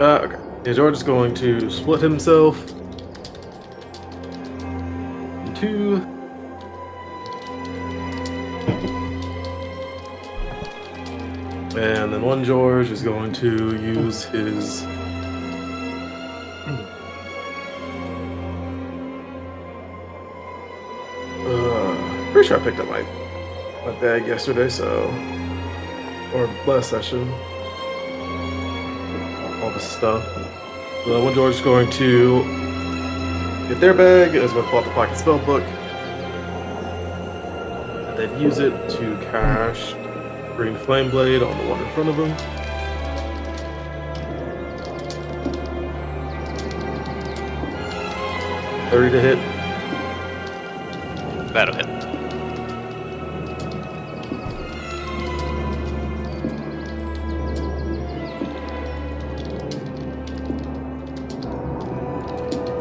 Okay. Yeah, George is going to split himself in two. And then one George is going to use his pretty sure I picked up my bag yesterday, so or last session. All the stuff. So one George is going to get their bag, is going to pull out the pocket spell book, and then use it to cast Green Flame Blade on the one in front of him. $30 to hit. That'll hit.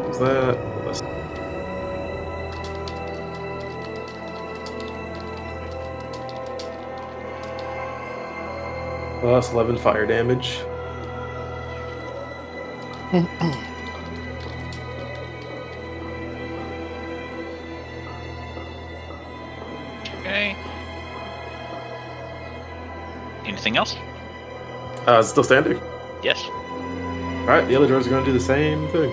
Is that? Plus 11 fire damage. Okay. Anything else? It's still standing. Yes. Alright, the other George is going to do the same thing.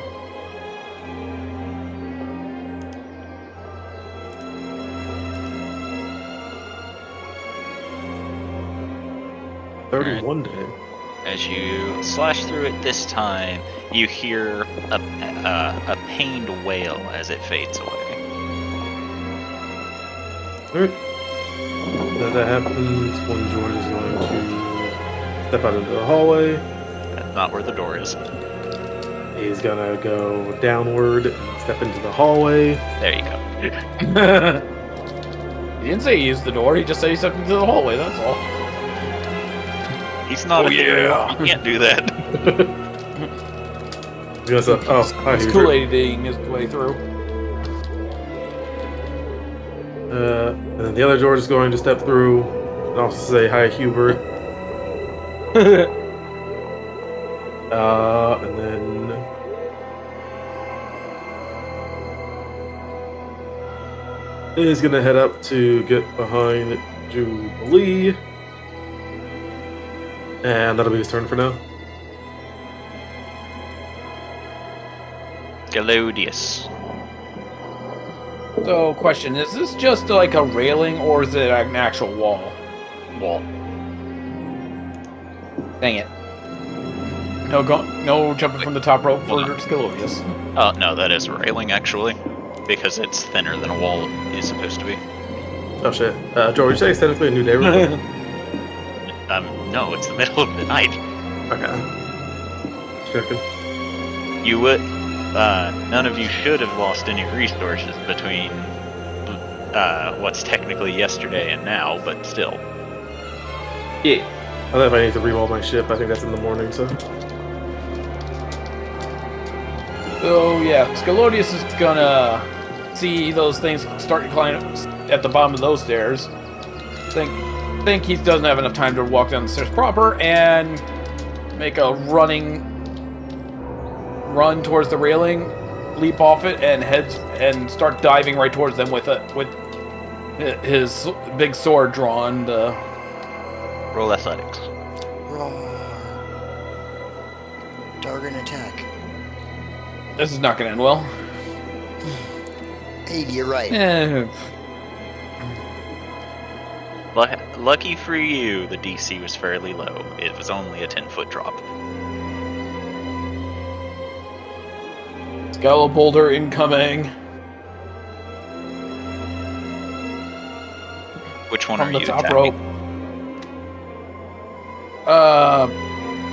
Right. 31 to hit. As you slash through it this time, you hear a pained wail as it fades away. Alright. As that happens, one George is going to step out into the hallway. That's not where the door is. He's gonna go downward and step into the hallway. There you go. He didn't say he used the door, he just said he stepped into the hallway, that's all. He's not Oh, a yeah. He can't do that. He's gonna say, oh, hi, He's Hubert. Kool-Aiding his way through. And then the other George is going to step through and also say, hi, Hubert. And then he's gonna head up to get behind Jubilee. And that'll be his turn for now. Galodius. So, question, is this just like a railing or is it an actual wall? Wall. Dang it. No jumping from the top rope for Scalodius. Oh, no, that is a railing, actually. Because it's thinner than a wall is supposed to be. Oh shit. George, you say it's technically a new day, right? No, it's the middle of the night. Okay. Checking. You would, none of you should have lost any resources between, what's technically yesterday and now, but still. Yeah. I don't know if I need to reroll my ship. I think that's in the morning, so. So, yeah, Scalodius is gonna see those things start climbing at the bottom of those stairs. Think he doesn't have enough time to walk down the stairs proper, and make a run towards the railing, leap off it, and start diving right towards them with his big sword drawn. Roll athletics. Roar. Target attack. This is not going to end well. 80, you're right. Lucky for you, the DC was fairly low. It was only a 10-foot drop. Scala boulder incoming. Which one From are the you top attacking? rope.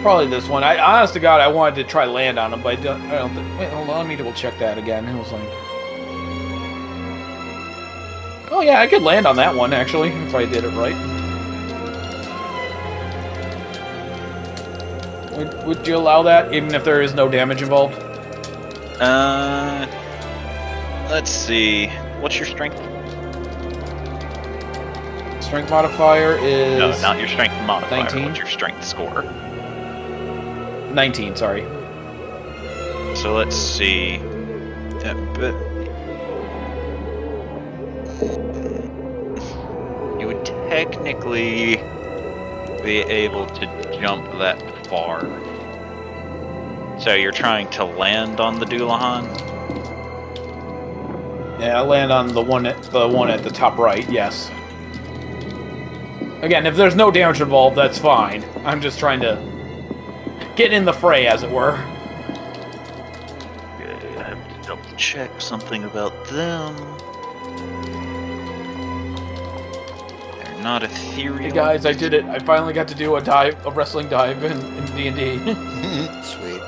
Probably this one. Honest to God, I wanted to try land on him, but I don't think. Wait, hold on. Let me double check that again. It was like, oh yeah, I could land on that one actually if I did it right. Would you allow that, even if there is no damage involved? Let's see. What's your strength? Strength modifier is No, not your strength modifier. 19. What's your strength score? 19, sorry. So let's see. But you would technically be able to jump that far. So you're trying to land on the Doulahan? Yeah, I land on the one at the top right, yes. Again, if there's no damage involved, that's fine. I'm just trying to get in the fray, as it were. Okay, I have to double check something about them. They're not ethereal. Hey guys, I did it. I finally got to do a wrestling dive in D&D. Sweet.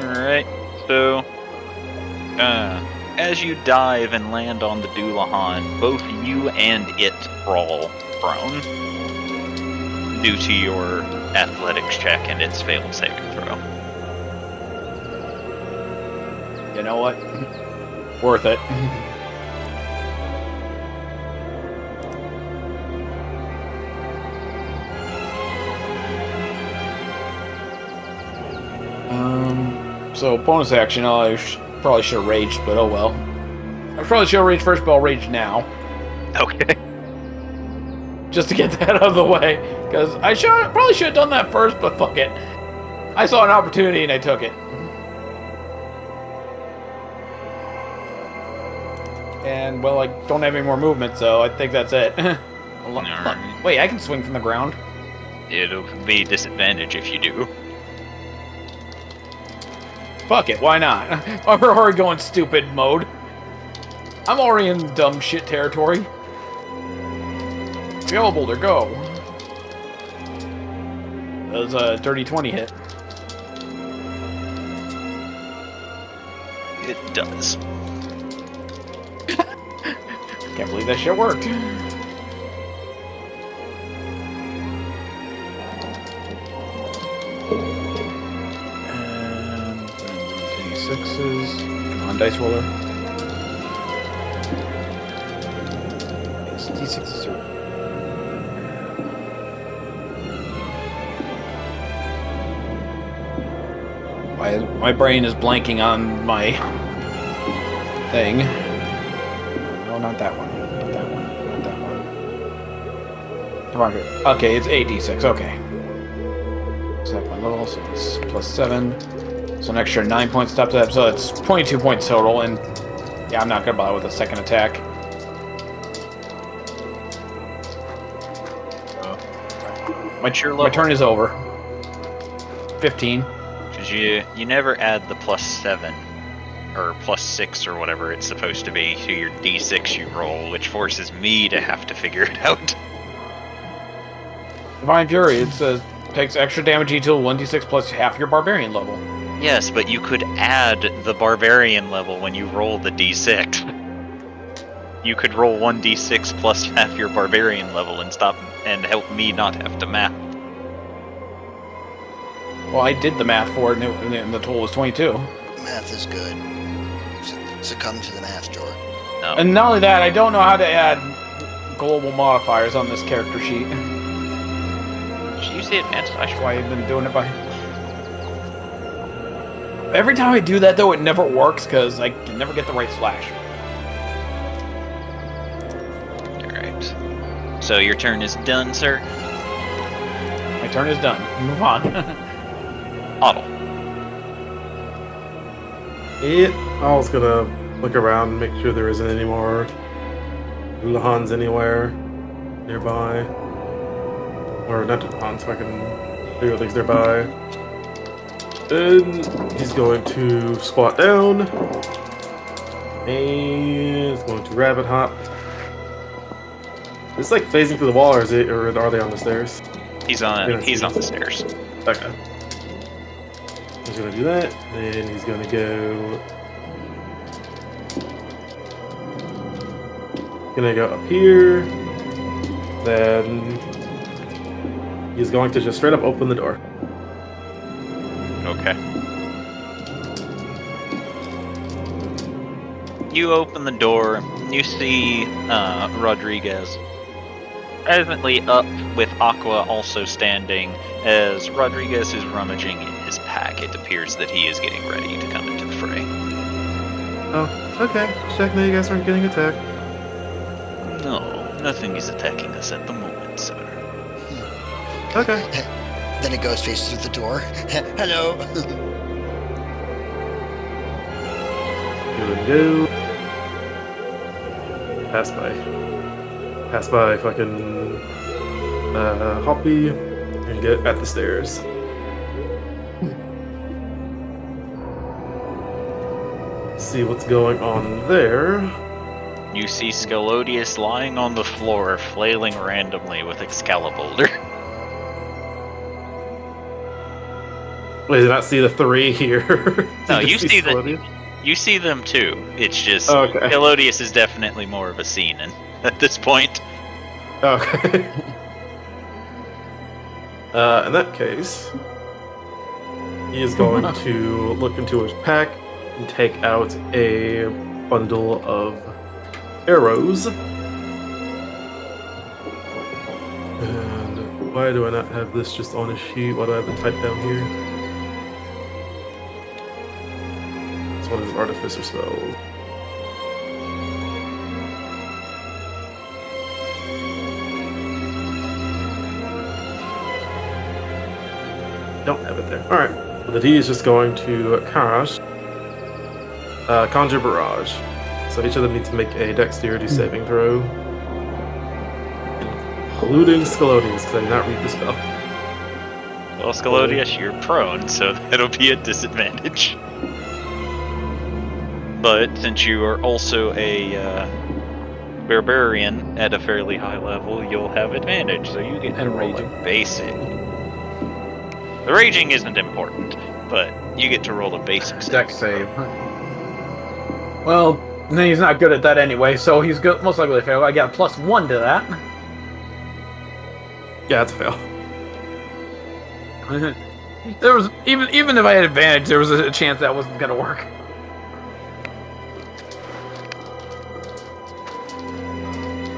Alright, so as you dive and land on the Doulahan, both you and it crawl prone due to your athletics check and its failed saving throw. You know what? Worth it. So bonus action, I probably should have raged, but oh well. I probably should have raged first, but I'll rage now. Okay. Just to get that out of the way. Because I probably should have done that first, but fuck it. I saw an opportunity and I took it. And, well, I don't have any more movement, so I think that's it. Alright. Wait, I can swing from the ground? It'll be disadvantage if you do. Fuck it, why not? We're already going stupid mode. I'm already in dumb shit territory. Yellow Boulder, go. That was a dirty 20 hit. It does. Can't believe that shit worked. And then D6s. Come on, dice roller. D6s are... My brain is blanking on my thing. No, not that one. Not that one. Not that one. Come on. Okay, it's 8d6. Okay. Set my level, so it's +7. So an extra 9 points top to that. So it's 22 points total. And yeah, I'm not gonna bother with a second attack. My turn is over. 15. You never add the +7 or +6 or whatever it's supposed to be to your d6 you roll, which forces me to have to figure it out. Divine Fury, it says takes extra damage equal to 1d6 plus half your barbarian level. Yes, but you could add the barbarian level when you roll the d6. You could roll 1d6 plus half your barbarian level and stop and help me not have to math. Well, I did the math for it, and the total was 22. Math is good. Succumb to the math, George. No. And not only that, I don't know how to add global modifiers on this character sheet. Should use the advanced dice That's why I've been doing it by... Every time I do that, though, it never works, because I can never get the right slash. Alright. So your turn is done, sir. My turn is done. Move on. Otto. I was gonna look around, make sure there isn't any more Doulahans anywhere nearby. Or not Doulahans, fucking figure things nearby. Then he's going to squat down. And he's going to rabbit hop. It's like phasing through the wall, or are they on the stairs? He's on the stairs. Okay. He's gonna do that, then he's gonna go. Gonna go up here. Then he's going to just straight up open the door. Okay. You open the door, you see Rodriguez presently up with Aqua also standing as Rodriguez is rummaging in his pack. It appears that he is getting ready to come into the fray. Oh, okay. Just checking that you guys aren't getting attacked. No, nothing is attacking us at the moment, sir. Okay. Then it goes faces through the door. Hello. Go. Pass by fucking Hoppy and get at the stairs. See what's going on there. You see Scalodius lying on the floor, flailing randomly with Excalibur. Wait, did not see the three here? No, Did you see the- Scalodius? You see them too. It's just Okay. Scalodius is definitely more of a scene at this point. Okay. In that case, he is going to look into his pack and take out a bundle of arrows. And why do I not have this just on a sheet? Why do I have it typed down here? It's one of his artificer spells. Don't have it there. Alright. But he is just going to cast Conjure Barrage. So each of them need to make a dexterity saving throw. Including Scalodius, because I did not read the spell. Well, Scalodius, you're prone, so that'll be a disadvantage. But since you are also a barbarian at a fairly high level, you'll have advantage, so you get to And roll raging. a basic. The raging isn't important, but you get to roll a basic Dex save. Well, then he's not good at that anyway, so he's good, most likely to fail. I got +1 to that. Yeah, it's a fail. There was even if I had advantage, there was a chance that wasn't gonna work.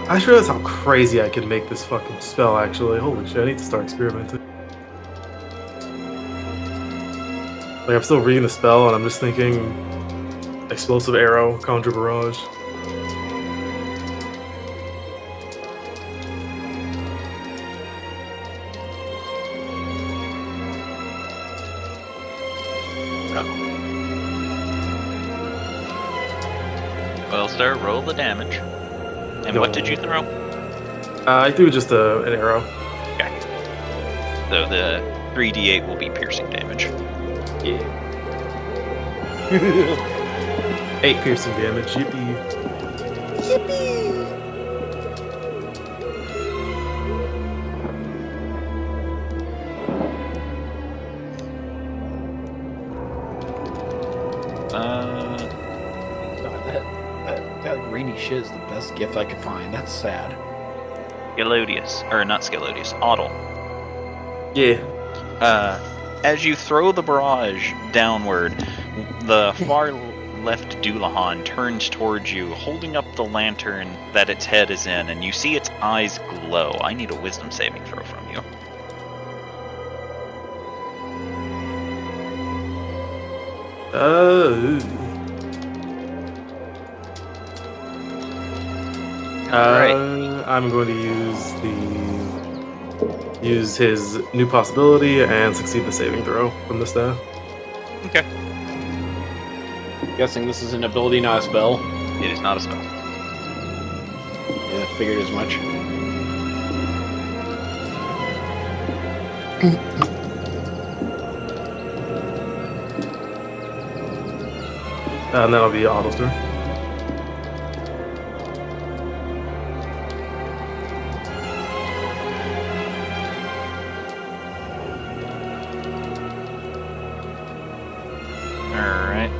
I just realized how crazy I can make this fucking spell, actually. Holy shit, I need to start experimenting. Like, I'm still reading the spell, and I'm just thinking... Explosive Arrow, Conjure Barrage. Well, sir, roll the damage. And No. what did you throw? I threw just an arrow. Okay. So the 3d8 will be piercing damage. Yeah. 8 piercing damage, yippee. That greeny shit is the best gift I could find. That's sad. Scalodius, or not Scalodius, Otto. Yeah. As you throw the barrage downward, the far left Doulahan turns towards you, holding up the lantern that its head is in, and you see its eyes glow. I need a wisdom saving throw from you. Alright. I'm going to use his new possibility and succeed the saving throw from the staff. Okay. Guessing this is an ability, not a spell. It is not a spell. Yeah, figured as much. And that'll be Otto's turn. Alright.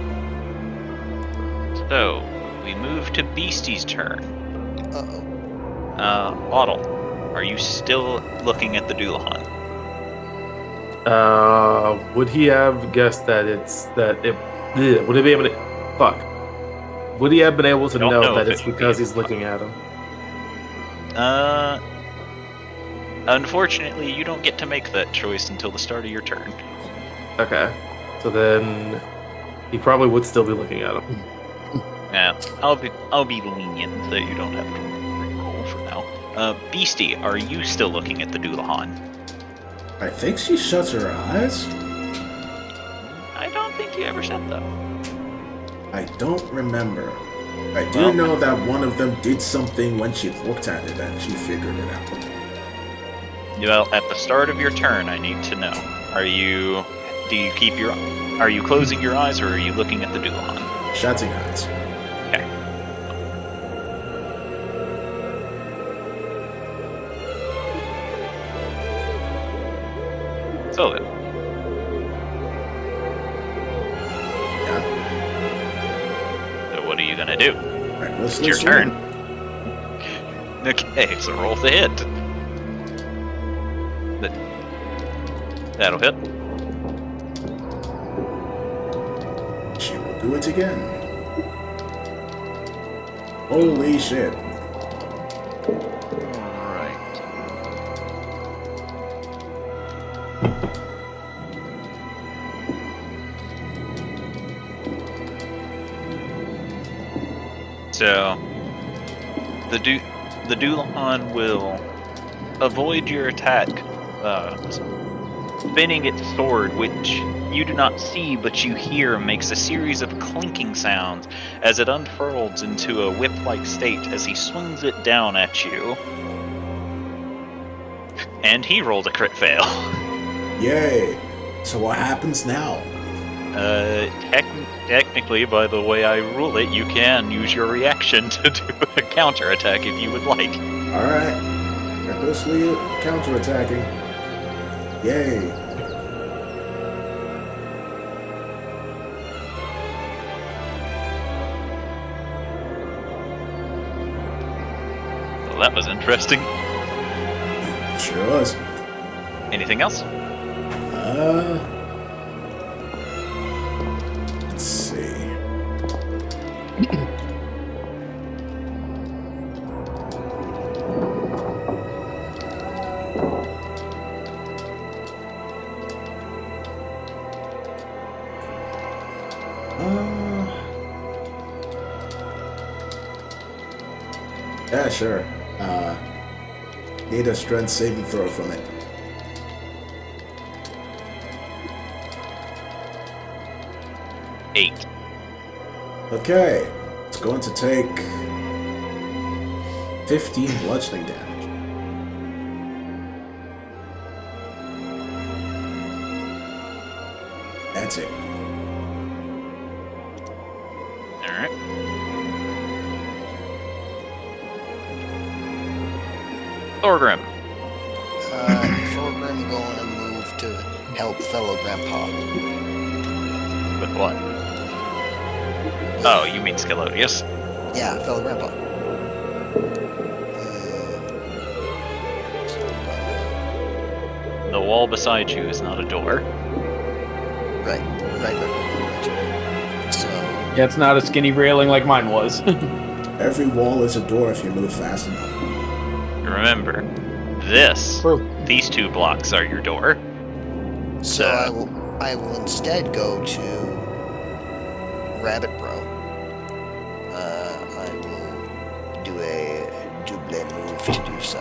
So, we move to Beastie's turn. Uh-oh. Otto, are you still looking at the Doulahan? Would he have guessed that would he be able to... Fuck. Would he have been able to Don't know know that if it's it would because be he's looking at him? Unfortunately, you don't get to make that choice until the start of your turn. Okay. So then he probably would still be looking at him. Yeah, I'll be lenient so you don't have to roll for now. Beastie, are you still looking at the Doulahan? I think she shuts her eyes. I don't think you ever said that. I don't remember. I do Well- know that one of them did something when she looked at it and she figured it out. Well, at the start of your turn, I need to know. Are you closing your eyes or are you looking at the Doulahan? Shutting eyes. Okay. So then, Yeah. so what are you gonna do? Alright, let's It's your swing. turn. Okay, so roll the hit. That'll hit. She will do it again. Holy shit. Alright. So the Doulahan will avoid your attack, spinning its sword, which you do not see but you hear makes a series of clinking sounds as it unfurls into a whip-like state as he swings it down at you. And he rolled a crit fail. Yay. So what happens now? Technically, by the way I rule it, you can use your reaction to do a counterattack if you would like. Alright. Recklessly counterattacking. Yay. Well, that was interesting. Sure was. Anything else? Let's see. Yeah, sure. Need a strength saving throw from it. Eight. Okay, it's going to take 15 bludgeoning damage. That's it. Alright. Thorgrim. Thorgrim going to move to help fellow Grandpa. With what? Oh, you mean Scalodius? Yeah, fellow Grandpa. The wall beside you is not a door. Right. So, Yeah, it's not a skinny railing like mine was. Every wall is a door if you move fast enough. Remember, these two blocks are your door. so I will instead go to Rabbit Bro. I will do a double move to do so.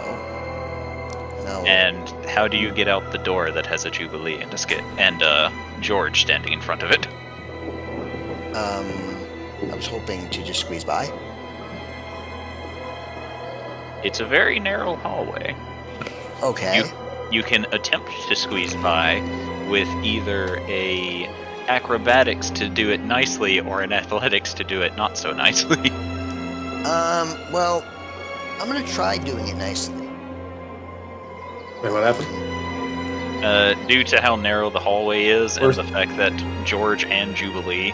And how do you get out the door that has a Jubilee and George standing in front of it? I was hoping to just squeeze by. It's a very narrow hallway. Okay. You can attempt to squeeze by with either a acrobatics to do it nicely or an athletics to do it not so nicely. Well, I'm gonna try doing it nicely. Wait, what happened? Due to how narrow the hallway is and Where's- the fact that George and Jubilee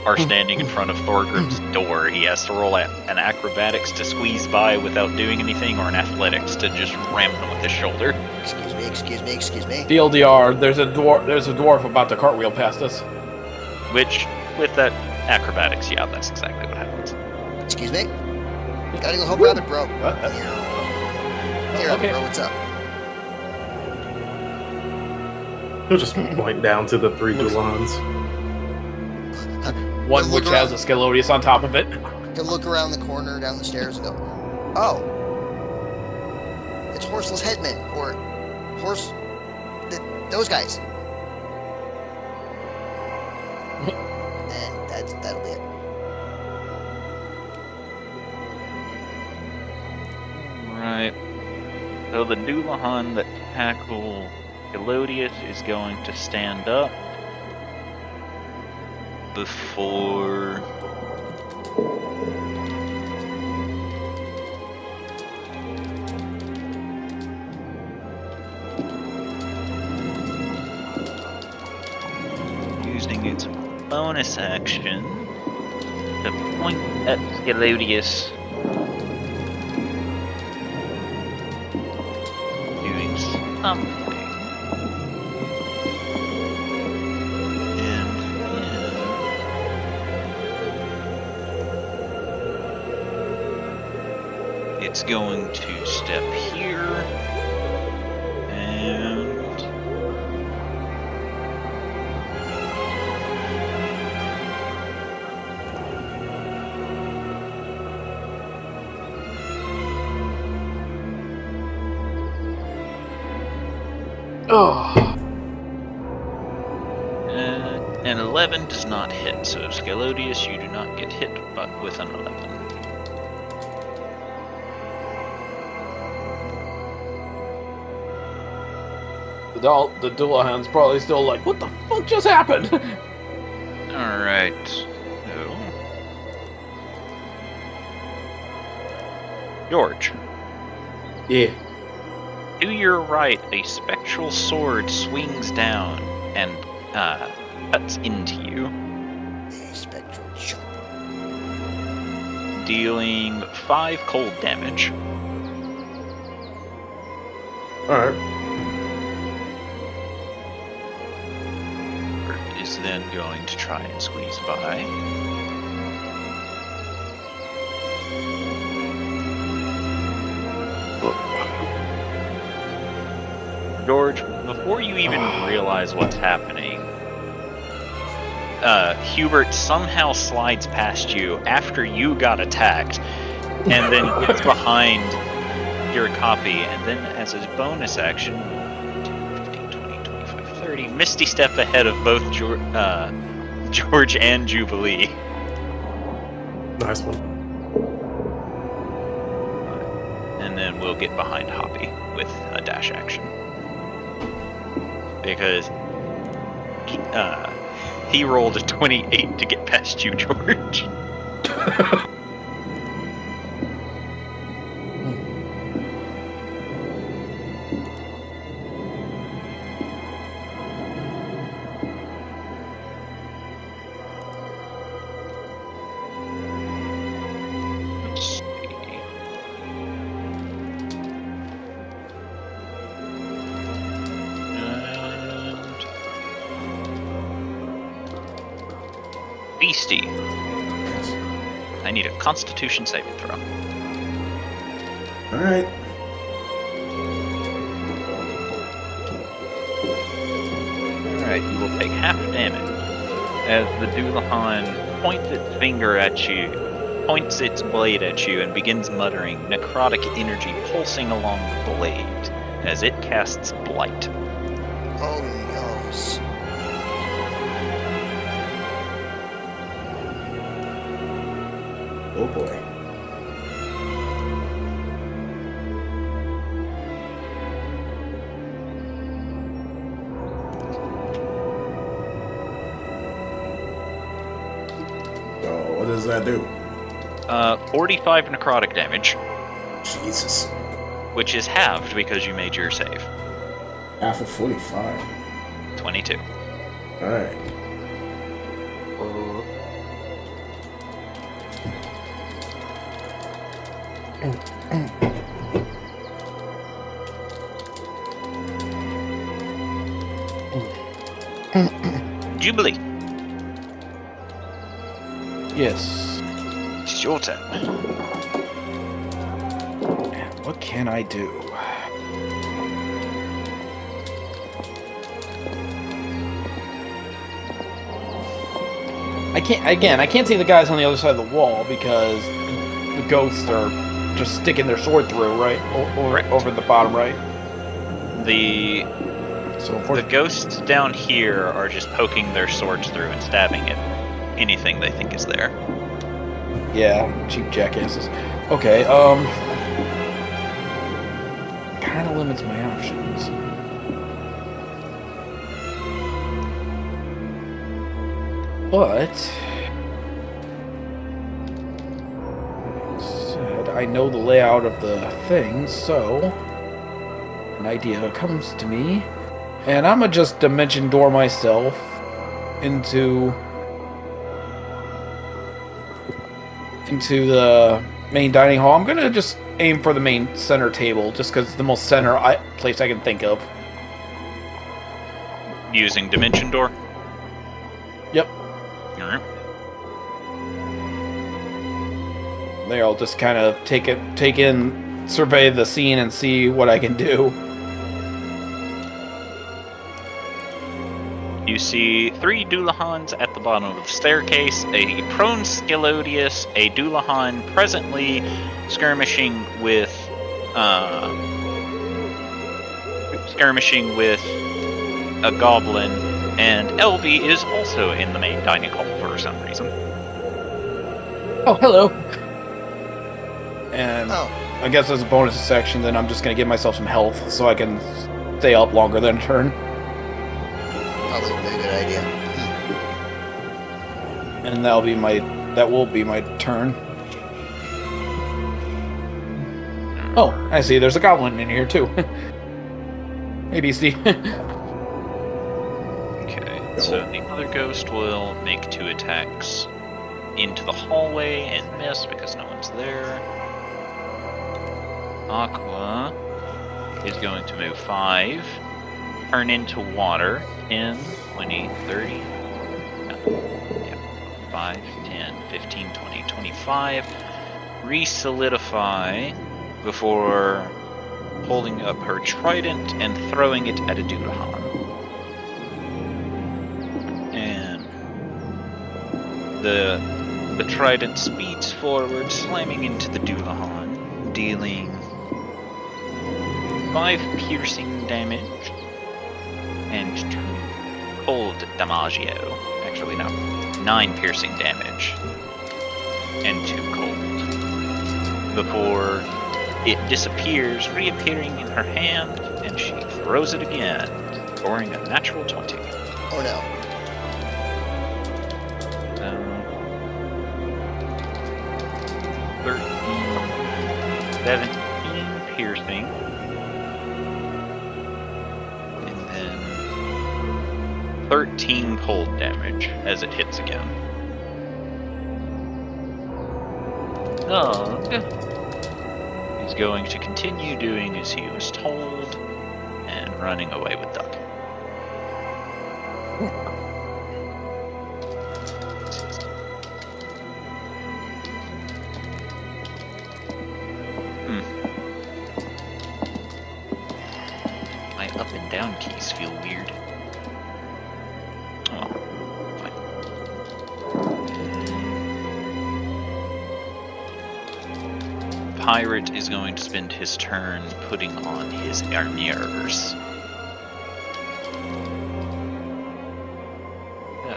are standing in front of Thorgrim's door, he has to roll an acrobatics to squeeze by without doing anything, or an athletics to just ram them with his shoulder. Excuse me. DLDR, there's a dwarf about to cartwheel past us. Which, with that acrobatics, yeah, that's exactly what happens. Excuse me. Gotta go help Rabbit Bro. What? Here, Okay. Bro, what's up? He'll just point down to the 3 Looks- Dulahans. One Look which has a around. Scalodius on top of it. He'll look around the corner, down the stairs, and go, "Oh, it's Horseless Headman or horse. Those guys." And that'll be it. Right. So the Dulahan that tackle Elodius is going to stand up before using its bonus action to point at Elodius. Doing something. And then it's going to step here and Oh. an 11 does not hit, so Scalodius, you do not get hit, but with an 11. The Dulahan's probably still like, what the fuck just happened? Alright, so... George, Yeah. to your right, a spectral sword swings down and cuts into you, A spectral shot. dealing 5 cold damage. Alright. Bert is then going to try and squeeze by. George, before you even realize what's happening, Hubert somehow slides past you after you got attacked, and then gets behind your copy, and then as a bonus action, 10, 15, 20, 25, 30, Misty Step ahead of both George and Jubilee. Nice one. And then we'll get behind Hoppy with a dash action. Because he rolled a 28 to get past you, George. Let's see. Beastie, Yes. I need a Constitution saving throw. All right. Alright, you will take half damage as the Dulahan points its finger at you, points its blade at you, and begins muttering, necrotic energy pulsing along the blade as it casts Blight. Oh noes. Oh boy. So what does that do? 45 necrotic damage, Jesus. which is halved because you made your save. Half of 45. 22. All right. Jubilee, Yes. it's your turn. And what can I do? I can't see the guys on the other side of the wall because the ghosts are just sticking their sword through, right? Over the bottom right. The So the ghosts down here are just poking their swords through and stabbing at anything they think is there. yeah, cheap jackasses. Okay, kind of limits my options. But said, I know the layout of the things, so an idea comes to me, and I'm gonna just dimension door myself into the main dining hall. I'm gonna just aim for the main center table, just because it's the most center place I can think of. Using dimension door. Yep. Alright. There, I'll just kind of survey the scene and see what I can do. You see 3 Doulahans at the bottom of the staircase, a prone Scalodius, a Doulahan presently skirmishing with a goblin, and Elby is also in the main dining hall for some reason. Oh, hello. And Oh, I guess as a bonus section, then I'm just going to give myself some health so I can stay up longer than a turn. probably would be a good idea. And that will be my turn. Oh, I see. There's a goblin in here too. Hey, beastie. Okay, so the other ghost will make 2 attacks into the hallway and miss because no one's there. Aqua is going to move 5, turn into water, 10, 20, 30, no, yeah, 5, 10, 15, 20, 25, re-solidify before holding up her trident and throwing it at a Doulahan. And the trident speeds forward, slamming into the Doulahan, dealing 5 piercing damage and 2 cold damaggio. Actually, no, 9 piercing damage and 2 cold. Before it disappears, reappearing in her hand, and she throws it again, scoring a natural 20. Oh no. 13, 17 piercing, and then 13 cold damage as it hits again. Oh, he's going to continue doing as he was told and running away with Duck. My up and down keys feel weird. Oh, fine. Pirate is going to spend his turn putting on his armures. So,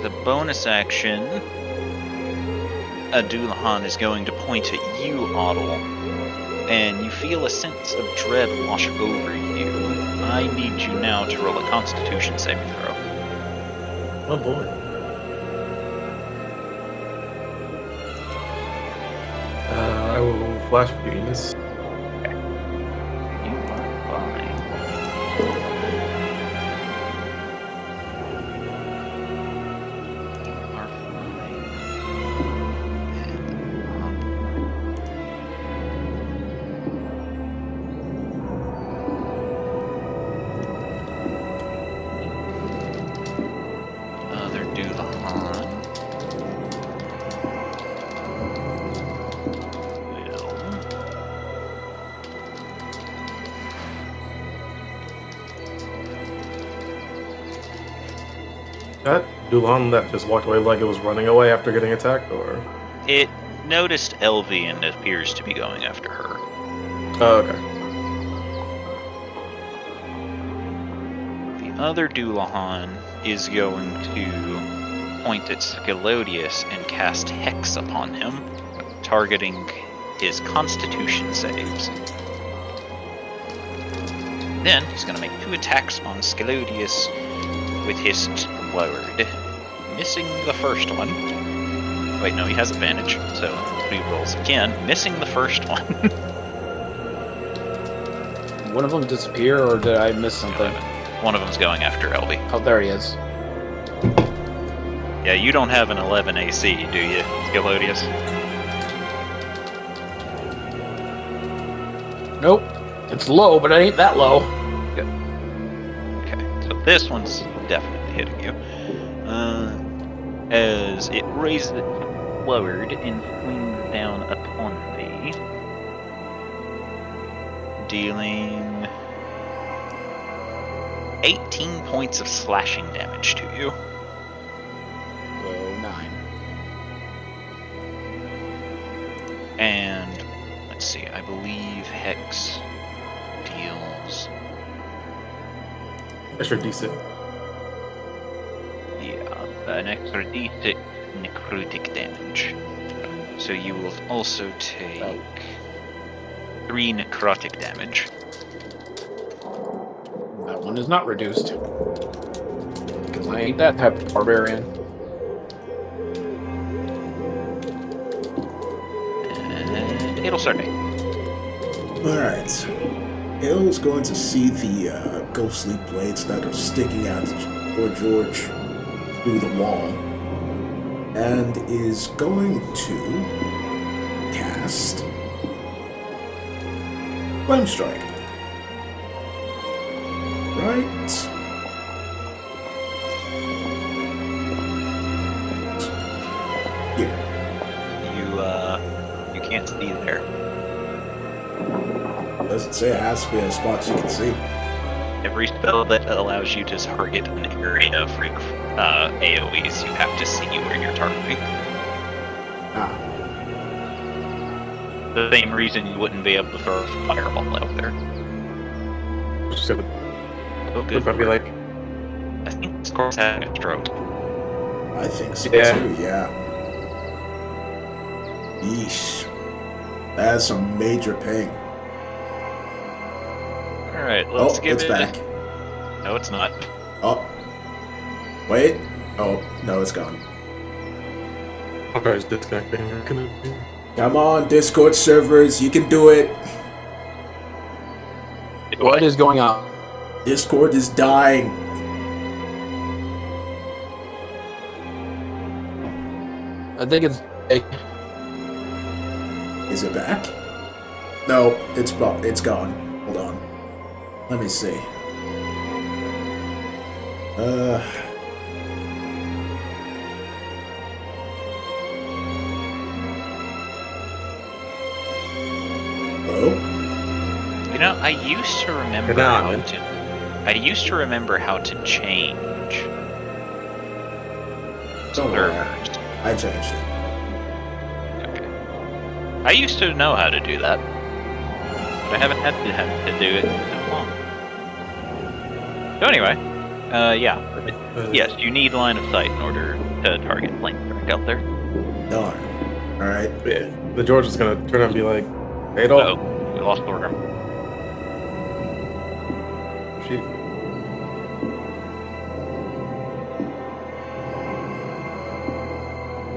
the bonus action, a Doulahan is going to point at you, Otto, and you feel a sense of dread wash over you. I need you now to roll a Constitution saving throw. Oh boy. I will flash freeze. You are fine. You are fine. Other Doulahan will That Dulon that just walked away like it was running away after getting attacked, or? It noticed Elvie and appears to be going after her. Oh, okay. The other Doulahan is going to point at Scalodius and cast Hex upon him, targeting his Constitution saves. Then he's going to make 2 attacks on Scalodius with his lowered, missing the first one. Wait, no, he has advantage, so he rolls again, missing the first one. One of them disappear, or did I miss something? One of them's going after Elvie. Oh, there he is. Yeah, you don't have an 11 AC, do you, Scalodius? Nope. It's low, but it ain't that low. Good. Okay, so this one's definitely hitting you. As it raises it lowered and swings down upon thee, dealing 18 points of slashing damage to you. So 9. And let's see, I believe Hex deals. Extra decent. Yeah, an extra d6 necrotic damage. So you will also take 3 necrotic damage. That one is not reduced. Because I ain't that type of barbarian. And it'll start. Alright. Hale's going to see the ghostly blades that are sticking out toward George through the wall, and is going to cast Flame Strike. Right. Here. You can't see there. Does it say it has to be a spot you can see? Every spell that allows you to target an area for AoEs, you have to see where you're targeting. Ah. The same reason you wouldn't be able to throw a fireball out there. Just gonna Oh, good. probably like, I think this course having a stroke. I think so Yeah. too, yeah. Yeesh. That's some major pain. Alright, let's give it's it. back. No, it's not. Oh. Wait. Oh, no, it's gone. I'll probably just disconnecting. Come on, Discord servers, you can do it. What is going on? Discord is dying. I think it's... Is it back? No, it's gone. Hold on. Let me see. Hello? You know, I used to remember Good on, how man. to. I used to remember how to change Don't worry. servers. I changed it. Okay. I used to know how to do that, but I haven't had to do it in so long. So anyway, yeah. Yes, you need line of sight in order to target flame strike out there. Darn. Alright. Yeah, the George is gonna turn around and be like, "Hey, don't." Oh, we lost order. She,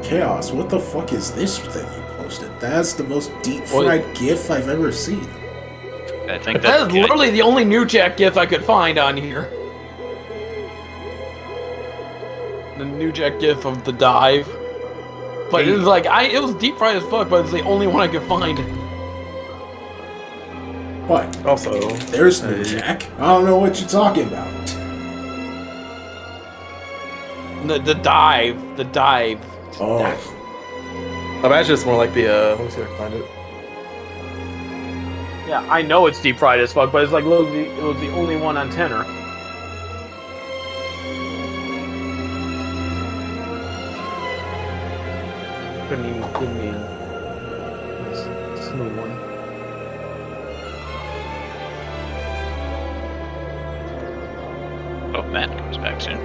Chaos, what the fuck is this thing you posted? That's the most deep fried GIF I've ever seen. I think That is that's literally the only new Jack GIF I could find on here. The new Jack GIF of the dive. But it was like, it was deep fried as fuck, but it's the only one I could find. What? also, There's no Jack. I don't know what you're talking about. The dive. The dive. Oh. I imagine it's more like the, let me see if I can find it. Yeah, I know it's deep fried as fuck, but it's like, look, it was the only one on tenor. couldn't even give me a nice smooth one. Oh, Matt comes back soon.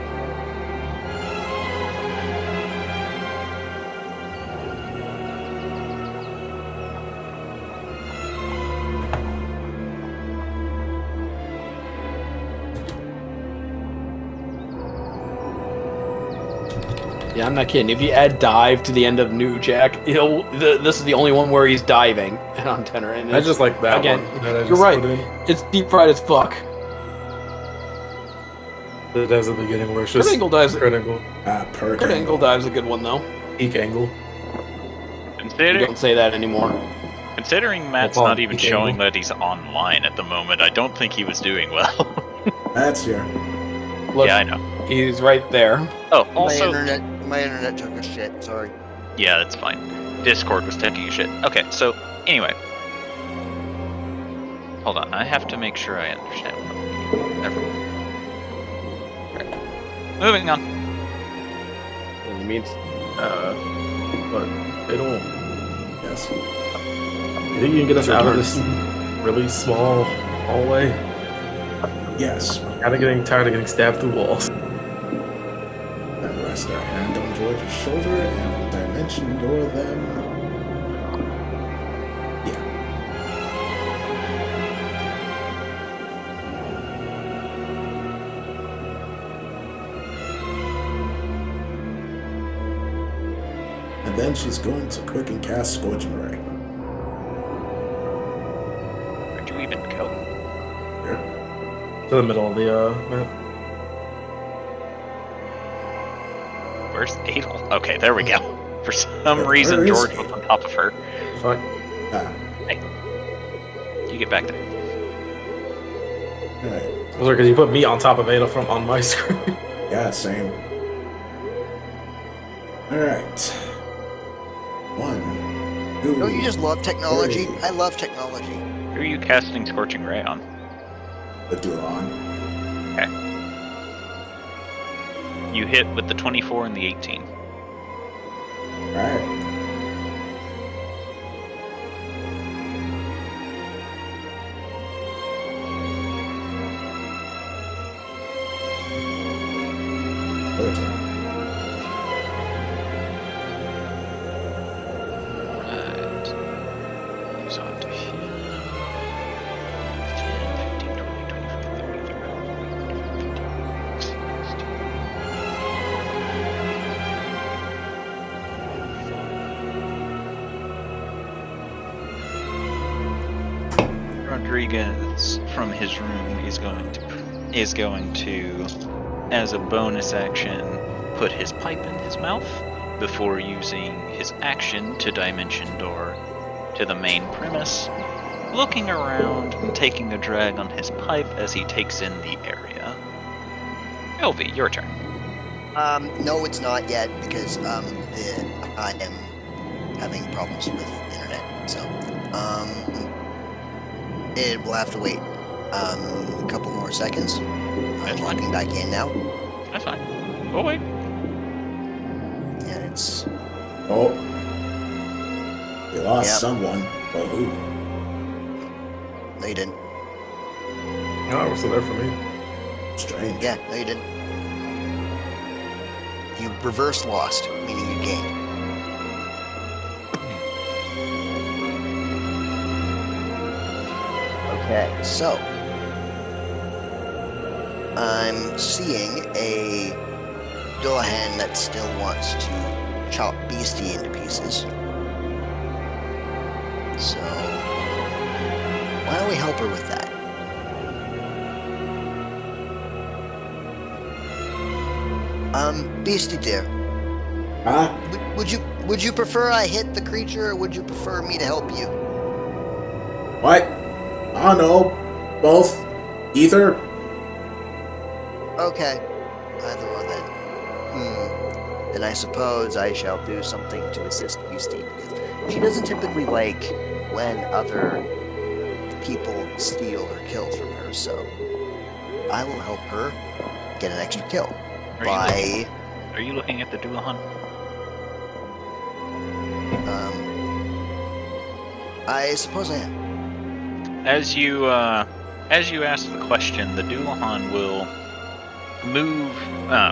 Yeah, I'm not kidding. If you add dive to the end of New Jack, this is the only one where he's diving on tenor. And I just like that again, one. That I you're just right. put in. It's deep fried as fuck. That does at the beginning where it's just Kurt Angle dives. Kurt Angle. Per Kurt Angle dives a good one though. Peak angle. You don't say that anymore. Considering Matt's Well, not even peak showing angle. that he's online at the moment, I don't think he was doing well. That's here. Look, Yeah, I know. he's right there. Oh, also, My internet took a shit. Sorry. yeah, that's fine. Discord was taking a shit. Okay, so anyway, hold on. I have to make sure I understand what I'm Never mind. Right. Moving on. And he means But they don't. Yes. You think you can get us Your out of turn. this really small hallway? Yes. Kinda getting tired of getting stabbed through walls. Then rest our hand on George's shoulder and we'll dimension door them. Yeah. And then she's going to quicken cast Scorching Ray. Where'd you even go? Here. To the middle of the map. Where's Adel? Okay, there we go. For some Where reason, is George Adel? was on top of her. Fuck. Ah. You get back there. Alright. Those are because you put me on top of Ada from on my screen. Yeah, same. Alright. 1, 2. Don't you just love technology? 3. I love technology. Who are you casting Scorching Ray on? The Dulon. Okay. You hit with the 24 and the 18. Alright. Your turn. Right. Moves on to him. 10, 15, 20, 25, 30, 60. Rodriguez, from his room, is going to, as a bonus action, put his pipe in his mouth before using his action to dimension door to the main premise, looking around and taking a drag on his pipe as he takes in the area. Elvie, your turn. No, it's not yet because I am having problems with internet. So, it will have to wait a couple more seconds. I'm That's fine. logging back in now. That's fine. Oh wait. And it's Oh. You lost Yep. someone, but who? no, you didn't. No, we're still there for me. Strange. Yeah, no, you didn't. You reverse lost, meaning you gained. Okay, so I'm seeing a Dullahan that still wants to chop Beastie into pieces. So why don't we help her with that? Beastie dear, Huh? would you prefer I hit the creature, or would you prefer me to help you? What? I don't know. Both? Either? Okay, either one then. Then I suppose I shall do something to assist Beastie, because she doesn't typically like when other people steal or kill from her, so I will help her get an extra kill Are you by... Are you looking at the Dullahan? I suppose I am. As you ask the question, the Doulahan will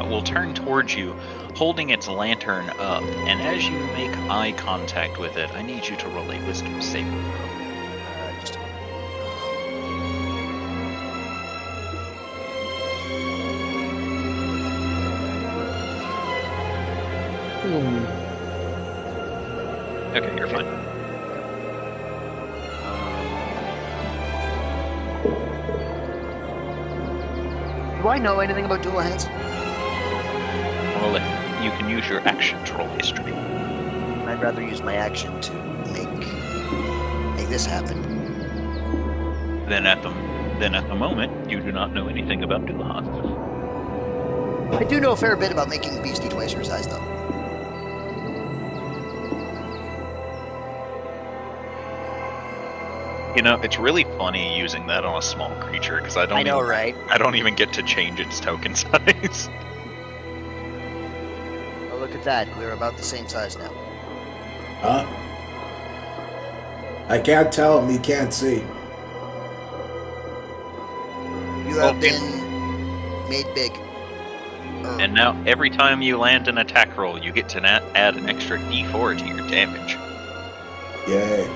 will turn towards you, holding its lantern up. And as you make eye contact with it, I need you to roll a wisdom saving throw. Just a Okay, you're fine. Do I know anything about Doulahans? Well, you can use your action to roll history. I'd rather use my action to make this happen. Then at the moment, you do not know anything about Doulahan. I do know a fair bit about making a beastie twice her size, though. You know, it's really funny using that on a small creature because I I know, right? don't even get to change its token size. Oh, look at that. We're about the same size now. Huh? I can't tell him. He can't see. You have Okay. been made big. And now, every time you land an attack roll, you get to add an extra d4 to your damage. Yay.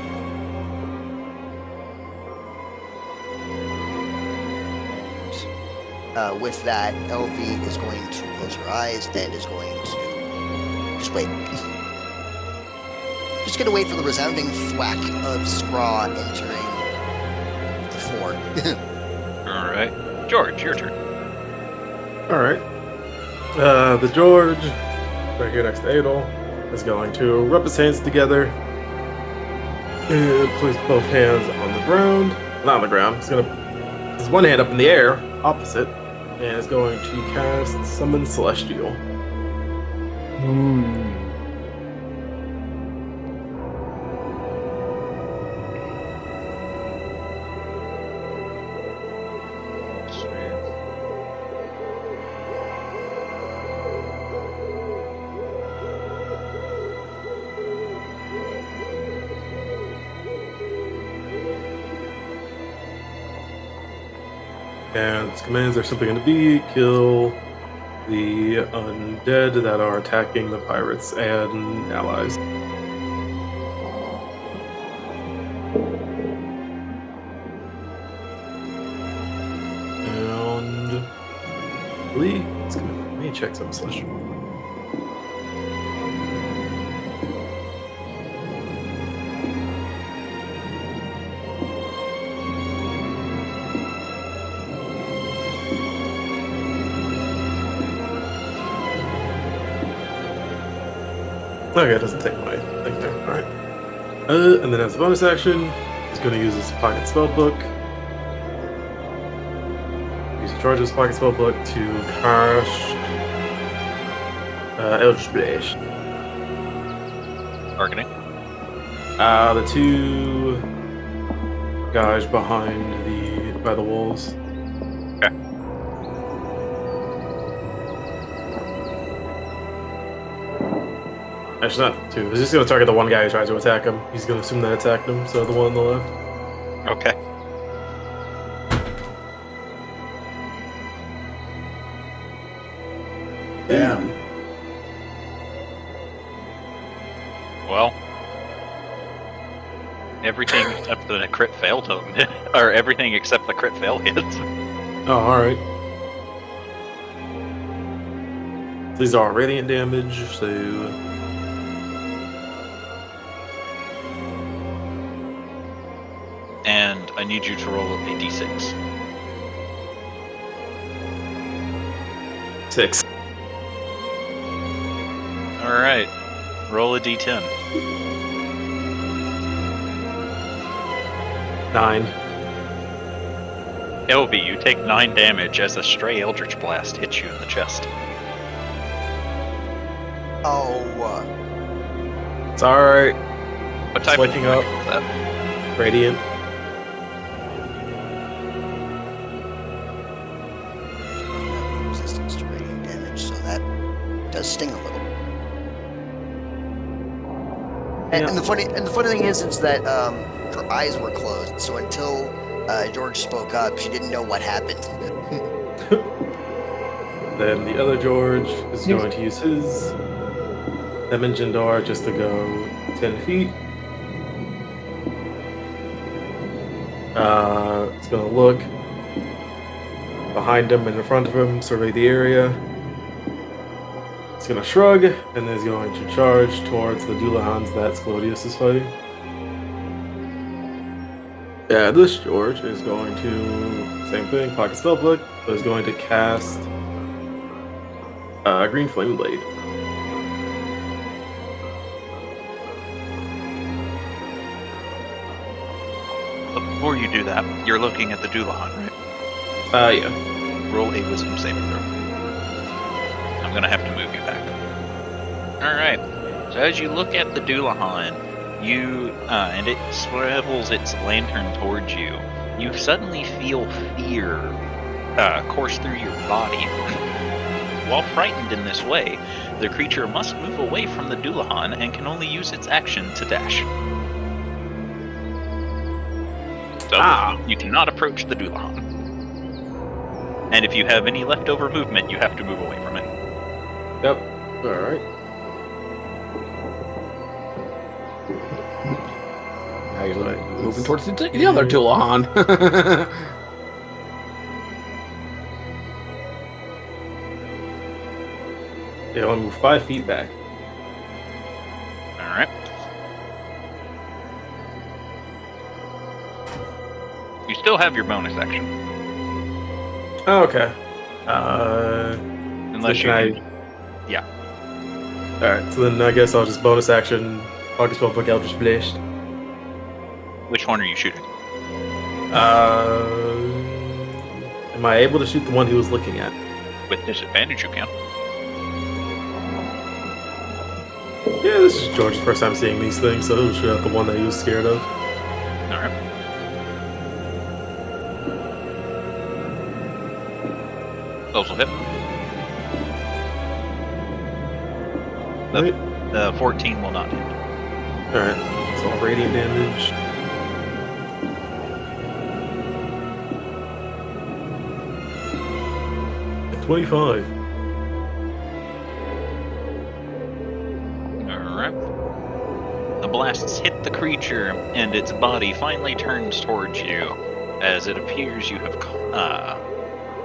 With that, LV is going to close her eyes and is going to just wait. Just gonna wait for the resounding thwack of Scraw entering the floor. Alright. George, your turn. Alright. The George, right here next to Adol, is going to rub his hands together and place both hands on the ground. Not on the ground. He's gonna his one hand up in the air, opposite, and is going to cast Summon Celestial. And its commands are simply going to be kill the undead that are attacking the pirates and allies. And Lee, let me check some celestial. Okay, it doesn't take my thing there. Alright. And then as a bonus action, he's going to use his pocket spellbook. Use the charge of his pocket spellbook to cast Eldritch Blast. Targeting. The two guys by the walls. Okay. Actually, not two. He's just going to target the one guy who tries to attack him. He's going to assume that attacked him, so the one on the left. Okay. Damn. Well, everything except the crit fail token, or everything except the crit fail hits. Oh, alright. These are radiant damage, so And I need you to roll a d6. 6. Alright. Roll a d10. 9. LB, you take 9 damage as a stray Eldritch Blast hits you in the chest. Oh, It's alright. What type waking of up. is that? Radiant. resistance to radiant damage, so that does sting a little. And, Yeah. and the funny thing is that her eyes were closed, so until George spoke up, she didn't know what happened. Then the other George is going to use his dimension door just to go 10 feet. It's going to look behind him and in front of him, survey the area. It's going to shrug, and is going to charge towards the Doulahans that Sclodius is fighting. Yeah, this George is going to, same thing, pocket spellbook, but is going to cast Green Flame Blade. But before you do that, you're looking at the Doulahan, right? Yeah. Roll a wisdom saving throw. I'm gonna have to move you back. Alright. So as you look at the Doulahan, and it swivels its lantern towards you, you suddenly feel fear course through your body. While frightened in this way, the creature must move away from the Doulahan and can only use its action to dash. So, you cannot approach the Doulahan. And if you have any leftover movement, you have to move away from it. Yep. Alright. Now you're moving towards the other Doulahan. Yeah, I want to move 5 feet back. Alright. You still have your bonus action. Oh, okay. Unless so you... Yeah. Alright, so then I guess I'll just bonus action, Pocket Spellbook Eldritch Blast. Which one are you shooting? Am I able to shoot the one he was looking at? With disadvantage, you can. Yeah, this is George's first time seeing these things, so he'll shoot at the one that he was scared of. Alright. Those will hit. Right. The 14 will not hit. Alright, so radiant damage. At 25. Alright. The blasts hit the creature, and its body finally turns towards you, as it appears you have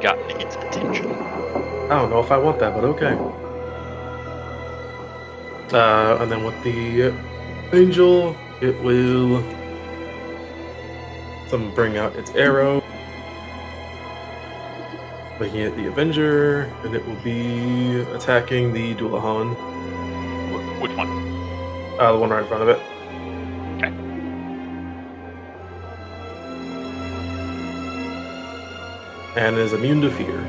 gotten its attention. I don't know if I want that, but okay. And then with the angel, it will bring out its arrow, making it the Avenger, and it will be attacking the Doulahan. Which one? The one right in front of it. Okay. And is immune to fear.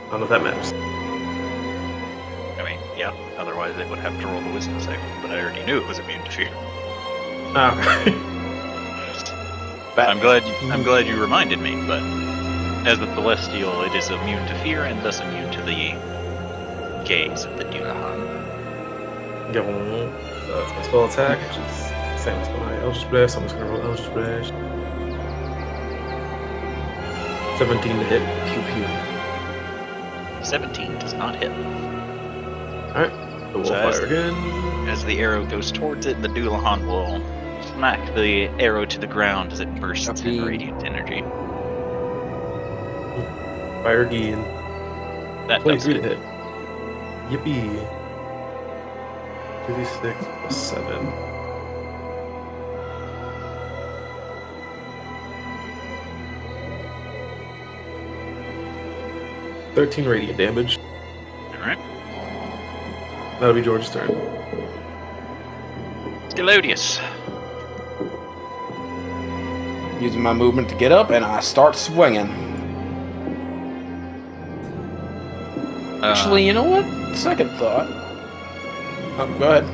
I don't know if that matters. I mean, yeah, otherwise it would have to roll the wisdom save, but I already knew it was immune to fear. Okay. I'm glad you reminded me, but as a celestial, it is immune to fear and thus immune to the gaze of the Doulahan. Get one. That's my spell attack, which is same as my Eldritch Blast. I'm just gonna roll Eldritch Blast. 17 to hit. Pew pew. 17 does not hit. Alright. So we'll fire again. As the arrow goes towards it, the Doulahan will smack the arrow to the ground as it bursts in radiant energy. Fire again. That does 23 to hit. hit. Yippee. 2d6 plus 7. $13 radiant damage. Alright. That'll be George's turn. Scalodius. Using my movement to get up, and I start swinging. Actually, you know what? Second thought. Oh, go ahead.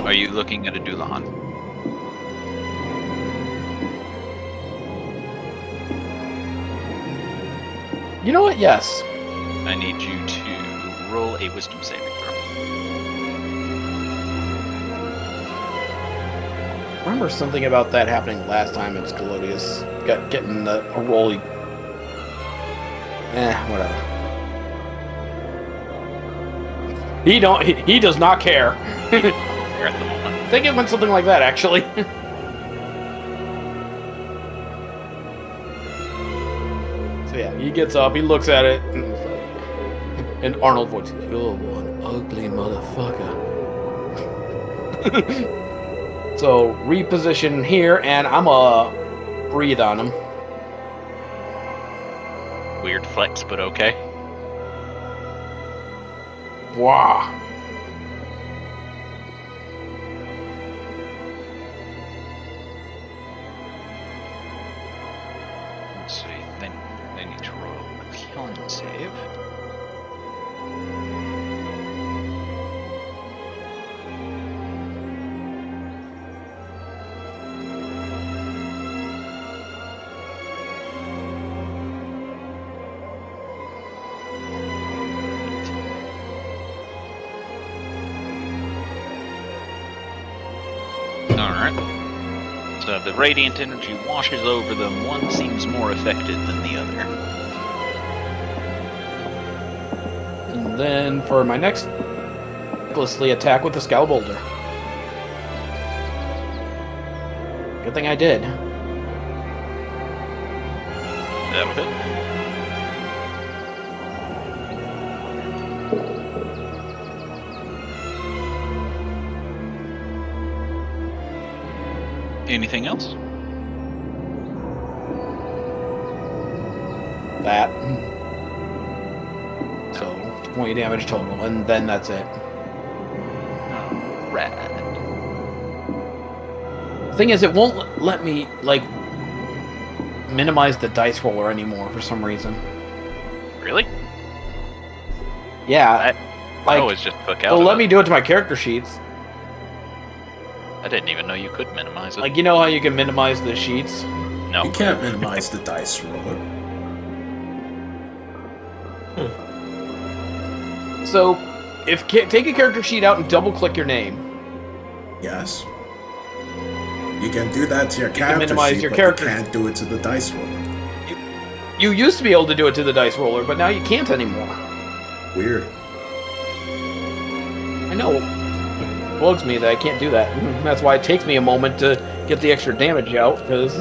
Are you looking at a Doulahan? You know what? Yes. I need you to roll a wisdom saving throw. remember something about that happening last time in Scalodius getting a roll. Whatever. He does not care. Here at the moment. I think it went something like that, actually. So yeah, he gets up, he looks at it, and Arnold voice, "You're one ugly motherfucker." So reposition here, and I'm breathe on him. Weird flex, but okay. Wow. Let's see. Then they need to roll a con save. Alright. So the radiant energy washes over them. One seems more affected than the other. And then for my next recklessly attack with the Skull Boulder. Good thing I did. That'll hit. Anything else? That. So 20 damage total, and then that's it. Rad. Thing is, it won't let me like minimize the dice roller anymore for some reason. Really? Yeah, I always just click out. it'll of let it. me do it to my character sheets. I didn't even know you could minimize it. Like, you know how you can minimize the sheets? No. You can't minimize the dice roller. So, take a character sheet out and double click your name. Yes. You can do that to your can character minimize sheet, your but character. you can't do it to the dice roller. You used to be able to do it to the dice roller, but now you can't anymore. Weird. I know. It bugs me that I can't do that. That's why it takes me a moment to get the extra damage out, because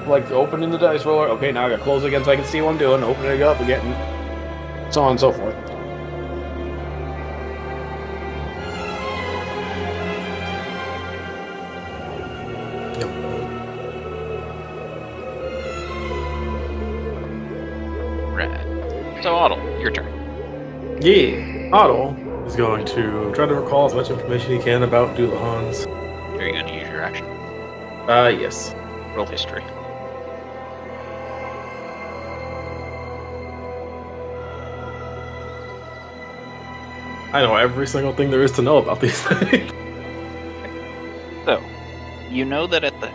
like opening the dice roller, okay, now I gotta close it again so I can see what I'm doing, open it up again, and so on and so forth. Rad. So Otto, your turn. Yeah, Otto is going to try to recall as much information he can about Doulahans. Are you going to use your action? Yes. Roll history. I know every single thing there is to know about these things. So, you know that at the...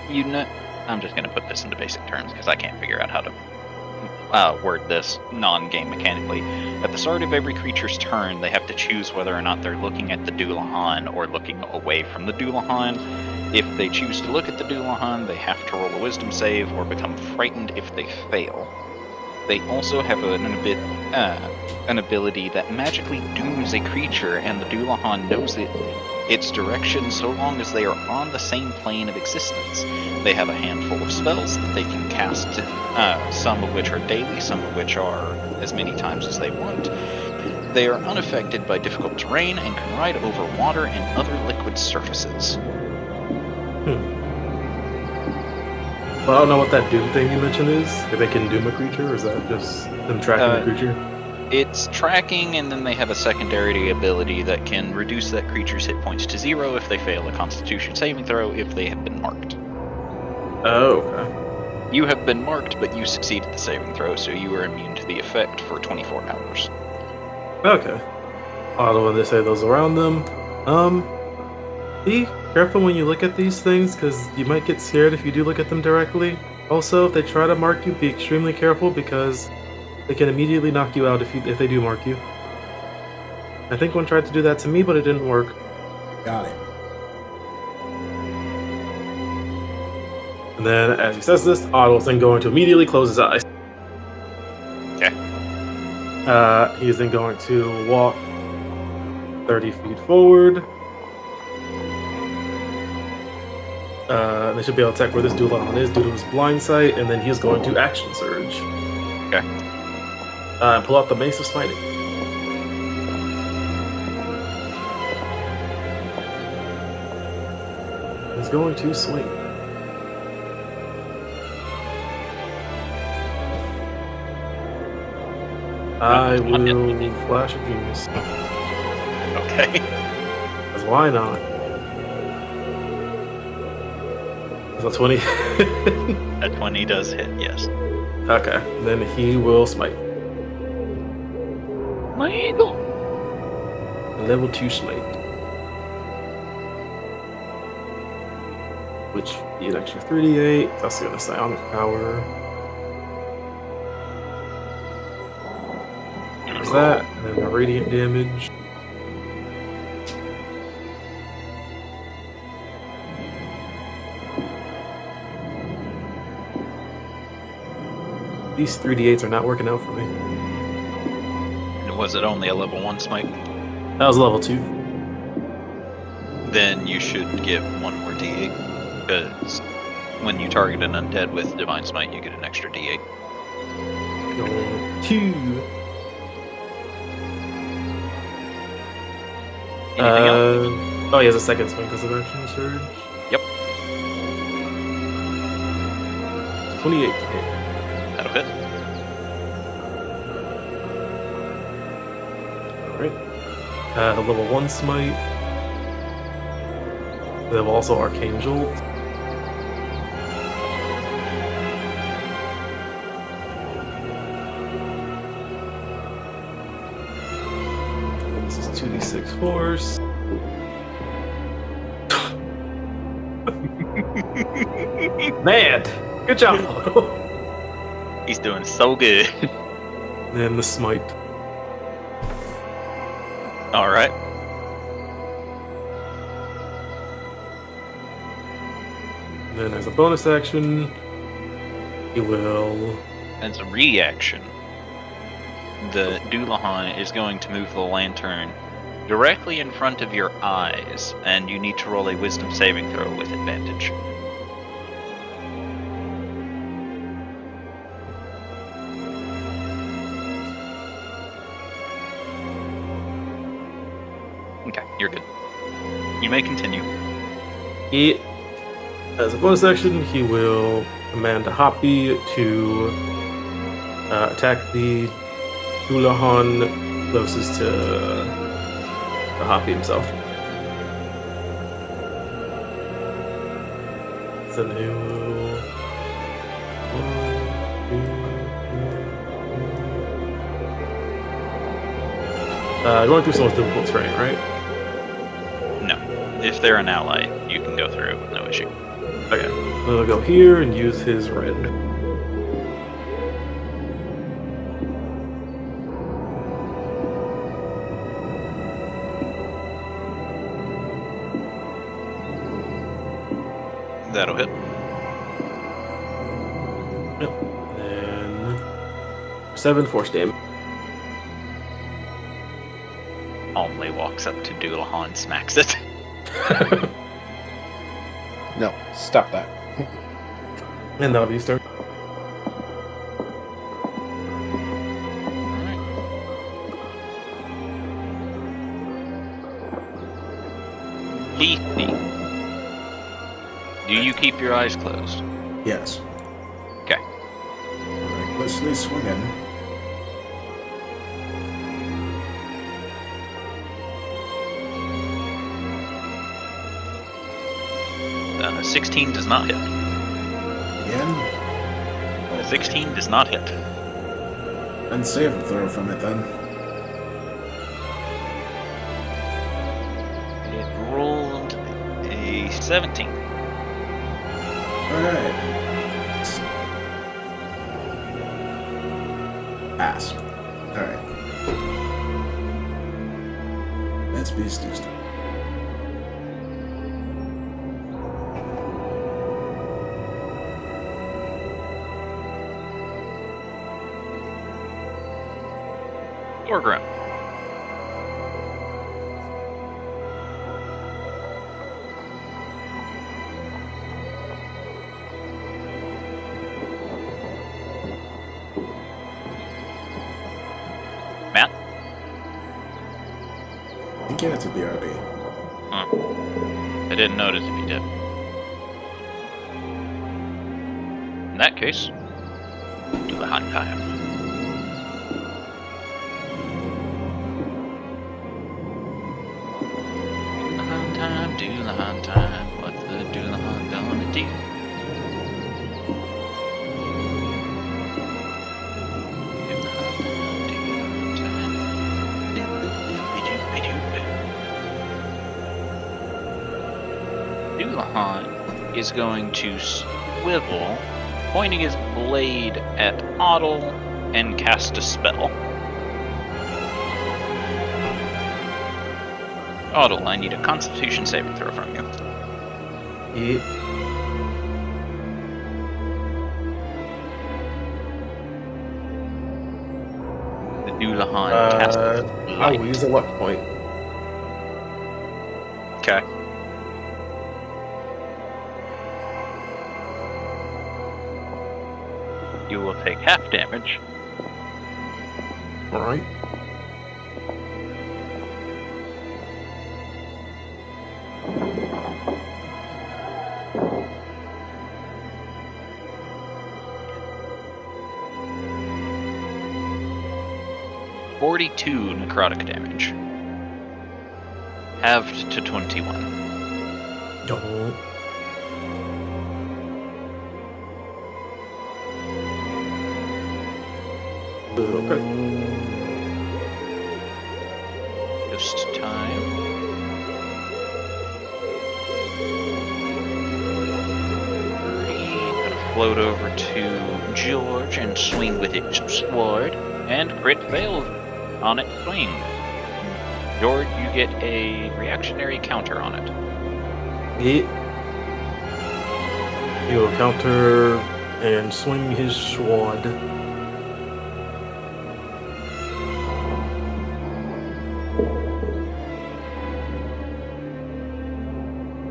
You know... I'm just going to put this into basic terms because I can't figure out how to word this non-game mechanically. At the start of every creature's turn, they have to choose whether or not they're looking at the Doulahan or looking away from the Doulahan. If they choose to look at the Doulahan, they have to roll a wisdom save or become frightened if they fail. They also have an ability that magically dooms a creature, and the Doulahan knows its direction so long as they are on the same plane of existence. They have a handful of spells that they can cast, some of which are daily, some of which are as many times as they want. They are unaffected by difficult terrain and can ride over water and other liquid surfaces. Well, I don't know what that doom thing you mentioned is. If they can doom a creature, or is that just them tracking the creature? It's tracking, and then they have a secondary ability that can reduce that creature's hit points to 0 if they fail a Constitution saving throw if they have been marked. Oh, okay. You have been marked, but you succeeded the saving throw, so you are immune to the effect for 24 hours. Okay. Auto when they say those around them. Be careful when you look at these things, because you might get scared if you do look at them directly. Also, if they try to mark you, be extremely careful, because they can immediately knock you out if they do mark you. I think one tried to do that to me, but it didn't work. Got it. And then, as he says this, Otto is then going to immediately close his eyes. Okay. He is then going to walk 30 feet forward. They should be able to detect where this Dulahan is due to his blind sight, and then he is going to action surge. Okay. Pull out the Mace of Smiting. He's going to swing. I will Flash of Genius. Okay. Because why not? Is that 20? A 20 does hit, yes. Okay, then he will smite. Michael. Level 2 smite. Which be an extra 3d8. That's the other psionic power. There's that, and then the radiant damage. These 3d8s are not working out for me. And was it only a level 1 smite? That was level 2. Then you should get one more d8. Because when you target an undead with Divine Smite, you get an extra d8. Level 2. Anything else? Oh, he has a second swing because of action surge. Yep. 28 to hit. That'll hit. Alright. Level 1 smite. They have also Arcane Jolt. This is 2d6 force. Man! Good job! He's doing so good. And the smite. Alright. Then as a bonus action, he will... As a reaction, the Dulahan is going to move the lantern directly in front of your eyes, and you need to roll a wisdom saving throw with advantage. Okay, you're good. You may continue. He, as a bonus action, he will command a Hoppy to attack the Dulahan closest to the Hoppy himself. Then he will... going through someone's difficult terrain, right? No. If they're an ally, you can go through it with no issue. Okay. Then he'll go here and use his red. That'll hit. Yep. Then 7 force damage. Only walks up to Dulahan, smacks it. No, stop that. And that'll be his turn. Leafy. Do you keep your eyes closed? Yes. Okay. Recklessly swinging. 16 does not hit. Again? 16 does not hit. And save a throw from it then. It rolled a 17. Alright. Pass. Alright. That's Beastie's turn. Thorgrim. Matt? I think it's a BRB. I didn't notice if he did. In that case, do the hot time. Do the hot time, do the hot time. What's the do the hot gonna do? Do the hot time, do the hot time. Do the hot is going to swivel, pointing his blade at Otto, and cast a spell. Otto, I need a Constitution saving throw from you. Yeah. The Doulahan casts I light. will use a luck point. Okay. You will take half damage. Alright. .42 necrotic damage. Halved to 21. Don't. Okay. Just time. Gonna float over to George and swing with its sword, and crit failed on its swing. George, you get a reactionary counter on it. Yeah. He will counter and swing his sword.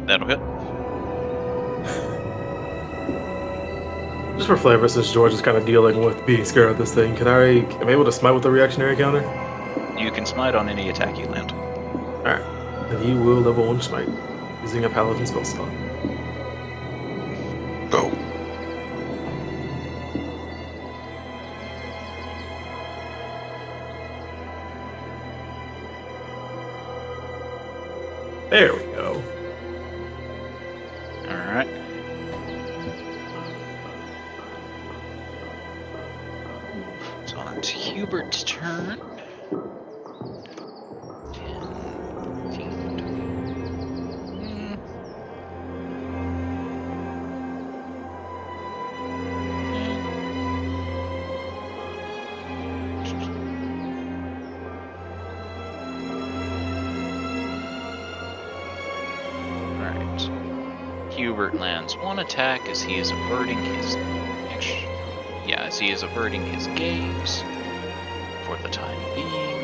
That'll hit. Just for flavor, since George is kind of dealing with being scared of this thing, am I able to smite with a reactionary counter? You can smite on any attack you land. Alright. Then he will level 1 smite, using a paladin spell slot. Go. There we go. Alright. So it's Hubert's turn. 10, 15, 20. Alright. Hubert lands one attack as he is averting his averting his gaze for the time being,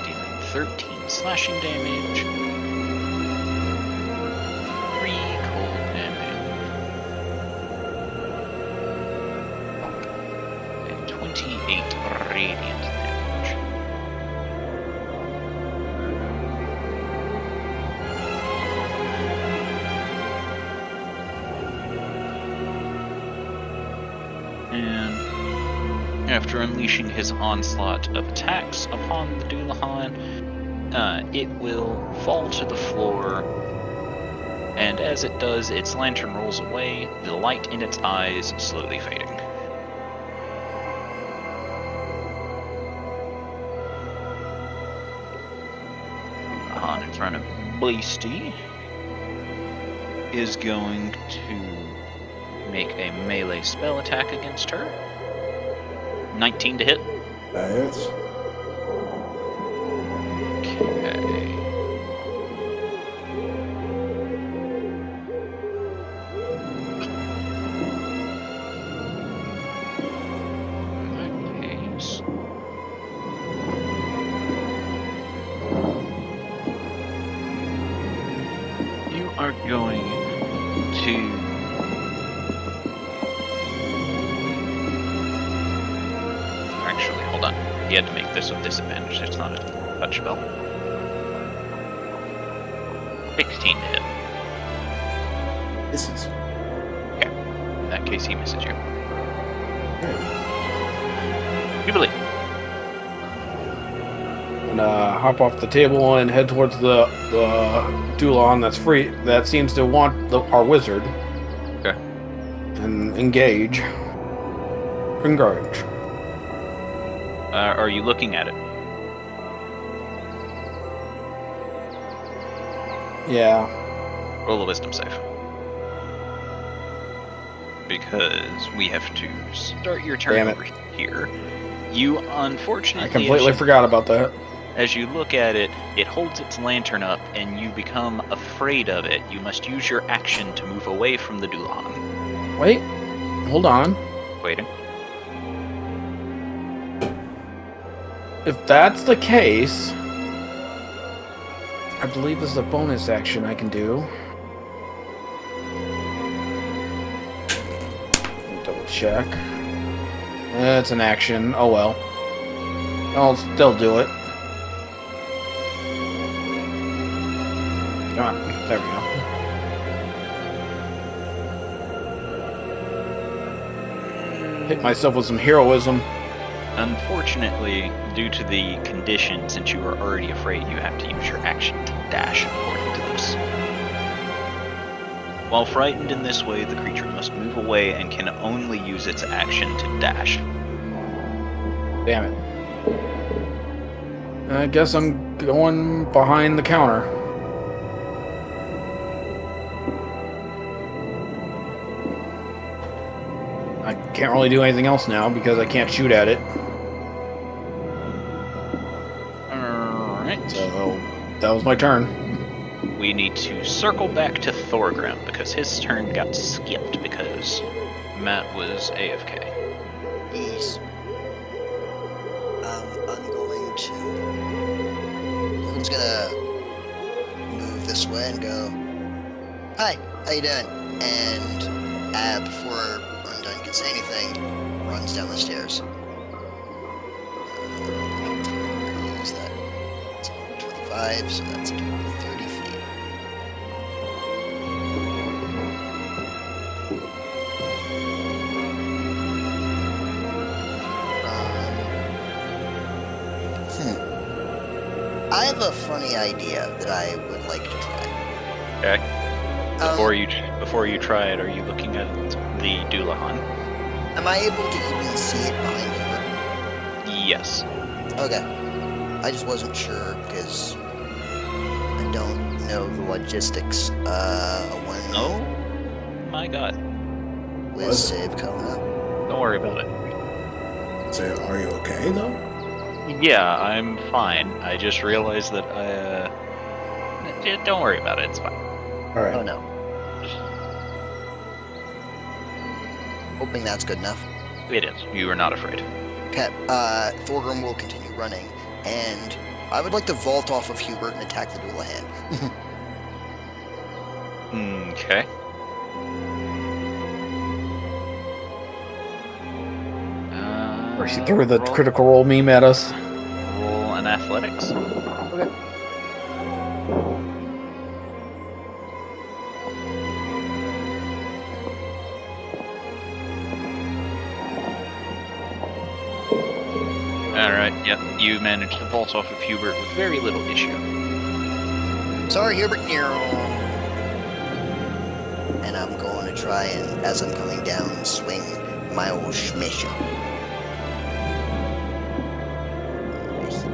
dealing 13 slashing damage, 3 cold damage, and 28 radiant damage. And after unleashing his onslaught of attacks upon the Doulahan, it will fall to the floor, and as it does, its lantern rolls away, the light in its eyes slowly fading. Doulahan in front of Beastie is going to make a melee spell attack against her. 19 to hit. That hits. Okay. In that case, are going to... Actually, hold on. You had to make this with disadvantage. It's not a touch spell. 16 to hit. Misses. In that case, he misses you. Okay. Jubilee. And hop off the table and head towards the Dulon that's free. That seems to want our wizard. Okay. And engage. Engage. Are you looking at it? Yeah. Roll a wisdom save. Because we have to start your turn Damn it. over here. You unfortunately... I completely forgot about that. As you look at it, it holds its lantern up and you become afraid of it. You must use your action to move away from the Dulon. Wait. Hold on. Waiting. If that's the case, I believe this is a bonus action I can do. Double check. It's an action. Oh well. I'll still do it. Come on. There we go. Hit myself with some heroism. Unfortunately, due to the condition, since you are already afraid, you have to use your action to dash according to this. While frightened in this way, the creature must move away and can only use its action to dash. Damn it. I guess I'm going behind the counter. I can't really do anything else now because I can't shoot at it. Alright. So that was my turn. We need to circle back to Thorgrim because his turn got skipped because Matt was AFK. Yes. I'm going to... Logan's gonna move this way and go, "Hi, how you doing?" And before Undone can say anything, runs down the stairs. Is that 25? So that's 30 feet. I have a funny idea that I would like to try. Okay. Before you try it, are you looking at the Dulahan? Am I able to even see it behind Yes. here? Okay. I just wasn't sure because I don't know the logistics. When Oh my god. Wiz save coming up. Don't worry about it. So, are you okay though? Yeah, I'm fine. I just realized that don't worry about it, it's fine. All right. Oh no. Hoping that's good enough. It is. You are not afraid. Okay. Thorgrim will continue running, and I would like to vault off of Hubert and attack the Dulahan. Okay. Or she threw the critical roll meme at us. Roll an athletics. Okay. Alright, yep. You managed to vault off of Hubert with very little issue. Sorry, Hubert. And I'm going to try and, as I'm coming down, swing my old schmisha.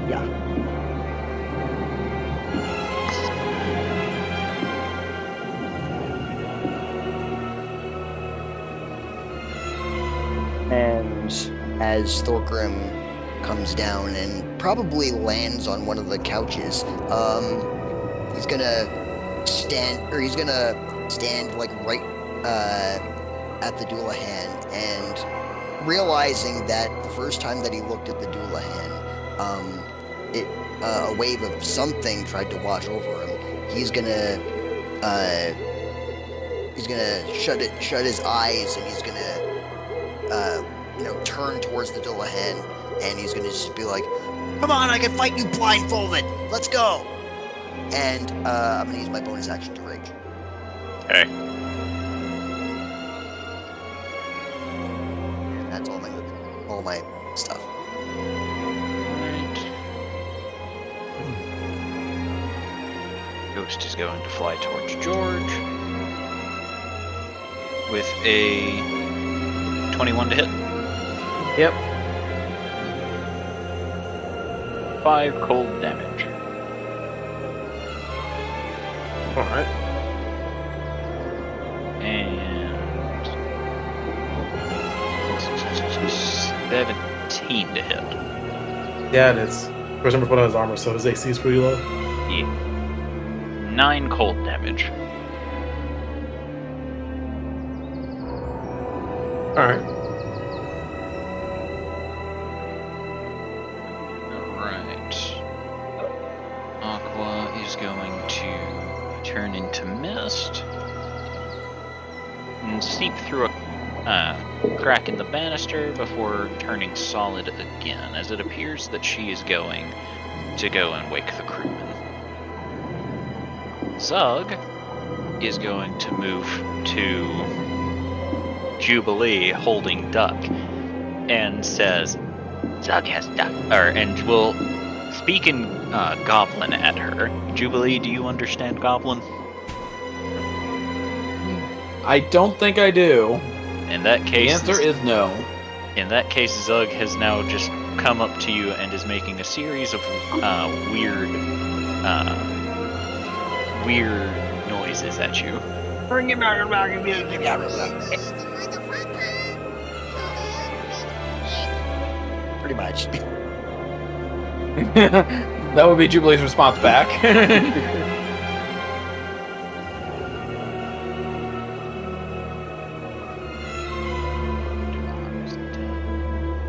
Yeah. And as Thorgrim comes down and probably lands on one of the couches, he's gonna stand like right at the Dulahan, and realizing that the first time that he looked at the Dulahan, a wave of something tried to wash over him. He's gonna he's gonna shut his eyes, and he's gonna turn towards the Dullahan, and he's gonna just be like, "Come on, I can fight you blindfolded. Let's go." And I'm gonna use my bonus action to rage. Okay. And that's all my movement, all my stuff. Alright. Ghost is going to fly towards George with a 21 to hit. Yep. 5 cold damage. Alright. And 17 to hit. Yeah, it is. First number put on his armor, so his AC is pretty low. Yeah. 9 cold damage. Alright. Alright. Aqua is going to turn into mist and seep through a crack in the banister before turning solid again, as it appears that she is going to go and wake the crewman. Zug is going to move to Jubilee holding Duck and says, Zug has Duck, and will speak in Goblin at her. Jubilee, do you understand Goblin? I don't think I do. In that The case, answer is no. in that case, Zug has now just come up to you and is making a series of weird noises at you. Pretty much. That would be Jubilee's response back.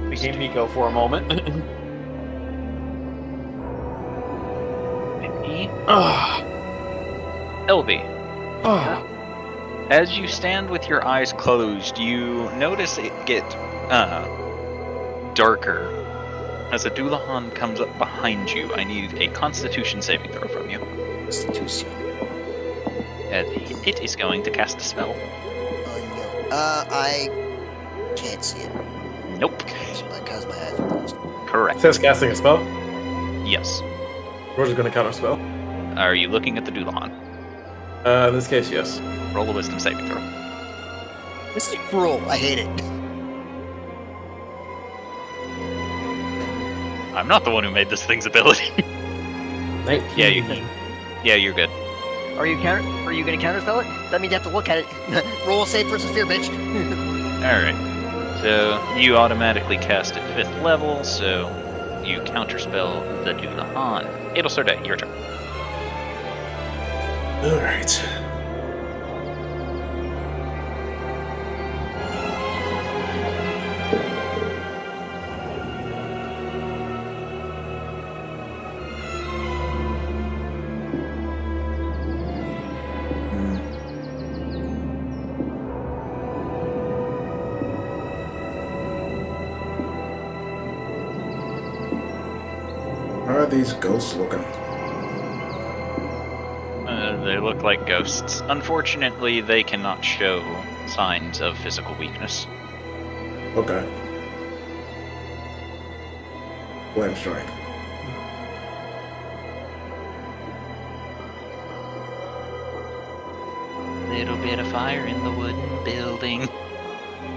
Became Nico for a moment. LB, Ah. as you stand with your eyes closed, you notice it get darker as a Doulahan comes up behind you. I need a Constitution saving throw from you. It's too soon. And it is going to cast a spell. Oh no. I can't see it. Nope. Because my eyes are closed. It Correct. says casting a spell. Yes. We're just gonna counter spell. Are you looking at the Doulahan? In this case, yes. Roll a Wisdom saving throw. This is cruel. I hate it. I'm not the one who made this thing's ability. 19. Yeah, you're good. Are you gonna counterspell it? That means you have to look at it. Roll save versus fear, bitch. Alright. So you automatically cast at 5th level, so you counterspell the Doulahan. It'll start at your turn. Alright. How are these ghosts looking? They look like ghosts. Unfortunately, they cannot show signs of physical weakness. Okay. Flame strike. Little bit of fire in the wooden building.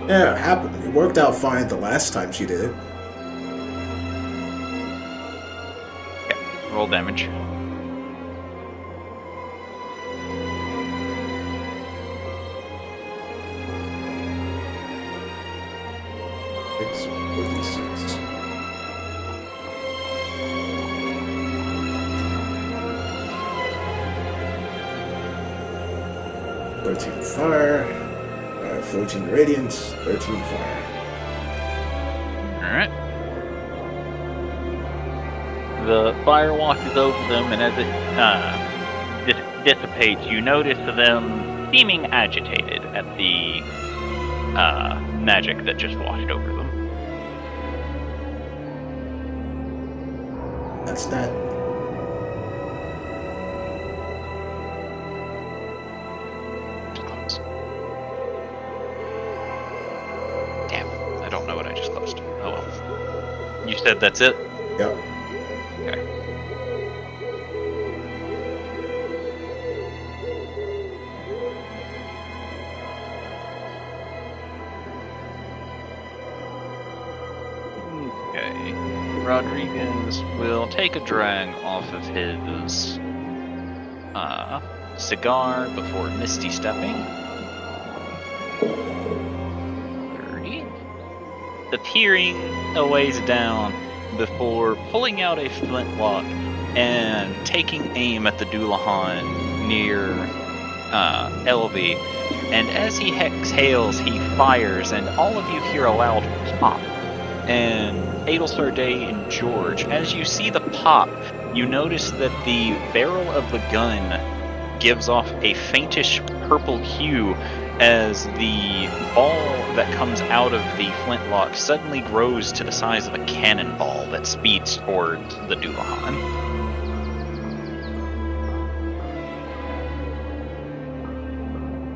Yeah, it happened. It worked out fine the last time she did it. Roll damage. Six, 46. "13 fire, 14 radiance, 13 fire." Alright. The fire washes over them, and as it dissipates, you notice them seeming agitated at the magic that just washed over them. That's that. Close. Damn, I don't know what I just closed. Oh well. You said that's it? Yep. Okay. Okay. Rodriguez will take a drag off of his cigar before misty stepping. 30. Appearing a ways down before pulling out a flintlock and taking aim at the Doulahan near Elvie. And as he exhales, he fires, and all of you hear a loud pop. And Adelstar Day and George, as you see the pop, you notice that the barrel of the gun gives off a faintish purple hue as the ball that comes out of the flintlock suddenly grows to the size of a cannonball that speeds towards the Doulahan.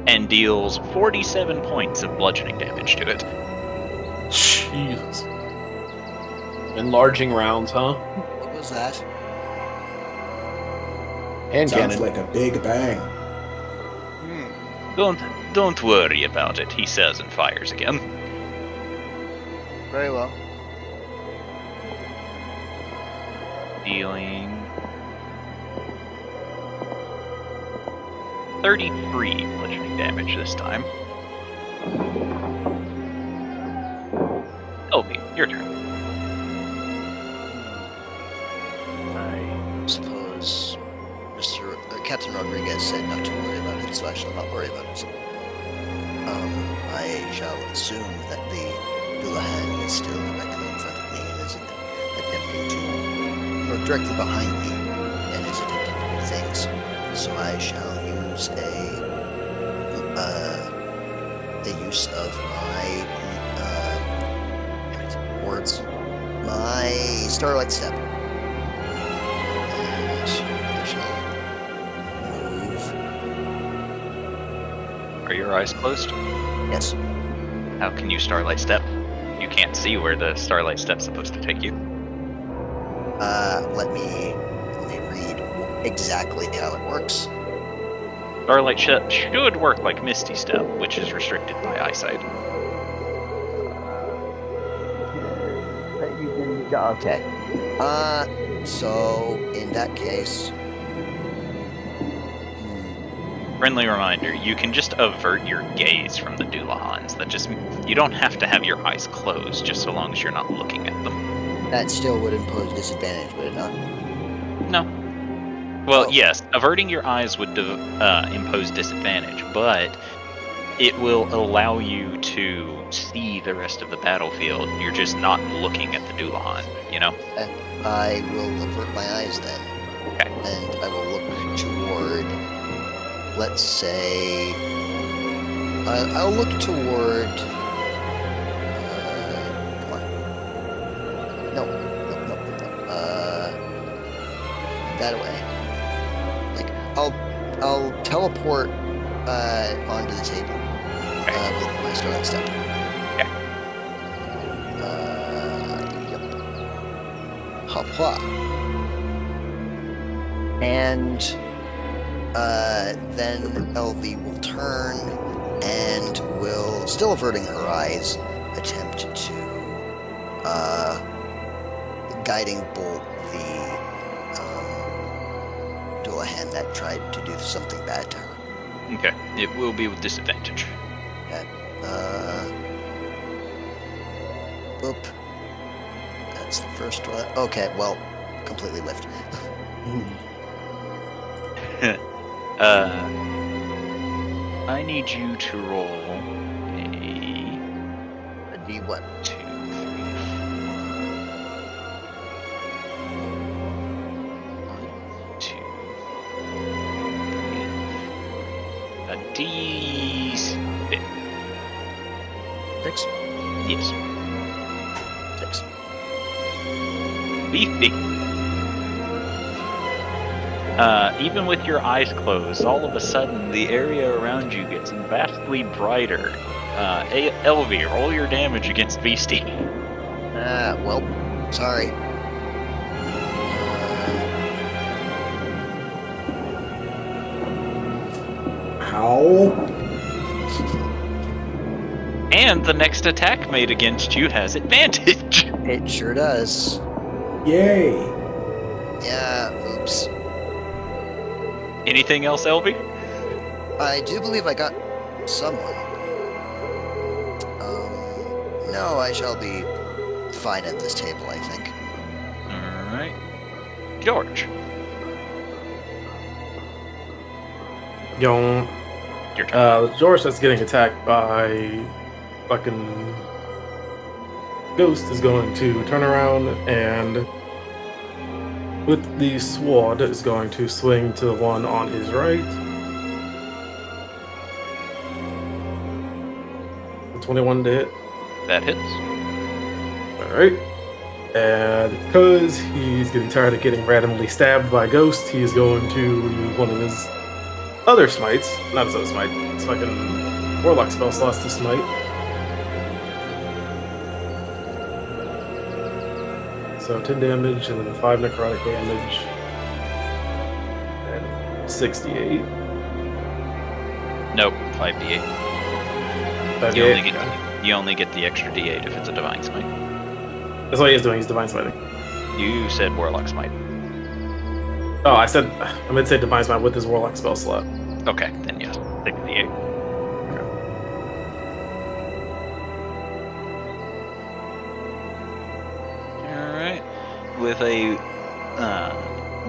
And deals 47 points of bludgeoning damage to it. Jesus. Enlarging rounds, huh? What was that? Hand Sounds cannon. like a big bang. Don't worry about it, he says and fires again. Very well. Dealing 33 bludgeoning damage this time. Elvie, your turn. I suppose Captain Rodriguez said not to worry about it, so I shall not worry about it. I shall assume that the Doulahan is still directly in front of me and is attempting to, or directly behind me, and is attempting to do things. So I shall use the use of my Starlight Step. And I shall move. Are your eyes closed? Yes. How can you Starlight Step? You can't see where the Starlight Step's supposed to take you. Let me read exactly how it works. Starlight Step should work like Misty Step, which is restricted by eyesight. Okay. So in that case, Friendly reminder, you can just avert your gaze from the Doulahans. You don't have to have your eyes closed, just so long as you're not looking at them. that still would impose disadvantage, would it not? No. Well, Oh. yes, averting your eyes would impose disadvantage, but it will allow you to see the rest of the battlefield. You're just not looking at the Doulahan, you know? I will avert my eyes then. Okay. And I will look toward, let's say, I'll look toward, come on. No, that way. Like, I'll teleport, onto the table, with my Starlight Step. Okay. Yep. Hopla. And then Elvie will turn and will, still averting her eyes, attempt to guiding bolt the Doulahan that tried to do something bad to her. Okay. It will be with disadvantage. Okay. Boop. That's the first one. Okay, well, completely whiffed. I need you to roll A D what? 2, 3, 4. 1, 2, 3, D6. 6. Yes. 6. Beefy. Even with your eyes closed, all of a sudden the area around you gets vastly brighter. LV, roll your damage against Beastie. Well, sorry. How? And the next attack made against you has advantage. It sure does. Yay! Yeah, oops. Anything else, LV? I do believe I got someone. No, I shall be fine at this table, I think. Alright. George, Young. your turn. George that's getting attacked by fucking Ghost is going to turn around and with the sword is going to swing to the one on his right. 21 to hit. That hits. Alright. And because he's getting tired of getting randomly stabbed by Ghost, he's going to use one of his other smites. Not his other smite. It's fucking Warlock spell slots to smite. So 10 damage and then 5 necrotic damage. And 68. Nope, 5d8. 5d8. You only get the extra d8 if it's a divine smite. That's what he's doing, he's divine smiting. You said warlock smite. Oh, I meant to say divine smite with his Warlock spell slot. Okay, then yes, 6d8. Alright. With a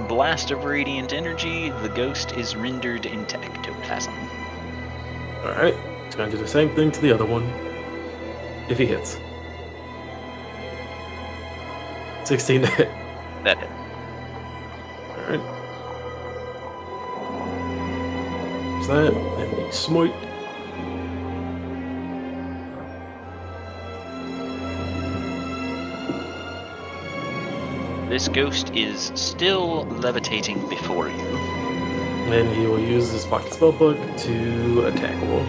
blast of radiant energy, the ghost is rendered into ectoplasm. Alright. He's going to do the same thing to the other one. If he hits. 16 to hit. That hit. Alright. There's that. And the smite. This ghost is still levitating before you. And he will use his pocket spellbook to attack Wolf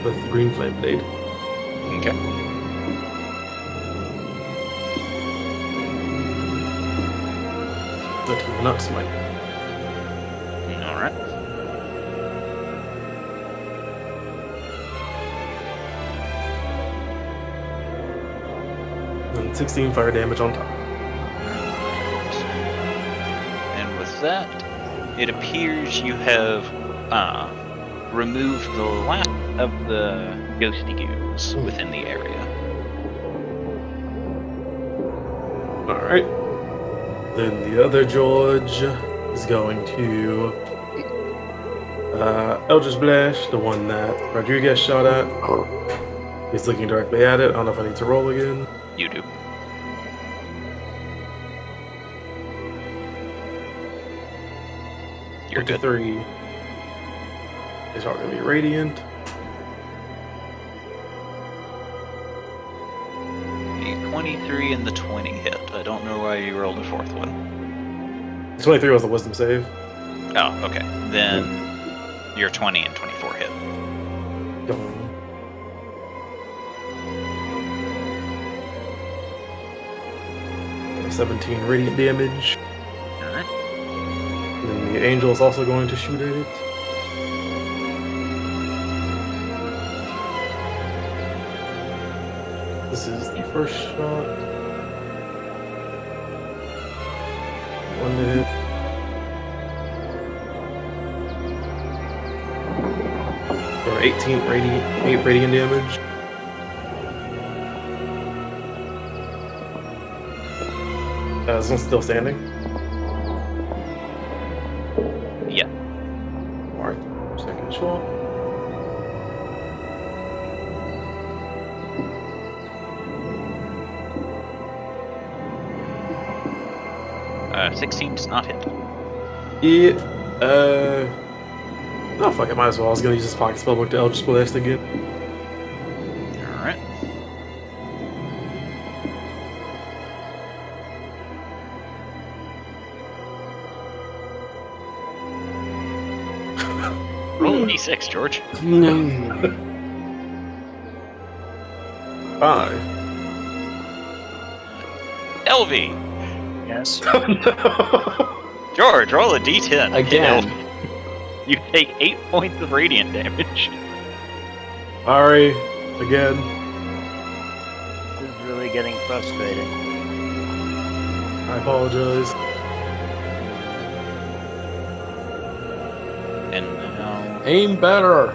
with the green flame blade. Okay. But he will not smite. Alright. And 16 fire damage on top. And with that, it appears you have removed the last of the ghosty goos within the area. Alright. Then the other George is going to Eldritch Blast, the one that Rodriguez shot at. He's looking directly at it. I don't know if I need to roll again. You do. You're good. 3 is all going to be radiant. The 23 and the 20 hit. I don't know why you rolled a fourth one. 23 was the wisdom save. Oh, okay. Then your 20 and 24 hit. 17 radiant damage. Alright. And then the angel is also going to shoot at it. This is the first shot. One to hit. For 18 radiant, 8 radiant damage. This one's still standing. Yeah. Alright, second shot. Uh, 16 does not hit. It Oh, fuck it, might as well. I was gonna use this pocket spellbook to Eldritch Blast again. Alright. Roll a d6, George. Mm. 5. Elvie! Yes. No. George, roll a d10. Again. You take 8 points of radiant damage. Sorry, again. This is really getting frustrating. I apologize. And now... Aim better.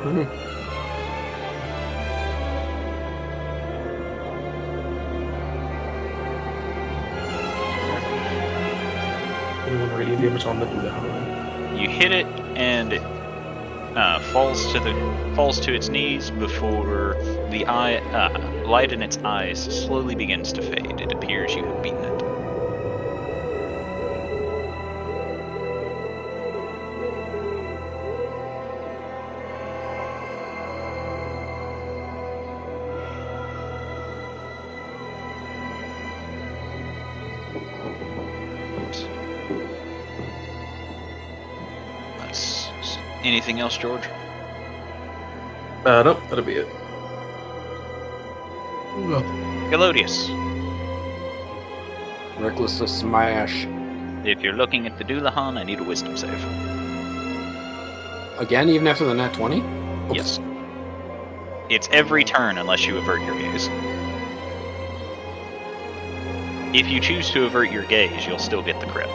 Anyone radiant damage on the Hulahan. You hit it, and it falls to its knees before the light in its eyes slowly begins to fade. It appears you have beaten it. Anything else, George? Nope, that'll be it. Galodius, Reckless to smash. if you're looking at the Doulahan, I need a wisdom save. Again, even after the nat 20? Yes. It's every turn unless you avert your gaze. If you choose to avert your gaze, you'll still get the crit.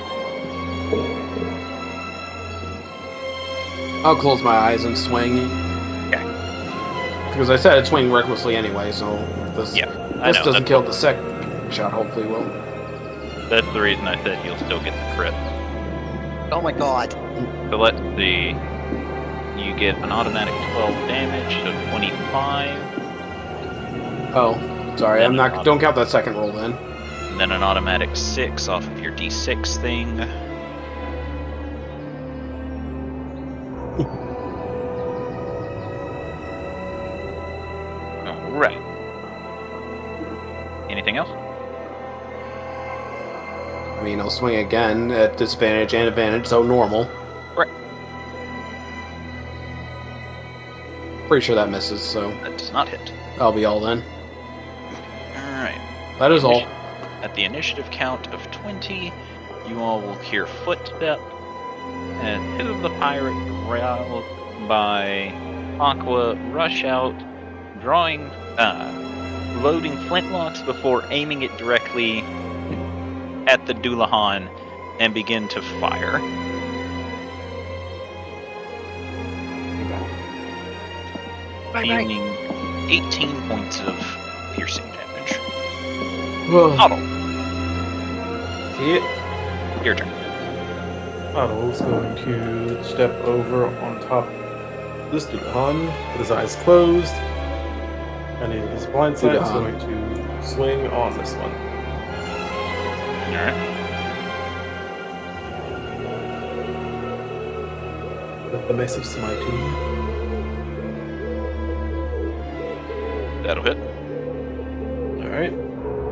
I'll close my eyes and swing. Okay. Because I said I'd swing recklessly anyway, so this, Yeah, I this know. doesn't kill the second shot, hopefully will. That's the reason I said you'll still get the crit. Oh my god. So let's see. You get an automatic 12 damage, so 25, Oh, sorry, I'm not. Don't count that second roll then. and then an automatic 6 off of your d6 thing. Alright. Anything else? I mean, I'll swing again at disadvantage and advantage, so normal. Right. Pretty sure that misses, so That does not hit. I'll be all then. Alright. That is all. At the initiative count of 20, you all will hear footstep, and 2 of the pirates, growled by Aqua, rush out, loading flintlocks before aiming it directly at the Doulahan and begin to fire. Dealing 18 points of piercing damage. Otto, Yeah. your turn. Otto's going to step over on top of this Doulahan with his eyes closed. And in his blind sight is Doulahan. going to swing on this one. Alright. With the massive smiting. That'll hit. Alright.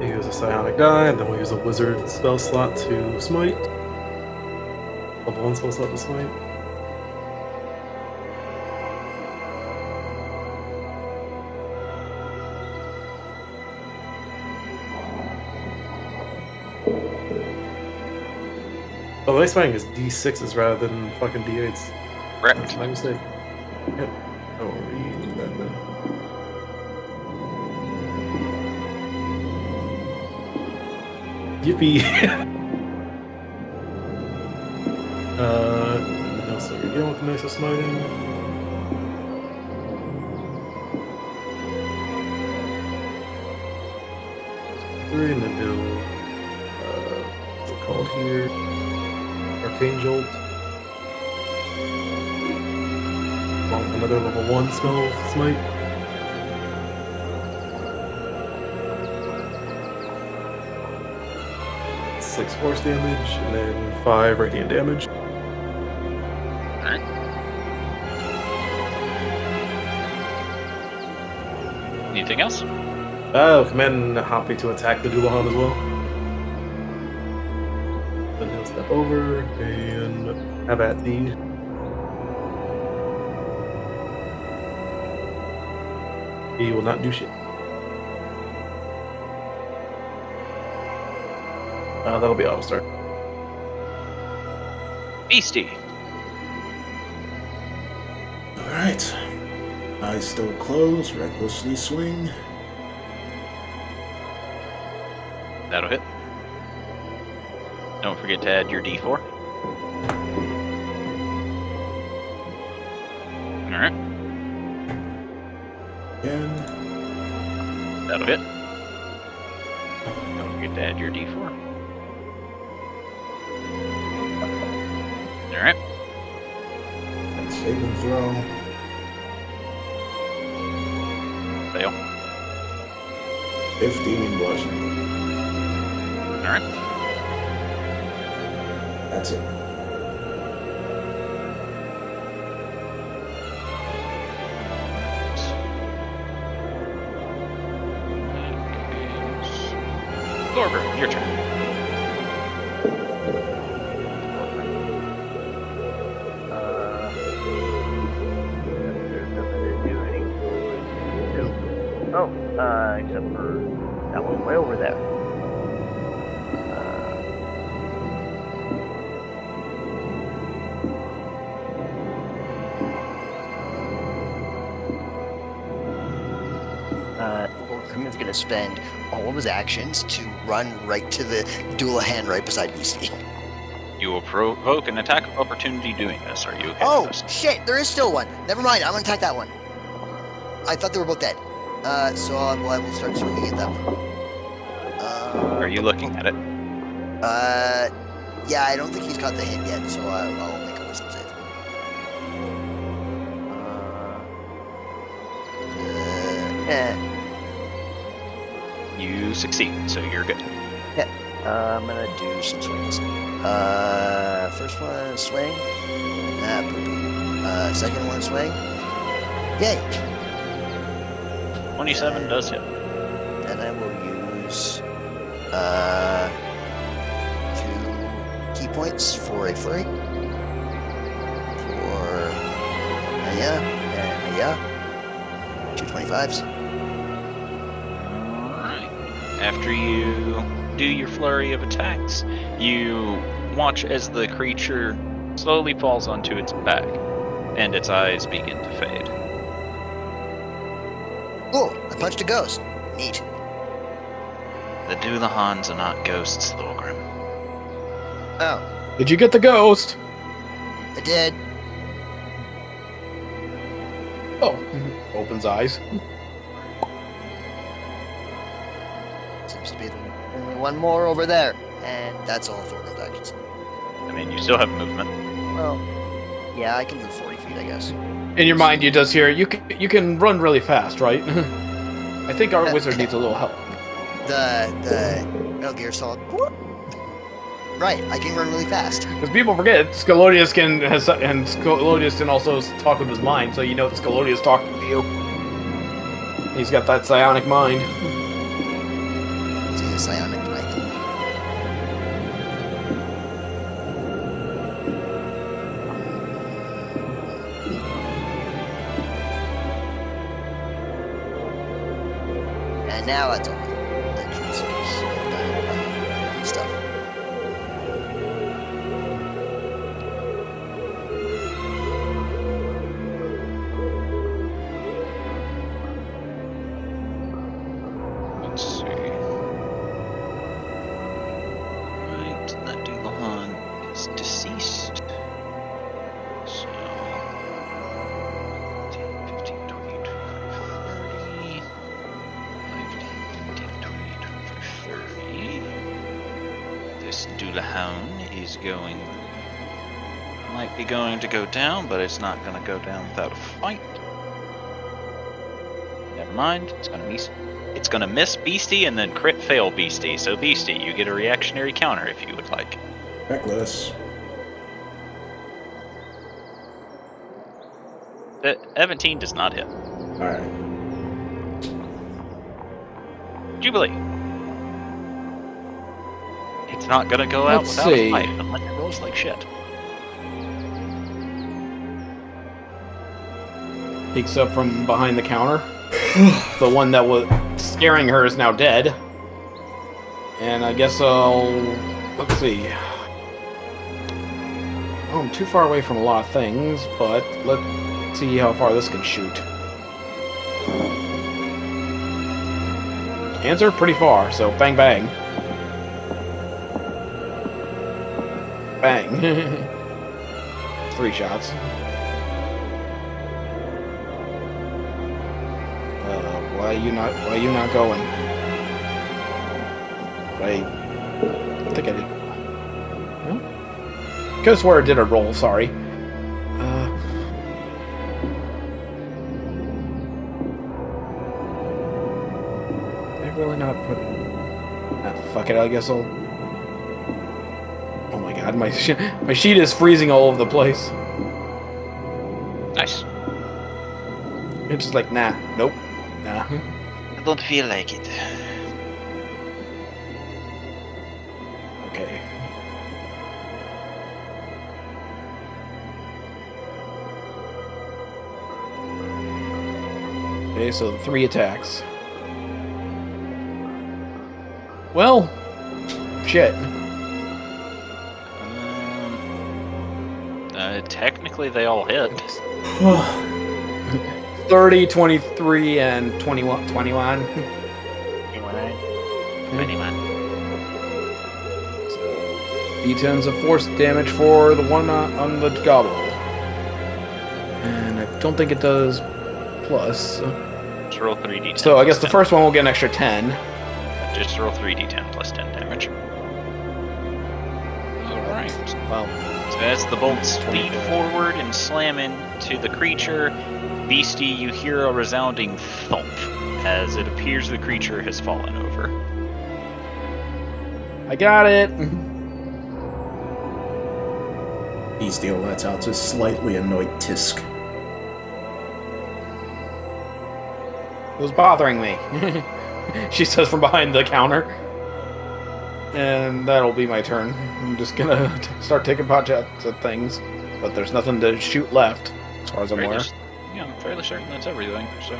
He uses a psionic die, and then we'll use a wizard spell slot to smite. Level 1 spell slot to smite. Oh, the smiting is D6s rather than fucking D8s. Correct. That's my mistake. Yep. Oh, read that then. Yippee! And then also again with the nice smiting. Three, and then do what's it called here? Arcane Jolt. Well, another level 1 spell smite. Six force damage, and then 5 radiant damage. Alright. Anything else? Command Hoppy to attack the Doulahan as well. Then he'll step over and have at thee. He will not do shit. That'll be auto start. Beastie. Alright. Eyes still closed, recklessly swing. That'll hit. Don't forget to add your D4. Alright. Again. That'll hit. Don't forget to add your D4. Alright. And save and throw. Fail. 15 bludgeoning. Alright. That's it. Thorber, your turn. There's nothing to do except for that one way over there. Orgrim's gonna spend all of his actions to run right to the Doulahan right beside Beastie. You will provoke an attack of opportunity doing this. Are you okay Oh, with this? shit, there is still one. Never mind, I'm gonna attack that one. I thought they were both dead. So I will start swinging at that one. Are you looking at it? Yeah, I don't think he's got the hint yet, so I'll make a wisdom save. You succeed, so you're good. I'm gonna do some swings. First one, swing. Poopy. Second one, swing. Yay! 27 does hit. Then I will use 2 key points for a flurry. For Aya and Aya. 2 25s. Alright. After you do your flurry of attacks, you watch as the creature slowly falls onto its back, and its eyes begin to fade. Cool, I punched a ghost. Neat. The Doulahans are not ghosts, Thorgrim. Oh, Did you get the ghost? I did. Oh, opens eyes. Seems to be the only one more over there. And that's all Thorgrim's actions. I mean, you still have movement. Well, yeah, I can move 40 feet, I guess. In your mind, you just hear, you can run really fast, right? I think our wizard needs a little help. The Metal Gear Solid. Right, I can run really fast. Because people forget, Scalodius can also talk with his mind, so you know that Scalodius is talking to you. He's got that psionic mind. It's a psionic mic. And now that's all. Actions, stuff. Let's see. Right, that Doulahan is deceased. So 10, 15, 20, 25, 30. 15, 20, 25, 30. This Doulahan is might be going to go down, but it's not going to go down without a fight. Never mind, it's going to miss Beastie and then crit fail Beastie. So Beastie, you get a reactionary counter if you would like. Reckless. 17 does not hit. Alright. Jubilee. It's not gonna go out Let's without see. a fight unless it rolls like shit. Peeks up from behind the counter. The one that was scaring her is now dead. And I guess I'll... Let's see. Oh, I'm too far away from a lot of things, but let's see how far this can shoot. Answer pretty far, so bang bang. Bang. 3 shots. Why are you not going? Wait. I think I did. Huh? Could have swore I did a roll, sorry. Did I really not put... fuck it, I guess I'll... Oh my god, my sheet is freezing all over the place. Nice. It's just like, nah, nope, nah. I don't feel like it. Okay. Okay, so 3 attacks. Well, shit. Technically they all hit. 30, 23, and 21. 21. So, D10s of force damage for the one on the gobble. And I don't think it does plus. Just roll 3d10. So I guess the 10. first one will get an extra 10. Just roll 3d10 plus 10 damage. Alright. Well, So as the bolts speed forward and slam into the creature, Beastie, you hear a resounding thump as it appears the creature has fallen over. I got it. Beastie lets out a slightly annoyed tisk. It was bothering me. She says from behind the counter. And that'll be my turn. I'm just gonna start taking pot shots at things. But there's nothing to shoot left, as far as I'm aware. Yeah, I'm fairly certain that's everything, so...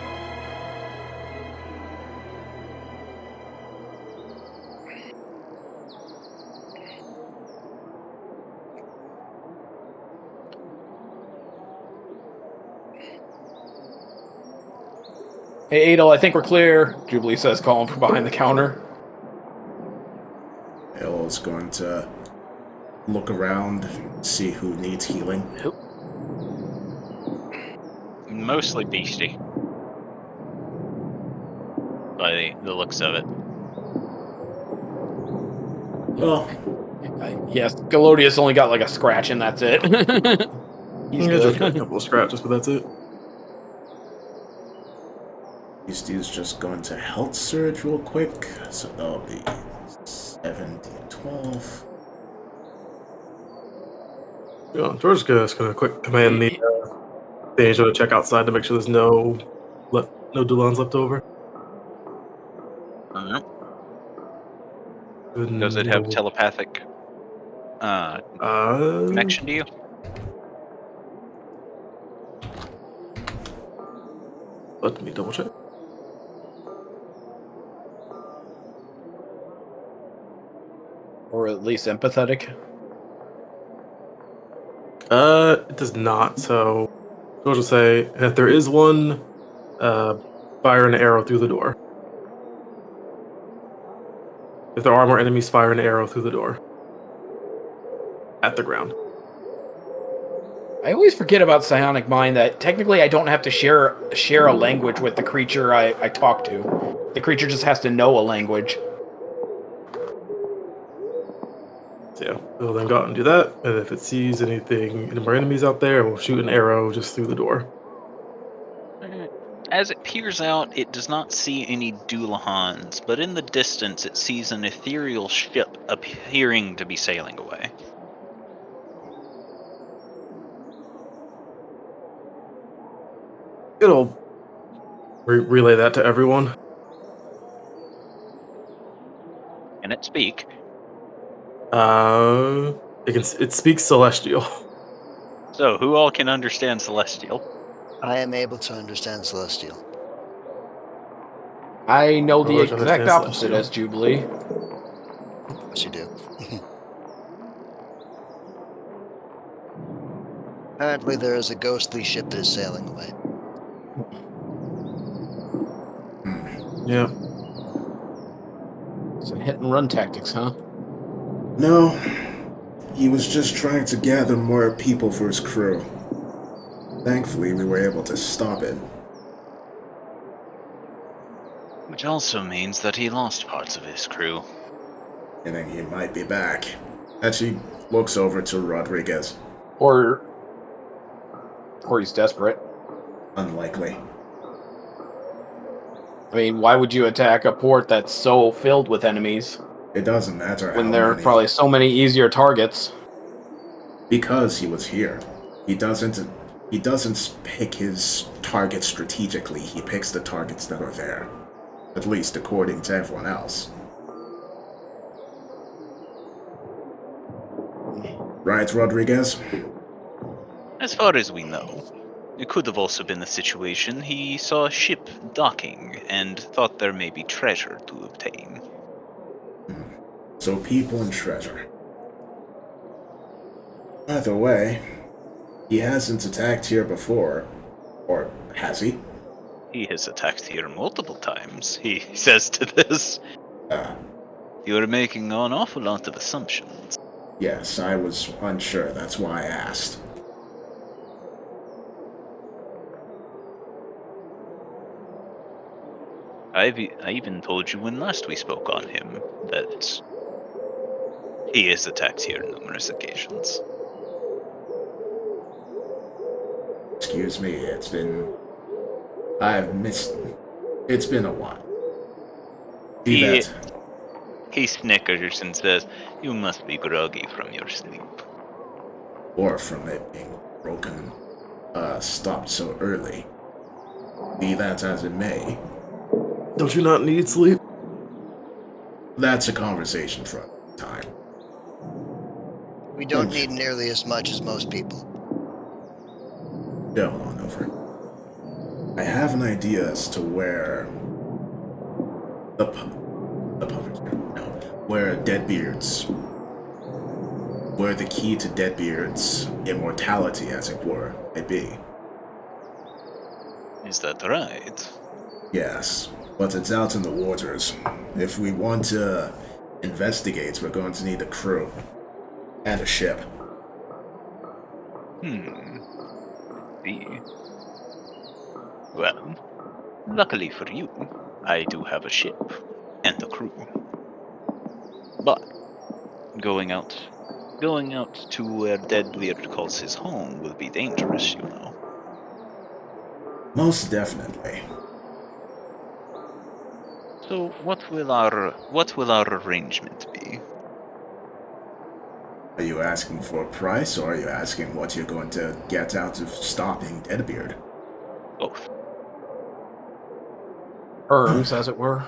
Hey, Adel, I think we're clear. Jubilee says, calling from behind the counter. Ella's going to look around, see who needs healing. Mostly Beastie. By the looks of it. Well, Yes, Galodius only got like a scratch and that's it. He's Just got a good. couple of scratches, but that's it. Beastie's just going to health surge real quick, so that'll be 7d12. Yeah, George's just gonna quick command the angel to check outside to make sure there's no Dulons left over. Does it have telepathic connection to you? Let me double check. Or at least empathetic. It does not. So George will say, if there is one, fire an arrow through the door. If there are more enemies, fire an arrow through the door. At the ground. I always forget about Psionic Mind that technically I don't have to share a language with the creature I talk to. The creature just has to know a language. So yeah, we'll then go out and do that. And if it sees any more enemies out there, we'll shoot an arrow just through the door. As it peers out, it does not see any Doulahans, but in the distance it sees an ethereal ship appearing to be sailing away. It'll relay that to everyone. Can it speak? It speaks Celestial. So, who all can understand Celestial? I am able to understand Celestial. I know the George exact understands opposite Celestial. as Jubilee. Of course you do. Apparently there is a ghostly ship that is sailing away. Yeah. Some hit and run tactics, huh? No, he was just trying to gather more people for his crew. Thankfully, we were able to stop it. Which also means that he lost parts of his crew. I think he might be back. And she looks over to Rodriguez. Or he's desperate. Unlikely. I mean, why would you attack a port that's so filled with enemies It doesn't matter when how there are many. probably so many easier targets? Because he was here. He doesn't pick his targets strategically. He picks the targets that are there. At least according to everyone else. Right, Rodriguez? As far as we know, it could have also been a situation he saw a ship docking and thought there may be treasure to obtain. So people and treasure. Either way, he hasn't attacked here before. Or has he? He has attacked here multiple times, he says to this. Ah, You're making an awful lot of assumptions. yes, I was unsure. That's why I asked. I even told you when last we spoke on him that he has attacked here numerous occasions. Excuse me, I've missed. It's been a while. He snickers and says, You must be groggy from your sleep. Or from it being stopped so early. Be that as it may, Don't you not need sleep? that's a conversation for another time. We don't need nearly as much as most people. Go on over. I have an idea as to where where the key to Deadbeard's immortality, as it were, may be. Is that right? Yes, but it's out in the waters. If we want to investigate, we're going to need a crew and a ship. See. Well, luckily for you, I do have a ship and a crew. But going out to where Deadbeard calls his home will be dangerous, you know. Most definitely. So what will our arrangement be? Are you asking for a price, or are you asking what you're going to get out of stopping Deadbeard? Both. Terms, as it were.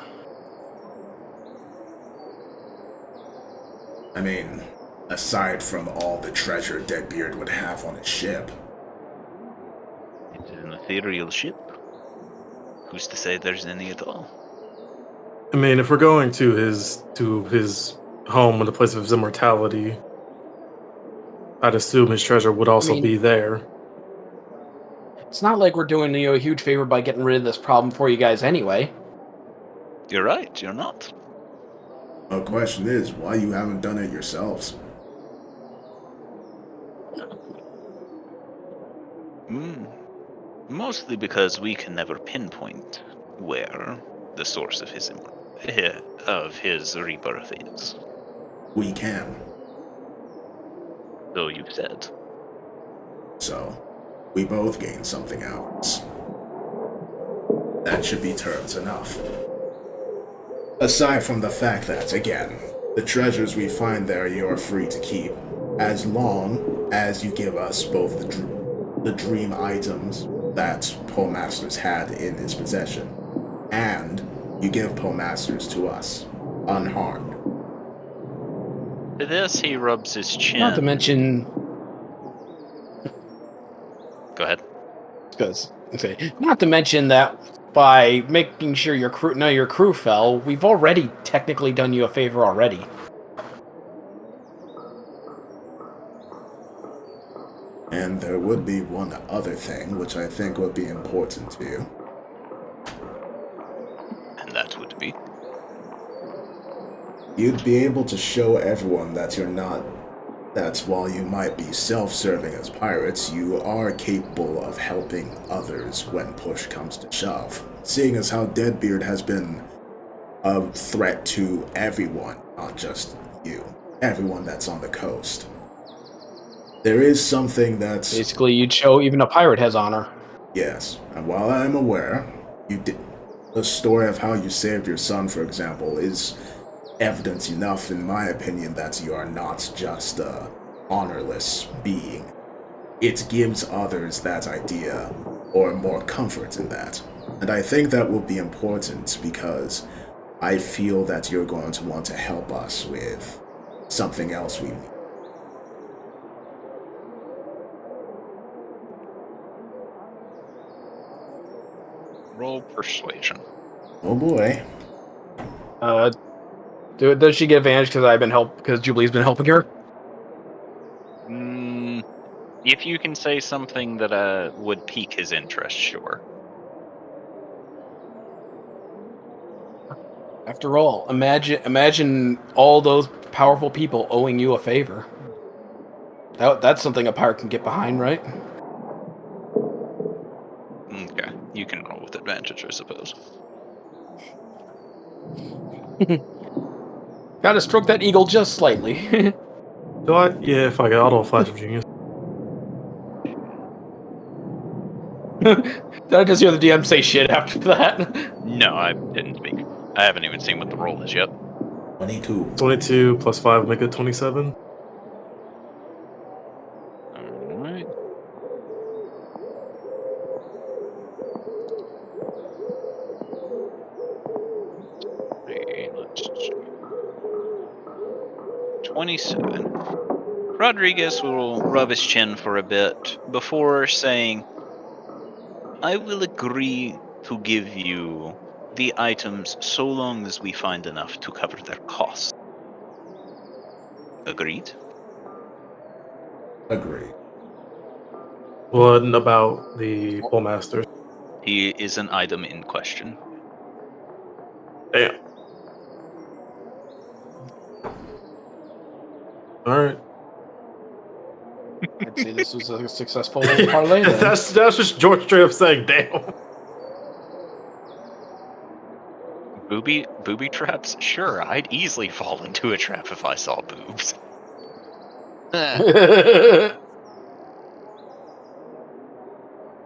I mean, aside from all the treasure Deadbeard would have on his ship. It's an ethereal ship. Who's to say there's any at all? I mean, if we're going to his home and the place of his immortality, I'd assume his treasure would also be there. It's not like we're doing you a huge favor by getting rid of this problem for you guys anyway. You're right, you're not. The question is, why you haven't done it yourselves? Mostly because we can never pinpoint where the source of his rebirth is. We can. So you've said. So, we both gain something out of this. That should be terms enough. Aside from the fact that, again, the treasures we find there you are free to keep, as long as you give us both the dream items that Poe Masters had in his possession, and you give Poe Masters to us, unharmed. To this, he rubs his chin. Not to mention, Go ahead. not to mention that by making sure none of your crew fell, we've already technically done you a favor already. And there would be one other thing, which I think would be important to you. And that would be. You'd be able to show everyone that you're not. That while you might be self-serving as pirates, you are capable of helping others when push comes to shove. Seeing as how Deadbeard has been a threat to everyone, not just you. Everyone that's on the coast. There is something that's... Basically, you'd show even a pirate has honor. Yes, and while I'm aware, the story of how you saved your son, for example, is evidence enough, in my opinion, that you are not just a honorless being. It gives others that idea, or more comfort in that. And I think that will be important because I feel that you're going to want to help us with something else we need. Roll persuasion. Oh boy. Does she get advantage because Jubilee's been helping her? If you can say something that would pique his interest, sure. After all, imagine all those powerful people owing you a favor. That's something a pirate can get behind, right? Okay, you can roll with advantage, I suppose. Gotta stroke that eagle just slightly. Do I? Yeah, if I got auto flash of genius. Did I just hear the DM say shit after that? No, I didn't speak. I haven't even seen what the roll is yet. 22. 22 plus 5 make it 27. Alright. Let's see. 27. Rodriguez will rub his chin for a bit before saying, I will agree to give you the items so long as we find enough to cover their costs. Agreed? Agree. What about the Pull Masters? He is an item in question. Damn. Alright. I'd say this was a successful parlay then. that's just George straight up saying, damn. Booby traps? Sure, I'd easily fall into a trap if I saw boobs.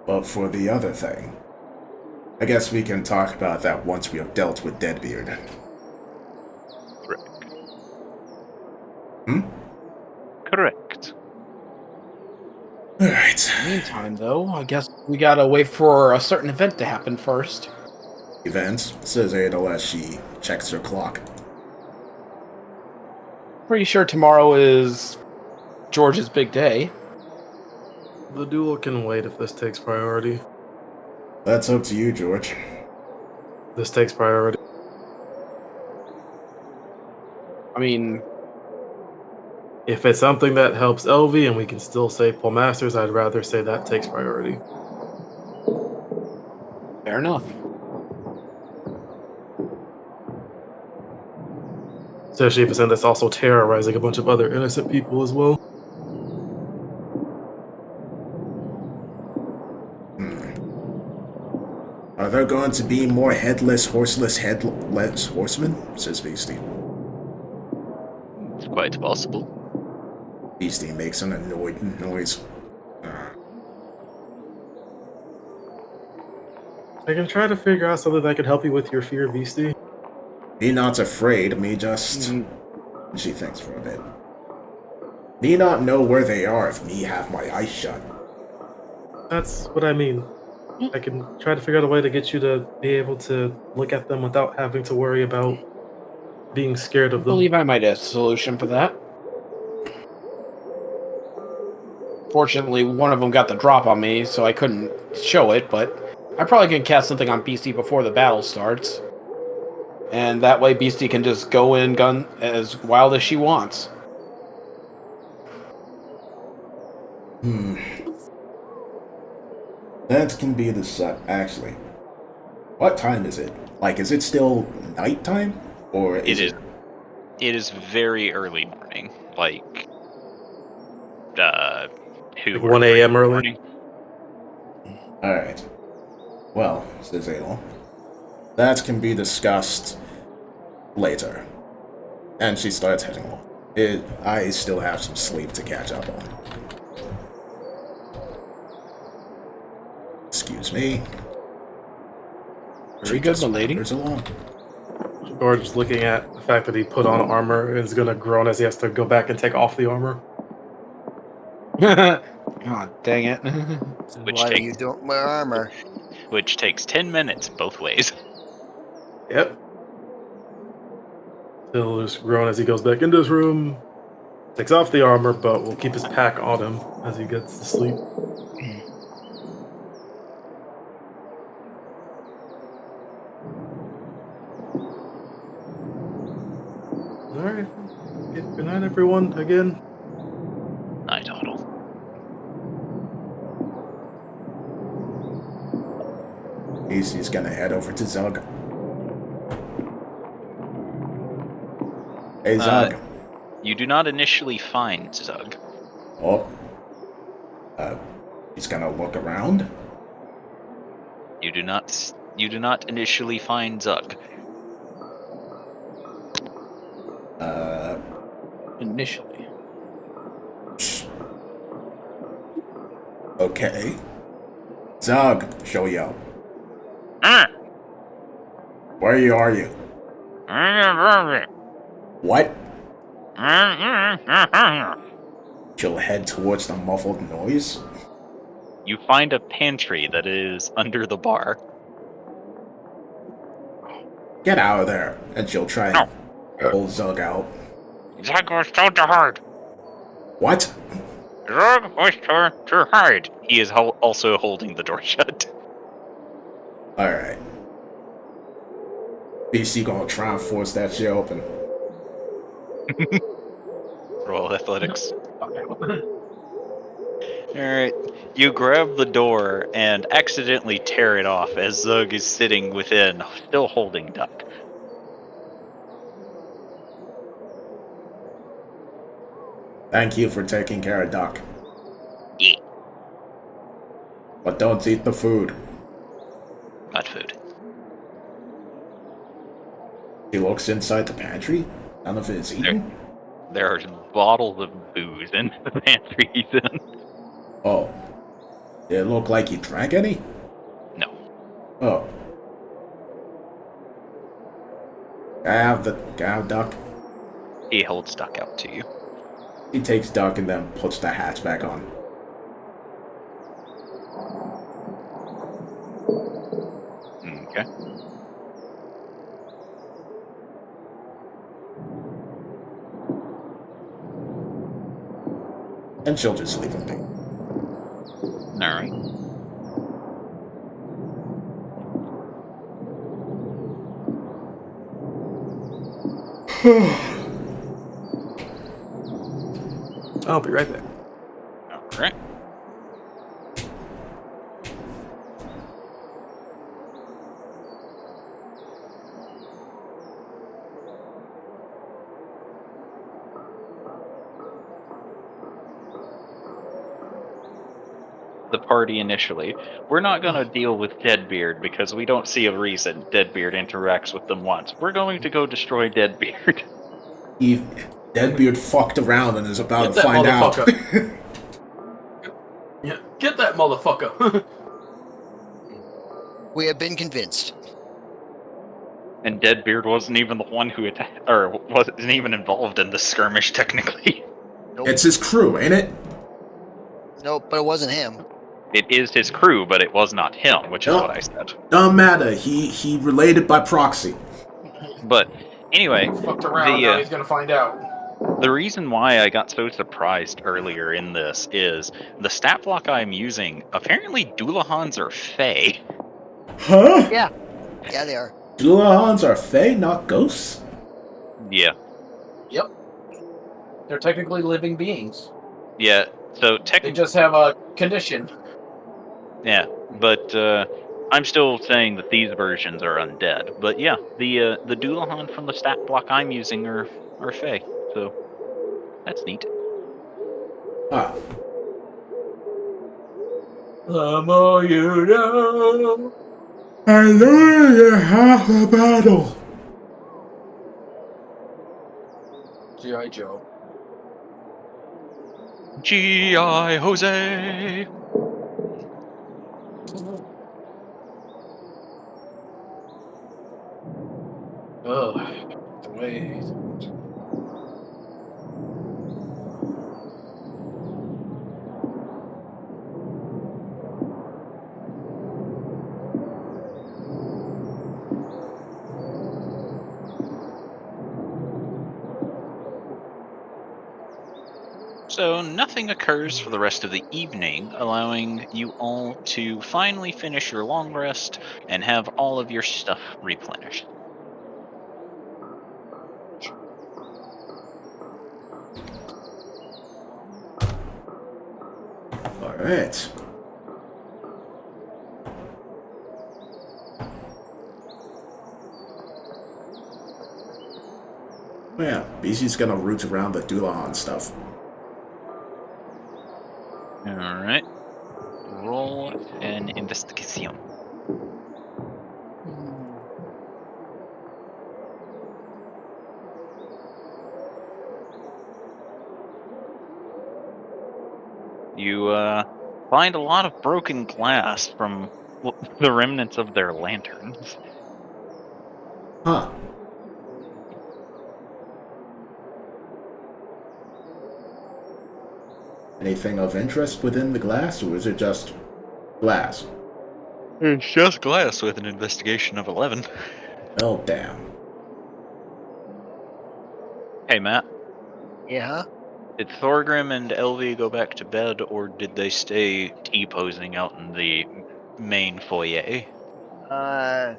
But for the other thing, I guess we can talk about that once we have dealt with Deadbeard. Correct. Hmm? Correct. Alright. Meantime, though, I guess we gotta wait for a certain event to happen first. Events, says Adel as she checks her clock. Pretty sure tomorrow is George's big day. The duel can wait if this takes priority. That's up to you, George. This takes priority. I mean, If it's something that helps Elvie and we can still save Pull Masters, I'd rather say that takes priority. fair enough. Especially if it's in that's also terrorizing a bunch of other innocent people as well. Are there going to be more headless, headless horsemen? Says Beastie. It's quite possible. Beastie makes an annoyed noise. I can try to figure out something that could help you with your fear, Beastie. Me not afraid, me just... She thinks for a bit. Me not know where they are if me have my eyes shut. That's what I mean. I can try to figure out a way to get you to be able to look at them without having to worry about being scared I of them. believe I might have a solution for that. Fortunately, one of them got the drop on me, so I couldn't show it, but I probably can cast something on Beastie before the battle starts. And that way Beastie can just go in gun as wild as she wants. That can be the actually. What time is it? Like, is it still nighttime? Or is it? It is very early morning. Like, Like 1 a.m. early? Morning? Alright. Well, says Adel. That can be discussed later. And she starts heading off. I still have some sleep to catch up on. Excuse me. Very good, my lady. There's along. George is looking at the fact that he put on armor and is going to groan as he has to go back and take off the armor. God dang it. Why do you don't wear armor? Which takes 10 minutes both ways. Yep. He'll just groan as he goes back into his room, takes off the armor, but will keep his pack on him as he gets to sleep. Alright. Good night, everyone, again. Night, Huddle. He's gonna head over to Zug. Hey, Zug. You do not initially find Zug. Oh. He's gonna look around. You do not initially find Zug. Initially. Okay. Zug, show you up. Where are you? What? She'll head towards the muffled noise. You find a pantry that is under the bar. Get out of there. And she'll try and pull Zug out. Zug was told to hide. What? Zug was told to hide. He is also holding the door shut. Alright. BC gonna try and force that shit open. Roll athletics. Alright. You grab the door and accidentally tear it off as Zug is sitting within, still holding Duck. Thank you for taking care of Duck. Yeah. But don't eat the food. Not food. He looks inside the pantry. None of it is eaten. There are bottles of booze in the pantry he's in. Oh. Did it look like he drank any? No. Oh. Can I have Duck? He holds Duck out to you. He takes Duck and then puts the hatch back on. Okay. And she'll just leave him be. Alright. I'll be right back. Alright. The party initially. We're not going to deal with Deadbeard because we don't see a reason Deadbeard interacts with them once. We're going to go destroy Deadbeard. Deadbeard fucked around and is about Get to that find out. motherfucker. Yeah, get that motherfucker. We have been convinced. And Deadbeard wasn't even the one who wasn't even involved in the skirmish technically. Nope. It's his crew, ain't it? Nope, but it wasn't him. It is his crew, but it was not him, which is Nope. what I said. Don't matter. He related by proxy. But anyway, Fucked around, now he's gonna find out. The reason why I got so surprised earlier in this is the stat block I'm using. Apparently, Doulahans are Fey. Huh? Yeah. Yeah, they are. Dulahans are Fey, not ghosts? Yeah, Yep. They're technically living beings. yeah. So They technically, just have a condition. yeah. But I'm still saying that these versions are undead. But yeah, the Doulahan from the stat block I'm using are Fey. So that's neat. Ah, The more you know. I know you're half the battle. G.I. Joe. G.I. Jose. Ugh. The way. So nothing occurs for the rest of the evening, allowing you all to finally finish your long rest and have all of your stuff replenished. Alright. Oh yeah, BC's gonna root around the Dulahan stuff. All right. Roll an investigation. You find a lot of broken glass from the remnants of their lanterns. Huh. Anything of interest within the glass, or is it just glass? It's just glass with an investigation of 11. Well, damn. Hey, Matt. Yeah. Did Thorgrim and Elvie go back to bed, or did they stay T-posing out in the main foyer? I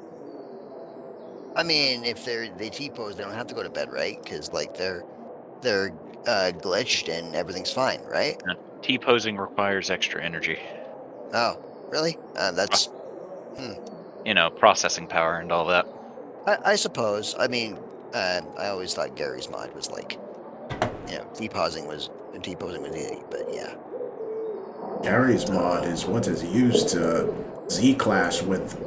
mean, if they T-pose, they don't have to go to bed, right? Because like they're glitched and everything's fine, right? T-posing requires extra energy. Oh, really? That's You know, processing power and all that. I suppose. I mean, I always thought Gary's mod was like, T-posing was easy, but yeah. Gary's mod is what is used to Z-clash with.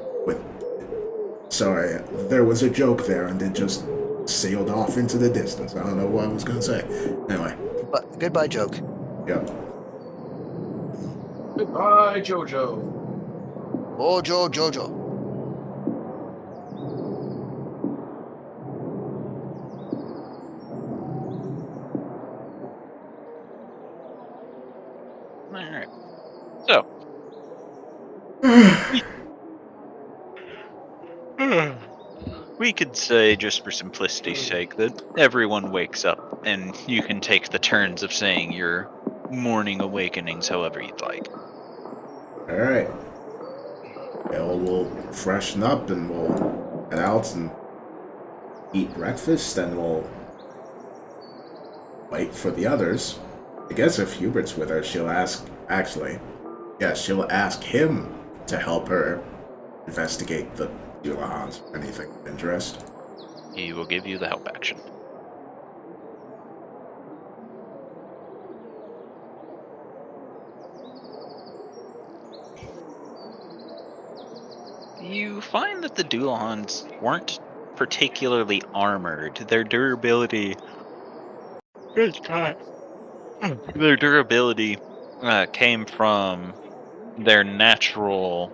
Sorry, there was a joke there and it just sailed off into the distance. I don't know what I was gonna say. Anyway, But goodbye, joke. yeah. Goodbye, Jojo. Bojo Jojo. All right. So. We could say, just for simplicity's sake, that everyone wakes up and you can take the turns of saying your morning awakenings however you'd like. Alright. Well, we'll freshen up and we'll head out and eat breakfast and we'll wait for the others. I guess if Hubert's with her, she'll ask. Actually, yeah, she'll ask him to help her investigate the Dulahans. Anything of interest? He will give you the help action. You find that the Dulahans weren't particularly armored. Their durability. Good time. Their durability came from their natural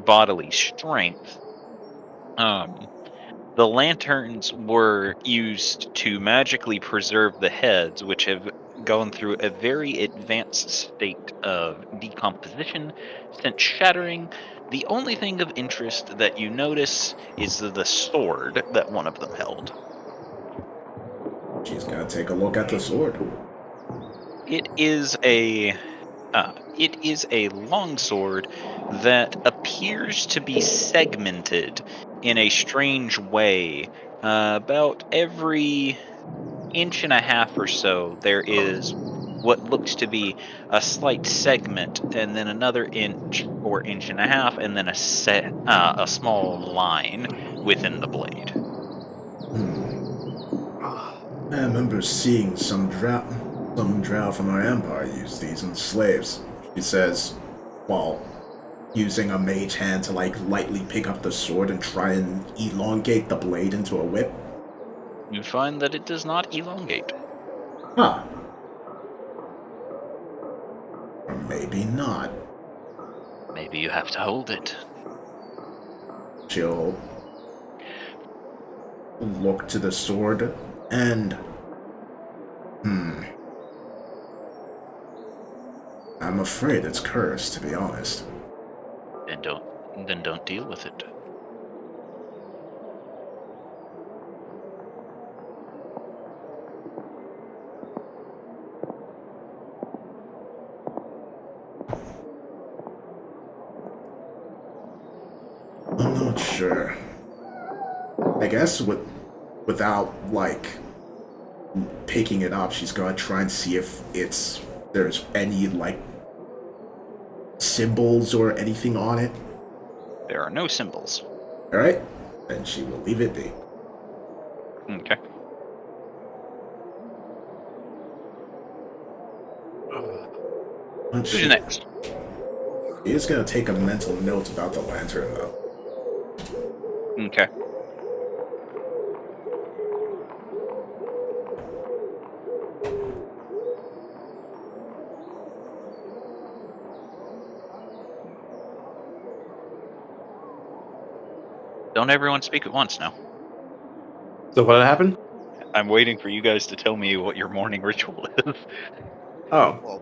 bodily strength. The lanterns were used to magically preserve the heads, which have gone through a very advanced state of decomposition since shattering. The only thing of interest that you notice is the sword that one of them held. She's gonna take a look at the sword. It is a longsword that appears to be segmented in a strange way. About every inch and a half or so, there is what looks to be a slight segment, and then another inch or inch and a half, and then a small line within the blade. I remember seeing some drow from our empire use these on slaves. She says, while using a mage hand to like lightly pick up the sword and try and elongate the blade into a whip. You find that it does not elongate. Huh. Or maybe not. Maybe you have to hold it. She'll look to the sword and... I'm afraid it's cursed, to be honest. Then don't deal with it. I'm not sure. I guess without, like, picking it up, she's gonna try and see if there's any, like, symbols or anything on it. There are no symbols. Alright? Then she will leave it be. Okay. But Who's next? She is gonna take a mental note about the lantern, though. Okay. Don't everyone speak at once now. So what happened? I'm waiting for you guys to tell me what your morning ritual is. Oh,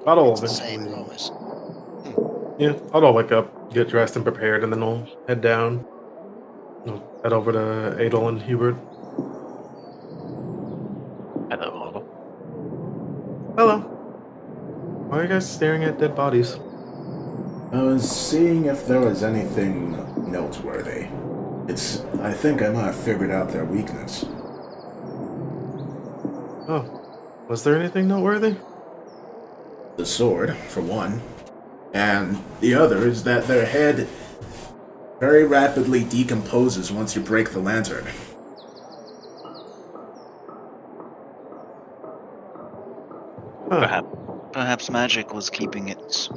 Well, I'll it's the same eventually. promise. Yeah, I'll wake up, get dressed and prepared, and then I'll head down. I'll head over to Adel and Hubert. Hello, Hollow. Hello. Why are you guys staring at dead bodies? I was seeing if there was anything noteworthy. I think I might have figured out their weakness. Oh, was there anything noteworthy? The sword, for one. And the other is that their head very rapidly decomposes once you break the lantern. Huh. Perhaps magic was keeping it.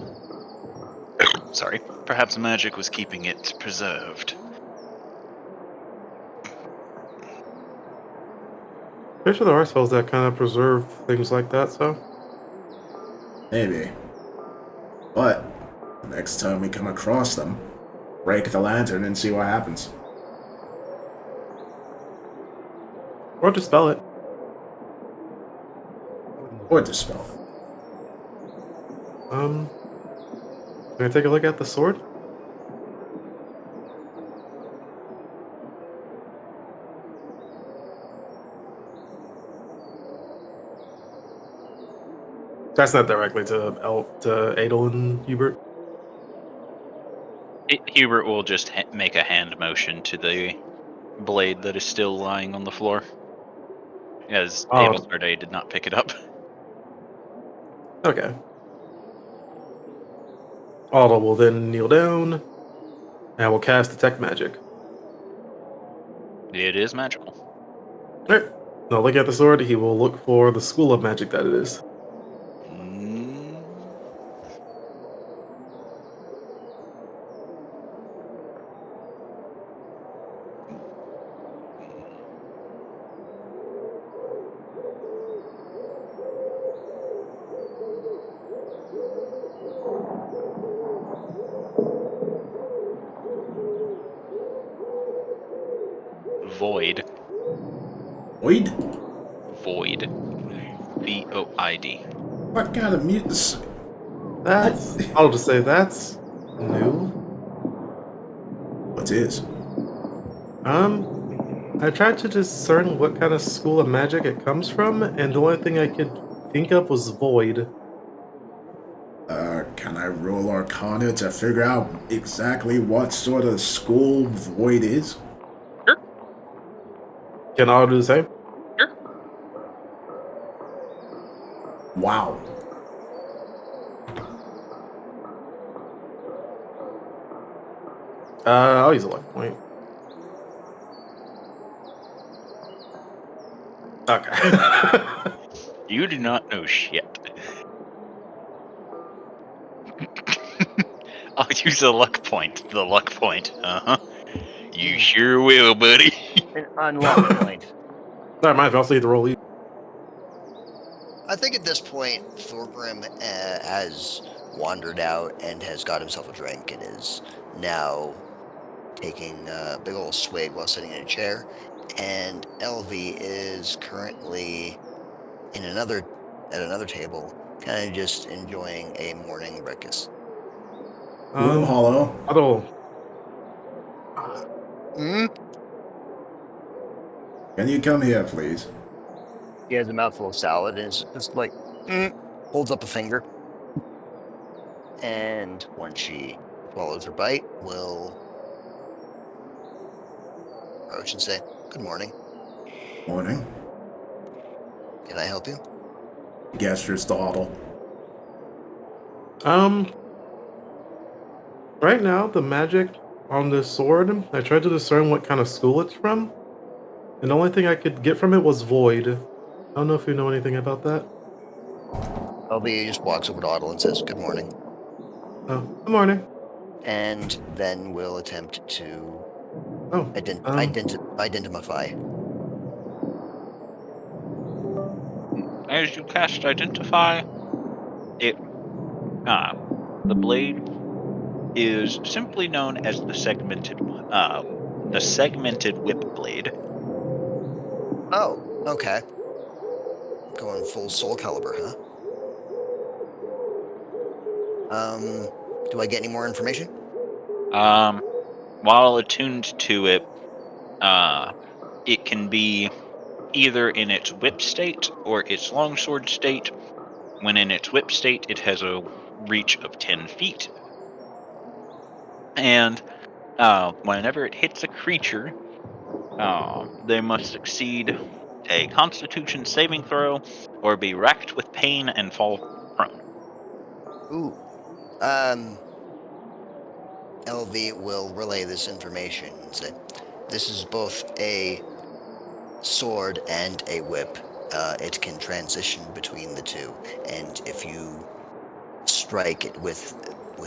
Sorry. Perhaps magic was keeping it preserved. Pretty sure there are spells that kind of preserve things like that, so. Maybe. But, next time we come across them, break the lantern and see what happens. Or dispel it. Or dispel. Can I take a look at the sword? That's not directly to Adel and Hubert. Hubert will just make a hand motion to the blade that is still lying on the floor, as Oh. Adelsarday did not pick it up. Okay. Adel will then kneel down and will cast Detect Magic. It is magical. Alright. Now look at the sword, he will look for the school of magic that it is. Mm, Void. Void? Void. VOID. What kind of mutants? I'll just say that's new. What is? I tried to discern what kind of school of magic it comes from, and the only thing I could think of was void. Can I roll Arcana to figure out exactly what sort of school Void is? Sure. Can all do the same? Sure. Wow. I'll use a luck point. Okay. You do not know shit. I'll use a luck point. The luck point. Uh-huh. You sure will, buddy. An unlock point. Sorry, might also need to roll. I think at this point, Thorgrim has wandered out and has got himself a drink and is now taking a big old swig while sitting in a chair. And Elvie is currently at another table, kind of just enjoying a morning breakfast. Room hollow. Huddle. Hmm? Can you come here, please? He has a mouthful of salad and is just like, holds up a finger. And when she swallows her bite, will approach and say, "Good morning. Morning. Can I help you?" Gestures to Huddle. Right now, the magic on this sword, I tried to discern what kind of school it's from, and the only thing I could get from it was void. I don't know if you know anything about that. Elvie just walks over to Otto and says, "Good morning," Oh, good morning. and then will attempt to Oh, identify. As you cast Identify, it the blade is simply known as the segmented whip blade. Oh, okay. Going full Soul Calibur, huh? Do I get any more information? While attuned to it, it can be either in its whip state or its longsword state. When in its whip state, it has a reach of 10 feet. And whenever it hits a creature, they must succeed a Constitution saving throw or be racked with pain and fall prone. Ooh. LV will relay this information and say, "This is both a sword and a whip. It can transition between the two, and if you strike it with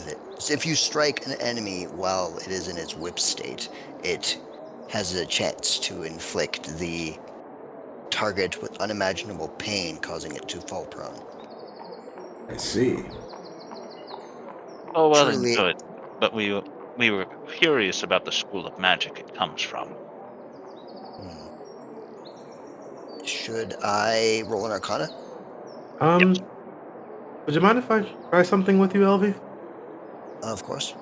it, if you strike an enemy while it is in its whip state, it has a chance to inflict the target with unimaginable pain, causing it to fall prone." I see. Oh, well and Truly, good. But we were curious about the school of magic it comes from. should I roll an Arcana? Yes. Would you mind if I try something with you, Elvie? Of course.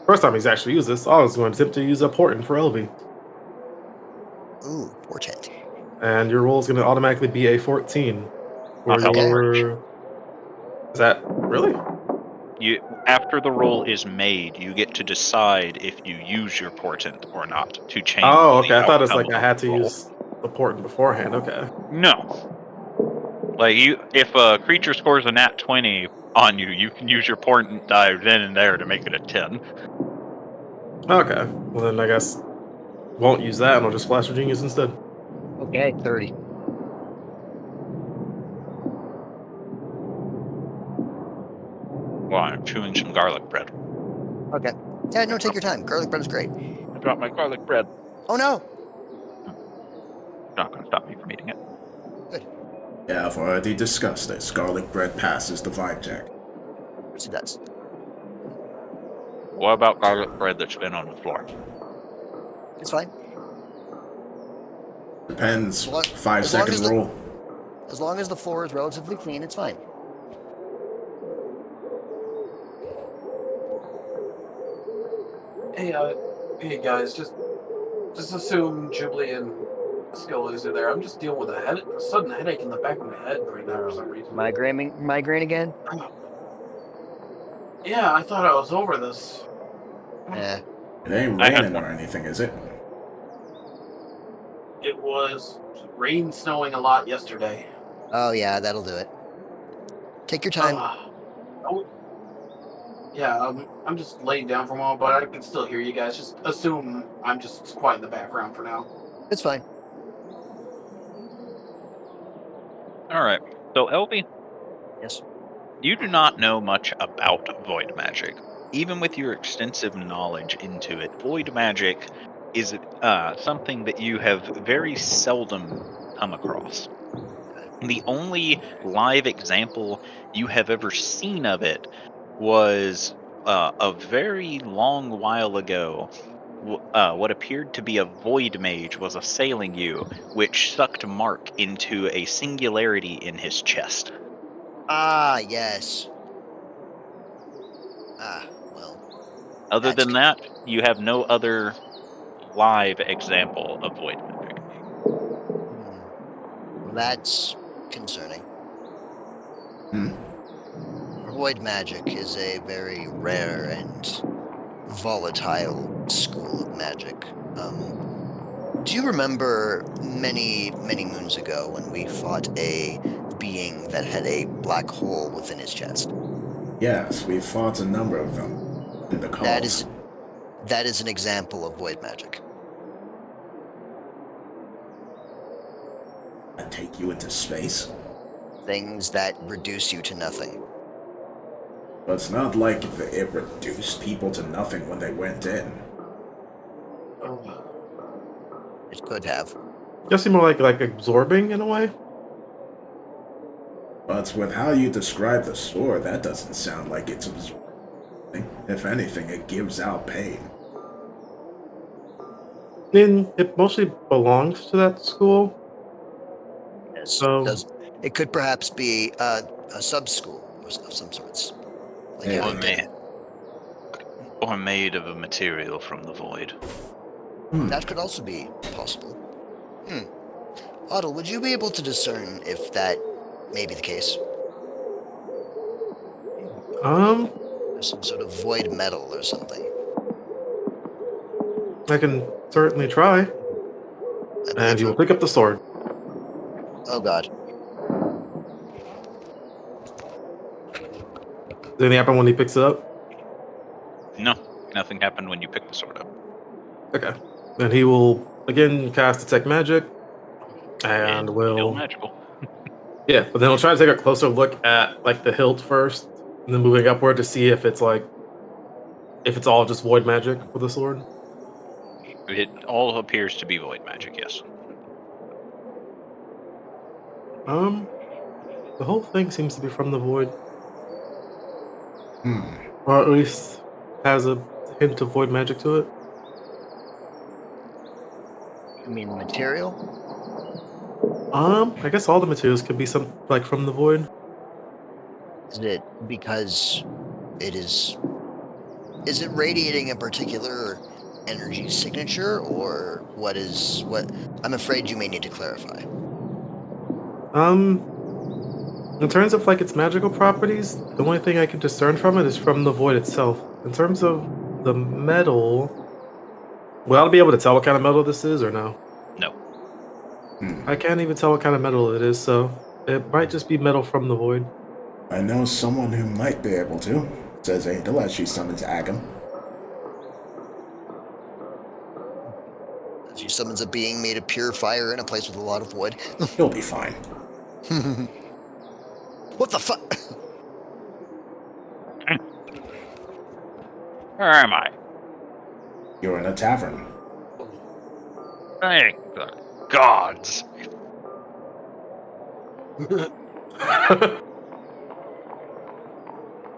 First time he's actually used this, I was going to attempt to use a portent for Elvie. Ooh, portent. And your roll is going to automatically be a 14. I'll For help Okay. your... Is that... Really? After the roll is made, you get to decide if you use your portent or not to change Oh, okay. the I thought it's outcome like I of had the to roll. use the portent beforehand. Okay. No. Like if a creature scores a nat 20 on you, you can use your portent die then and there to make it a 10. Okay. Well, then I guess won't use that and I'll just Flash of Genius instead. Okay, 30. Well, I'm chewing some garlic bread. Okay. Yeah, no, take your time. Garlic bread is great. I dropped my garlic bread. Oh no! Not going to stop me from eating it. Good. Yeah, I've already discussed this. Garlic bread passes the vibe check. Yes, it does. What about garlic bread that's been on the floor? It's fine. Depends. As long, 5 as long second as the rule. as long as the floor is relatively clean, it's fine. Hey, Hey guys, just assume Jubilee and Scullies are there. I'm just dealing with a sudden headache in the back of my head right now for some reason. Migraine again? Yeah, I thought I was over this. Eh. It ain't I have raining one. or anything, is it? It was rain snowing a lot yesterday. Oh yeah, that'll do it. Take your time. Oh, yeah, I'm just laying down for a moment, but I can still hear you guys. Just assume I'm just quiet in the background for now. It's fine. All right. So, Elvie, Yes. you do not know much about void magic. Even with your extensive knowledge into it, void magic is something that you have very seldom come across. The only live example you have ever seen of it was a very long while ago. What appeared to be a void mage was assailing you, which sucked Mark into a singularity in his chest. Ah, yes. Ah, well. Other That's than that, you have no other live example of void magic. Well, that's concerning. Hmm. Void magic is a very rare and volatile school of magic. Do you remember many, many moons ago when we fought a being that had a black hole within his chest? Yes, we've fought a number of them in the That calls. is an example of void magic. I take you into space. Things that reduce you to nothing. But it's not like it reduced people to nothing when they went in. It could have. Guess more like absorbing in a way. But with how you describe the sword, that doesn't sound like it's absorbing. If anything, it gives out pain. I mean, it mostly belongs to that school. Yes. So It could perhaps be a sub-school of some sorts. Like Hey. how Or, it did. or made of a material from the void. That could also be possible. Otto, would you be able to discern if that may be the case? There's some sort of void metal or something. I can certainly try. I And believe he will pick up the sword. Oh god. Does anything happen when he picks it up? No, nothing happened when you picked the sword up. Okay. Then he will again cast detect magic, and It's will still magical. yeah. But then he'll try to take a closer look at like the hilt first, and then moving upward to see if it's all just void magic for the sword. It all appears to be void magic, yes. The whole thing seems to be from the void, Hmm. or at least has a hint of void magic to it. You mean the material? I guess all the materials could be some like from the void. Is it because it is it radiating a particular energy signature, or what? I'm afraid you may need to clarify. Um, in terms of like its magical properties, the only thing I can discern from it is from the void itself. In terms of the metal, will I be able to tell what kind of metal this is or no? No. I can't even tell what kind of metal it is, so it might just be metal from the void. I know someone who might be able to, says Angel as she summons Agam. She summons a being made of pure fire in a place with a lot of wood. He'll be fine. What the fuck? Where am I? You're in a tavern. Thank the gods.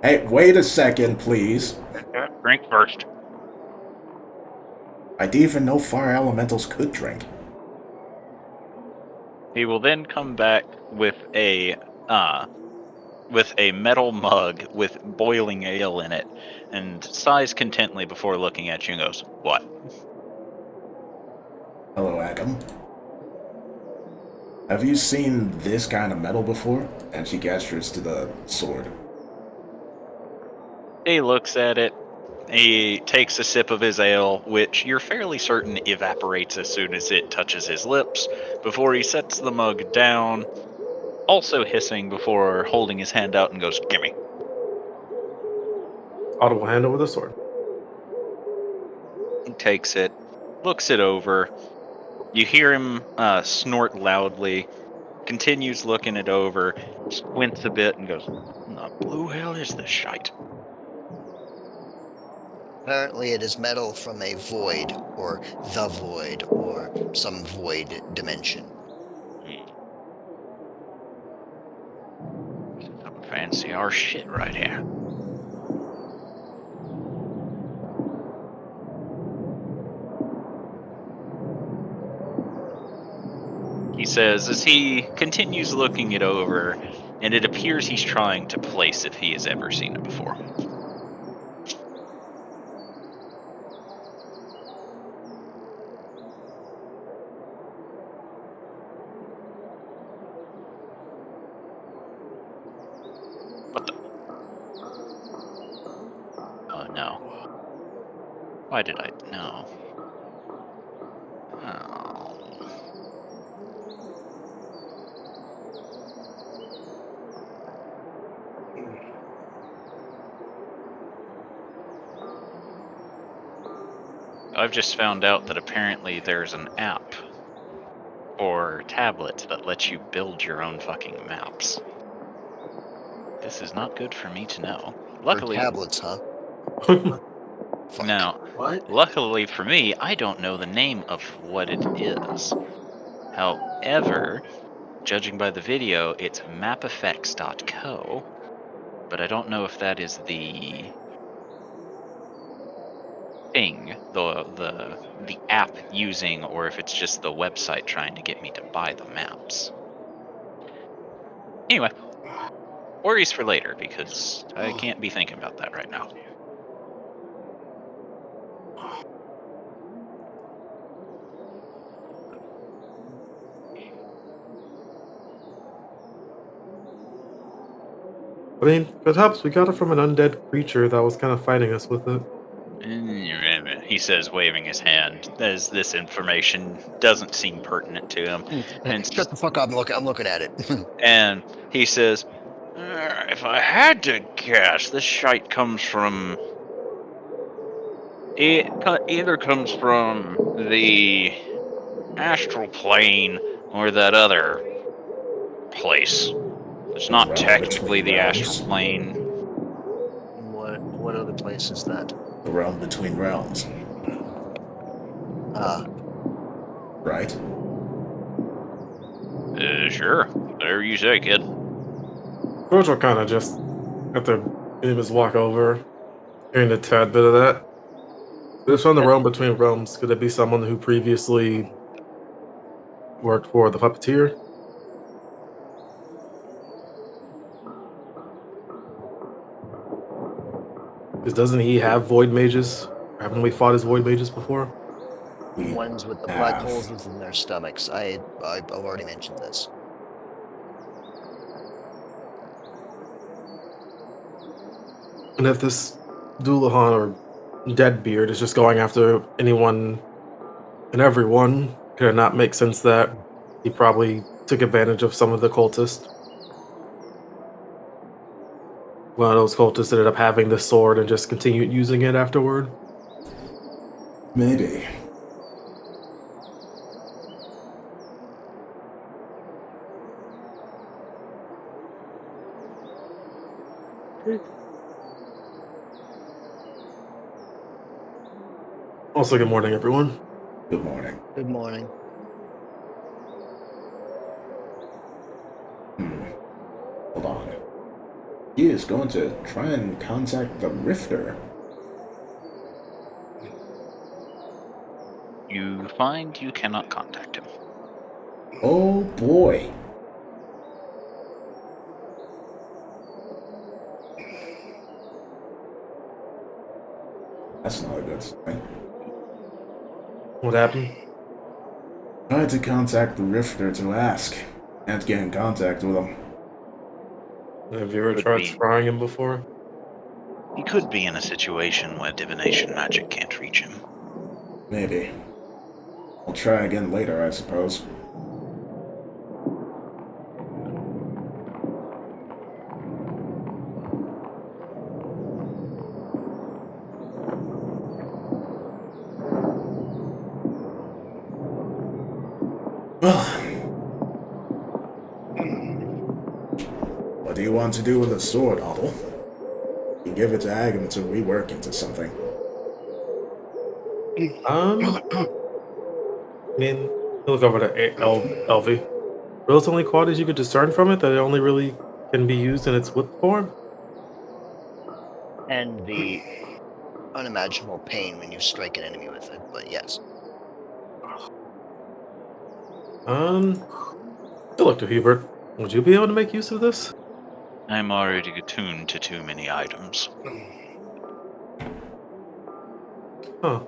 Hey, wait a second, please. Drink first. I didn't even know fire elementals could drink. He will then come back with a with a metal mug with boiling ale in it, and sighs contently before looking at you and goes, "What?" Hello, Agam. Have you seen this kind of metal before? And she gestures to the sword. He looks at it. He takes a sip of his ale, which you're fairly certain evaporates as soon as it touches his lips, before he sets the mug down, also hissing before holding his hand out and goes, "Gimme." Audible hand over the sword. He takes it, looks it over. You hear him snort loudly, continues looking it over, squints a bit, and goes, "The blue hell is this shite?" Apparently, it is metal from a void, or the void, or some void dimension. Some fancy our shit right here. He says as he continues looking it over, and it appears he's trying to place if he has ever seen it before. What the? Oh no. Why did I? No. Oh. I've just found out that apparently there's an app for tablets that lets you build your own fucking maps. This is not good for me to know. For Luckily, tablets, huh? Fuck. now, What? luckily for me, I don't know the name of what it is. However, judging by the video, it's mapeffects.co, but I don't know if that is the thing, the app using, or if it's just the website trying to get me to buy the maps. Anyway, worries for later because I can't be thinking about that right now. I mean, perhaps we got it from an undead creature that was kind of fighting us with it. He says, waving his hand, as this information doesn't seem pertinent to him. And Shut the fuck up! I'm looking at it. And he says, if I had to guess, this shite comes from. It either comes from the astral plane or that other place. It's The not realm technically between the astral realms. plane. What other place is that? The realm between realms. Ah, Right? Sure. Whatever you say, kid. George will kind of just, after him just walk over, hearing a tad bit of that. It's from the realm between realms. Could it be someone who previously worked for the puppeteer? Because doesn't he have void mages? Haven't we fought his void mages before? We ones with the black have. holes within their stomachs. I've already mentioned this. And if this Doulahan or Deadbeard is just going after anyone and everyone, could it not make sense that he probably took advantage of some of the cultists? One of those cultists ended up having the sword and just continued using it afterward. Maybe. Also, good morning, everyone. Good morning. Good morning. Hold on. He is going to try and contact the Rifter. You find you cannot contact him. Oh boy. That's not a good sign. What happened? Tried to contact the Rifter to ask. Can't get in contact with him. Have you ever Could tried be. scrying him before? He could be in a situation where divination magic can't reach him. Maybe. I'll try again later, I suppose. Well, what do you want to do with the sword, Otto? You give it to Agam to rework into something. I mean, look over to Elvie. Those only qualities you could discern from it that it only really can be used in its whip form? And the unimaginable pain when you strike an enemy with it, but yes. Good luck to Hubert. Would you be able to make use of this? I'm already attuned to too many items. Huh.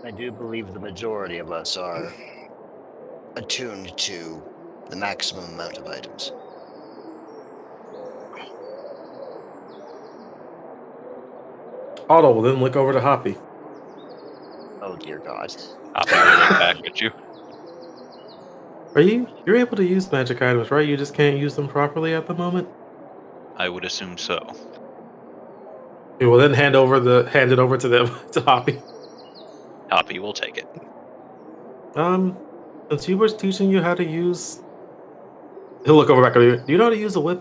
I do believe the majority of us are attuned to the maximum amount of items. Otto will then look over to Hoppy. Oh dear God. Hoppy will look back at you. You're able to use magic items, right? You just can't use them properly at the moment? I would assume so. He will then hand it over to them, to Hoppy. Hoppy will take it. Since he was teaching you how to use... He'll look over back at you. Do you know how to use a whip?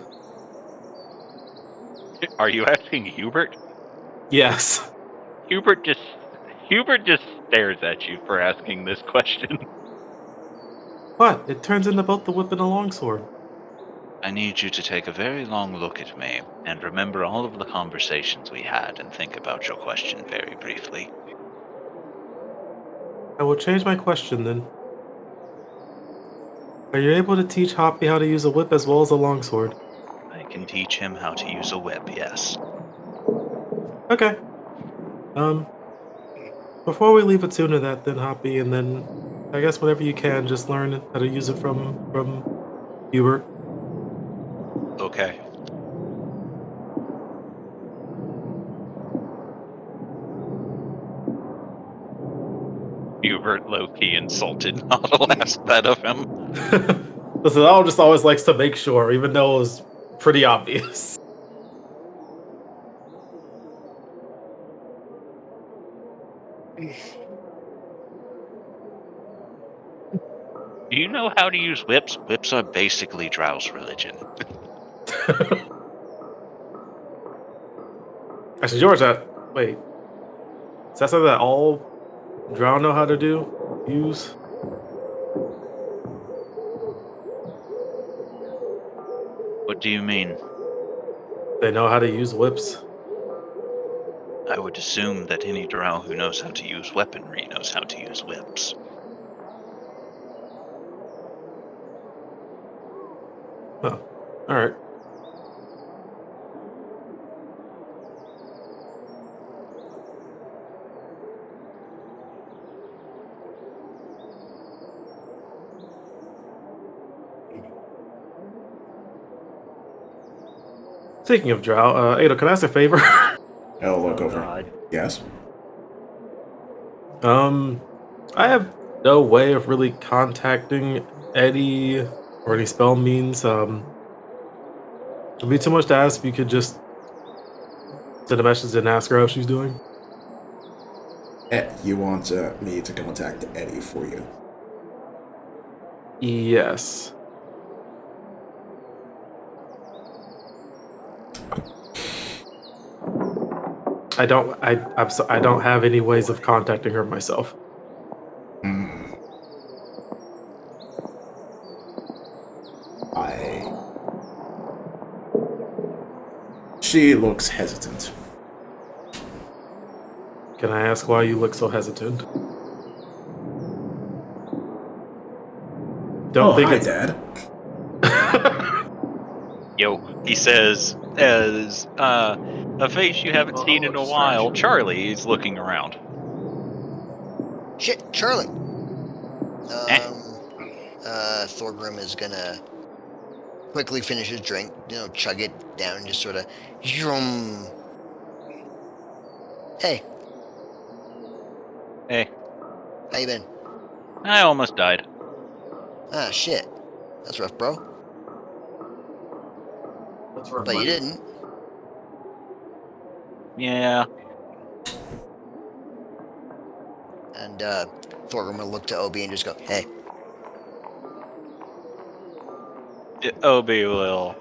Are you asking Hubert? Yes. Hubert just stares at you for asking this question. What? It turns into both the whip and a longsword. I need you to take a very long look at me and remember all of the conversations we had and think about your question very briefly. I will change my question then. Are you able to teach Hoppy how to use a whip as well as a longsword? I can teach him how to use a whip, yes. Okay. Before we leave attune to that, then Hoppy, and then I guess whenever you can, just learn how to use it from Hubert. Okay. Hubert low-key insulted not to ask that of him. Listen, Al just always likes to make sure, even though it was pretty obvious. Do you know how to use whips? Whips are basically Drow's religion. Actually, George, wait. Is that something that all Drow know how to use? What do you mean? They know how to use whips? I would assume that any Drow who knows how to use weaponry knows how to use whips. Oh, alright. Speaking of Drow, Ada, can I ask a favor? I'll look Oh over. God. Yes? I have no way of really contacting Eddie or any spell means. It'd be too much to ask if you could just send a message and ask her how she's doing. You want me to contact Eddie for you? Yes. I don't have any ways of contacting her myself. Hmm. She looks hesitant. Can I ask why you look so hesitant? Don't Oh, think hi, it's Dad. Yo, he says, as a face you haven't seen in a while, Charlie is looking around. Shit, Charlie. Eh. Thorgrim is gonna quickly finish his drink, chug it down and just sort of. Hey, Hey, how you been? I almost died. Ah, shit. That's rough, bro. But you didn't. Yeah. And Thorgrim will look to Obi and just go, hey. Obi will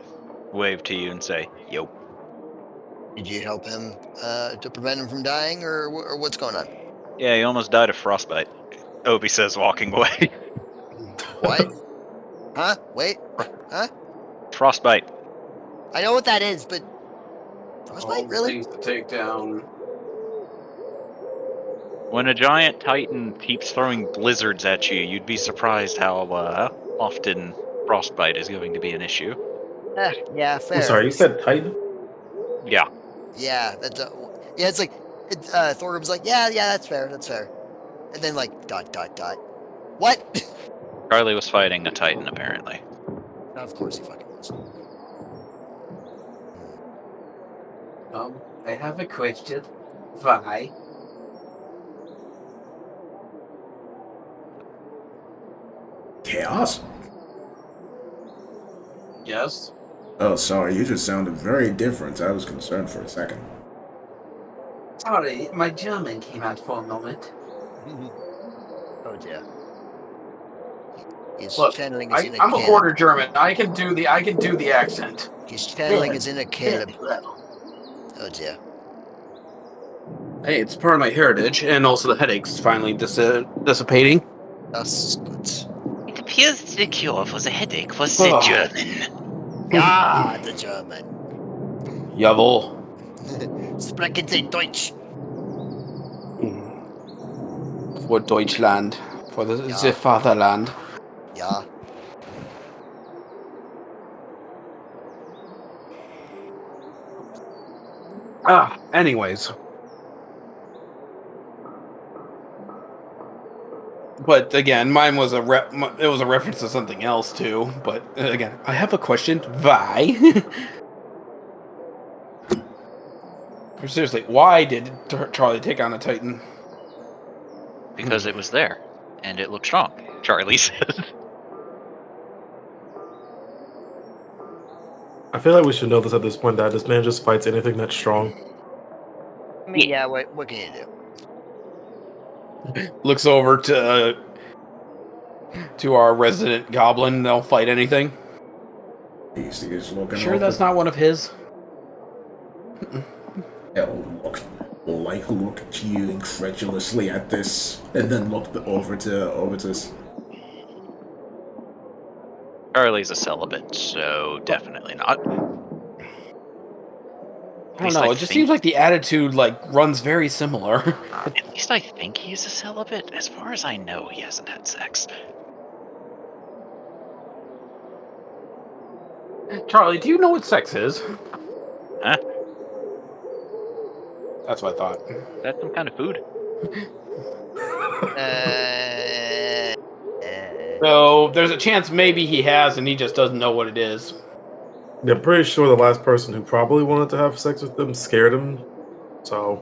wave to you and say, "Yo." Did you help him to prevent him from dying, or what's going on? Yeah, he almost died of frostbite. Obi says, walking away. What? Huh? Wait. Huh? Frostbite. I know what that is, but frostbite, really? Things to take down. When a giant titan keeps throwing blizzards at you, you'd be surprised how often frostbite is going to be an issue. Yeah, fair. I'm sorry, you said Titan? Yeah. Yeah, that's yeah. It's like Thorgrim's like, yeah, that's fair, and then like ... What? Charlie was fighting a titan, apparently. Of course he fucking was. I have a question. Why? Chaos? Yes. Oh, sorry, you just sounded very different. I was concerned for a second. Sorry, my German came out for a moment. Oh dear. He's Look, channeling his inner I'm a Caleb. quarter German. I can do the accent. He's channeling his inner Caleb. Very well. Oh dear. Hey, it's part of my heritage, and also the headaches finally dissipating. That's good. It appears the cure for the headache was Oh. German. Ah, the German. Jawohl. Sprechen Sie Deutsch. For Deutschland. For the Ja. fatherland. Ja. Anyways. But again, mine was it was a reference to something else too. But again, I have a question. Why? Seriously, why did Charlie take on a Titan? Because it was there, and it looked strong, Charlie said. I feel like we should know this at this point, that this man just fights anything that's strong. I mean, yeah. What can you do? Looks over to our resident goblin. They'll fight anything. He's looking Sure, over. that's not one of his. He'll look at you incredulously at this, and then look over to Obitus. Charlie's a celibate, so definitely not. I don't know. It just seems like the attitude runs very similar. At least I think he's a celibate. As far as I know, he hasn't had sex. Charlie, do you know what sex is? Huh? That's what I thought. That's some kind of food. So there's a chance maybe he has, and he just doesn't know what it is. Yeah, I'm pretty sure the last person who probably wanted to have sex with them scared him. So,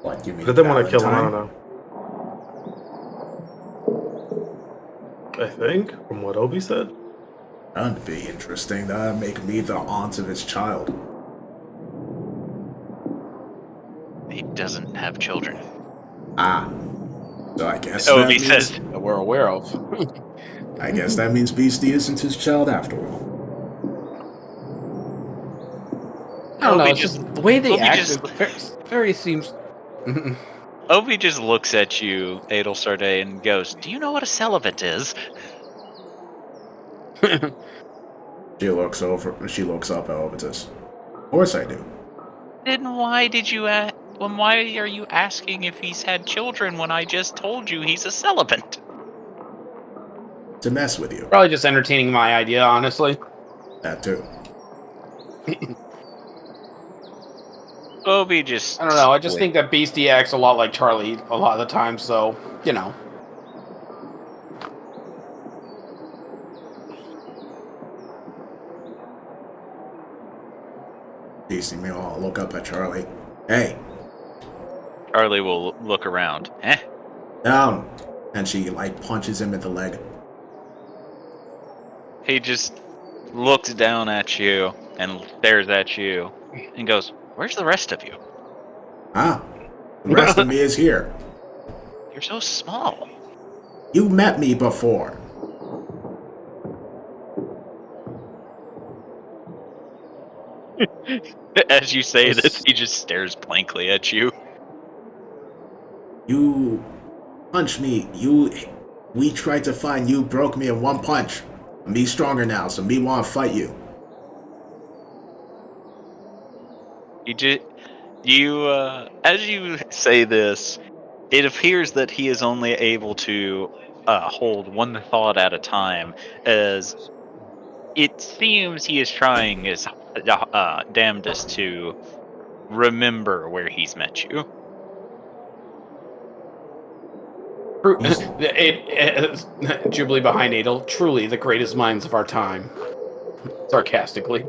What, you mean did they want to kill him? I Valentine? don't know. I think, from what Obi said. That'd be interesting. That'd make me the aunt of his child. He doesn't have children. Ah. So I guess Obi that means, says, That we're aware of. I guess that means Beastie isn't his child after all. I don't know. Obi It's just- just the way they Obi act just- is very seems. Obi just looks at you, Adel Sarday, and goes, "Do you know what a celibate is?" She looks up at Obitus. Of course I do. Then why did you why are you asking if he's had children when I just told you he's a celibate? To mess with you. Probably just entertaining my idea, honestly. That too. Obi just. I don't know. I just think that Beastie acts a lot like Charlie a lot of the time, so, you know. Beastie me all look up at Charlie. Hey, Charlie will look around. down! And she, like, punches him in the leg. He just looks down at you and stares at you and goes, "Where's the rest of you? Ah, the rest of me is here. You're so small." You met me before. As you say this, he just stares blankly at you. You punched me. We tried to find you, broke me in one punch. Me stronger now, so me want to fight you. As you say this, it appears that he is only able to hold one thought at a time, as it seems he is trying his damnedest to remember where he's met you. Jubilee behind Adel, truly the greatest minds of our time. Sarcastically.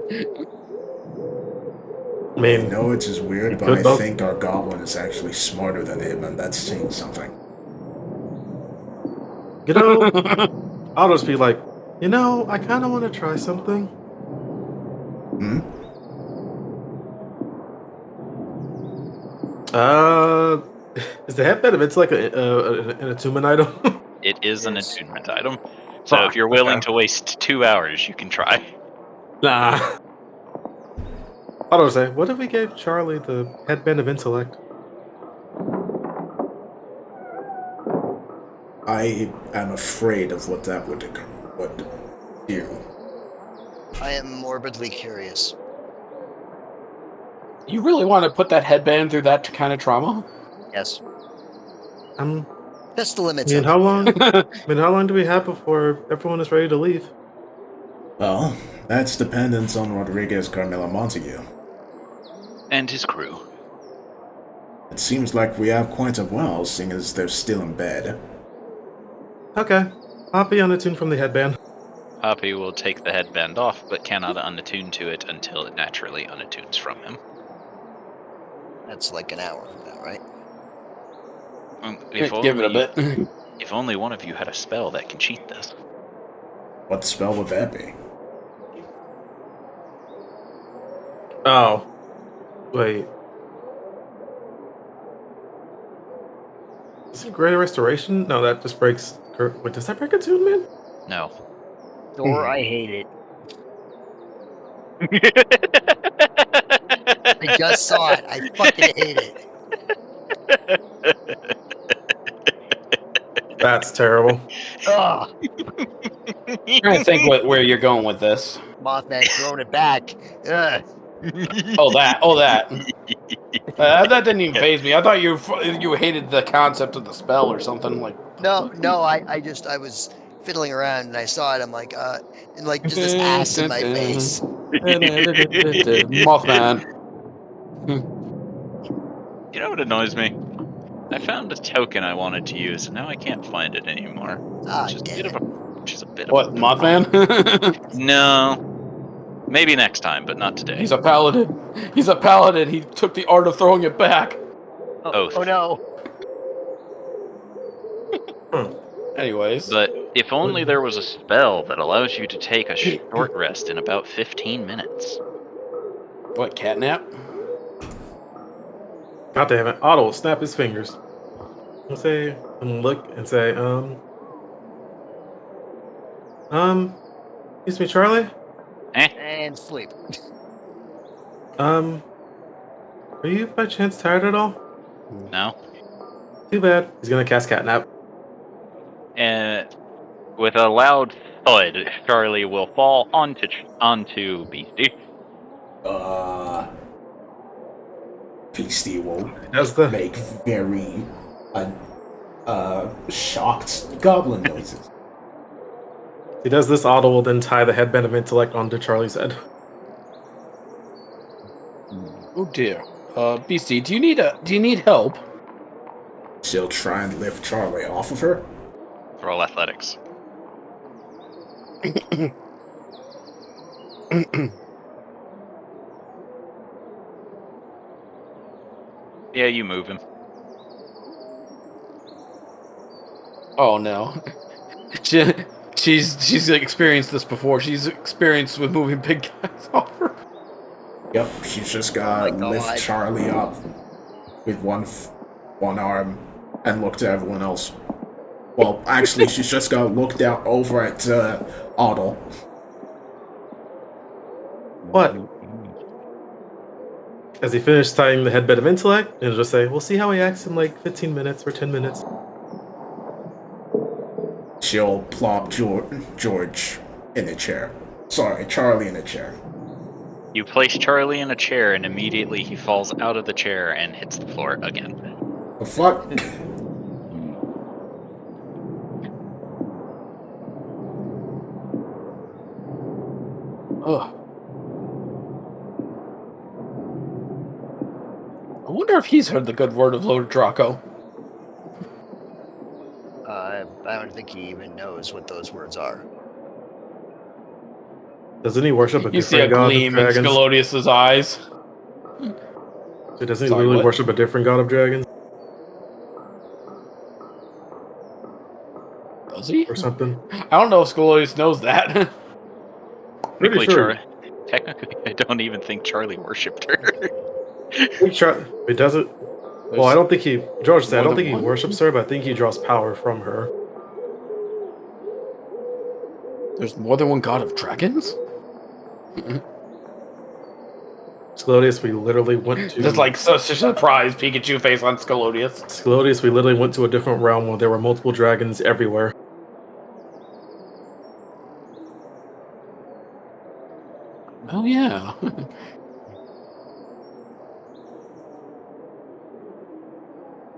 I mean, I know it's just weird, but could I both- think our goblin is actually smarter than him, and that's saying something. you know, I'll just be like, I kind of want to try something. Hmm? Is the headband? If it's like an attunement item. It is an Yes. attunement item. So if Fuck, you're willing okay. to waste 2 hours, you can try. Nah. I'll just say, what if we gave Charlie the headband of intellect? I am afraid of what that would do. I am morbidly curious. You really want to put that headband through that kind of trauma? Yes. I That's the limits. mean, of how it. long? How long do we have before everyone is ready to leave? Well, that's dependent on Rodriguez Carmela Montague. And his crew. It seems like we have quite a while, seeing as they're still in bed. Okay, I'll be unattuned from the headband. Poppy will take the headband off, but cannot unattune to it until it naturally unattunes from him. That's like an hour from now, right? Give it a bit. If only one of you had a spell that can cheat this. What spell would that be? Oh, wait. Is it Greater Restoration? No, that just breaks. Wait, does that break attunement? No. Thor, I hate it. I just saw it. I fucking hate it. That's terrible. Ugh. I'm trying to think where you're going with this. Mothman throwing it back. Ugh. Oh, that. That didn't even faze me. I thought you hated the concept of the spell or something like. No, I was fiddling around and I saw it. I'm like, and like just this ass in my face. Mothman. You know what annoys me? I found a token I wanted to use, and now I can't find it anymore. Ah, Which is a damn bit it. of a What, Mothman? No. Maybe next time, but not today. He's a paladin. He's a paladin. He took the art of throwing it back. Oath. Oh no. Anyways. But if only there was a spell that allows you to take a short rest in about 15 minutes. What, catnap? God damn it. Otto will snap his fingers. He'll say, and look and say, excuse me, Charlie? And sleep. Are you by chance tired at all? No? Too bad. He's gonna cast Catnap. And with a loud thud, Charlie will fall onto Beastie. Beastie will That's the. make very shocked goblin noises. He does this, Otto will then tie the headband of intellect onto Charlie's head. Oh dear. Beastie, do you need help? She'll try and lift Charlie off of her. Roll athletics. Yeah, you move him. Oh no. She's experienced this before. She's experienced with moving big guys off her. Yep, she's just gotta my lift God. Charlie up with one arm and look to everyone else. Well, actually, she's just gotta look down over at Otto. What? As he finished tying the headband of intellect, and just say, "We'll see how he acts in like 15 minutes or 10 minutes." She'll plop George in a chair. Sorry, Charlie in a chair. You place Charlie in a chair, and immediately he falls out of the chair and hits the floor again. The fuck? Ugh. I wonder if he's heard the good word of Lord Draco. I don't think he even knows what those words are. Doesn't he worship a You see a different god of gleam in dragons? Scalodius's eyes. So doesn't he Sorry, literally what? worship a different god of dragons Does he? or something? I don't know if Scalodius knows that. Pretty Technically, sure. Technically, I don't even think Charlie worshipped her. He does it. Well, I don't think he. George said, I more don't than think he one? worships her, but I think he draws power from her. There's more than one god of dragons? Scalodius, we literally went to. Just like such a surprise Pikachu face on Scalodius. Scalodius, we literally went to a different realm where there were multiple dragons everywhere. Oh yeah.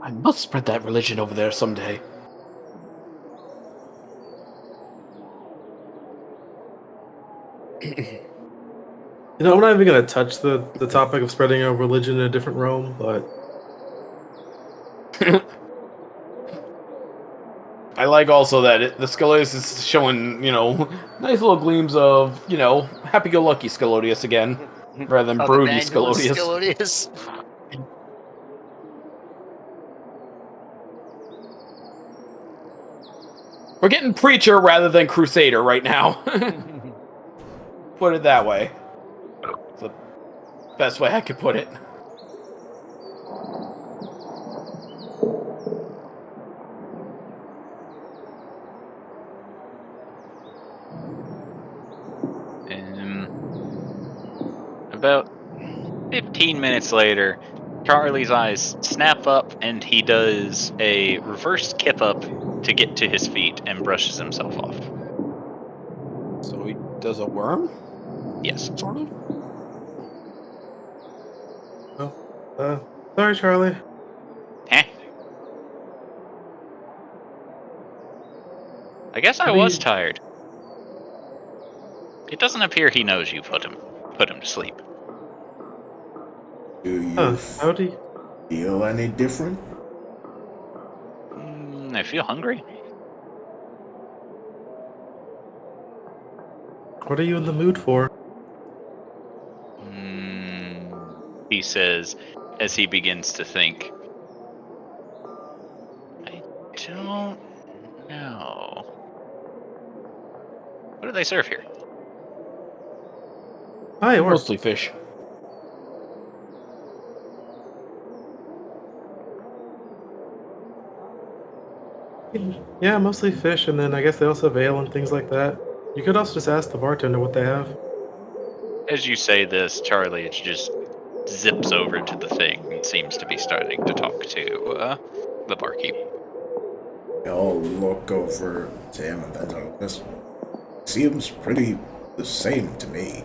I must spread that religion over there someday. You know, I'm not even going to touch the topic of spreading a religion in a different realm, but I like also that the Scalodius is showing, nice little gleams of, happy-go-lucky Scalodius again, rather than Oh, broody the vandalous Scalodius. Scalodius. We're getting preacher rather than crusader right now. Put it that way. It's the best way I could put it. About 15 minutes later, Charlie's eyes snap up and he does a reverse kip up to get to his feet and brushes himself off. So he does a worm? Yes. Sort of? sorry, Charlie. Eh. I guess I What do was you- tired. It doesn't appear he knows you put him to sleep. Do you How do you... feel any different? I feel hungry. What are you in the mood for? He says as he begins to think. I don't know. What do they serve here? Hi, it works. Mostly fish. Yeah, mostly fish, and then I guess they also have ale and things like that. You could also just ask the bartender what they have. As you say this, Charlie just zips over to the thing and seems to be starting to talk to the barkeep. I'll look over to him and then to this. Seems pretty the same to me.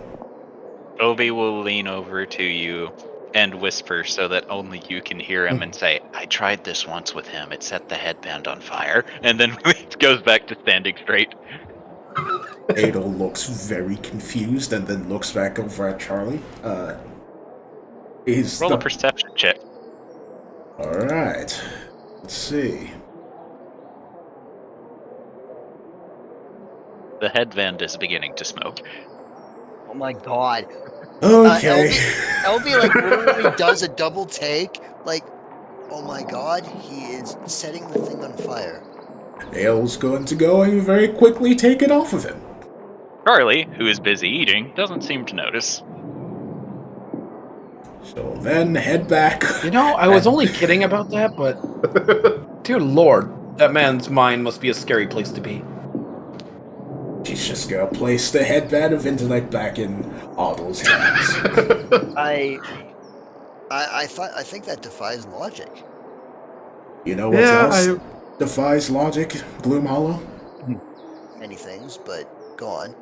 Obi will lean over to you and whisper so that only you can hear him and say, I tried this once with him. It set the headband on fire. And then goes back to standing straight. Adel looks very confused and then looks back over at Charlie. Is Roll the... a perception check. Alright. Let's see. The headband is beginning to smoke. Oh my god. Okay. LB like literally does a double take. Like, oh my god, he is setting the thing on fire. Adel's going to go and very quickly take it off of him. Charlie, who is busy eating, doesn't seem to notice. So then head back. You know, I was only kidding about that, but dear lord, that man's mind must be a scary place to be. She's just gonna place the headband of intellect back in Adel's hands. I think that defies logic. You know what else defies logic, Gloomhollow? Many things, but go on.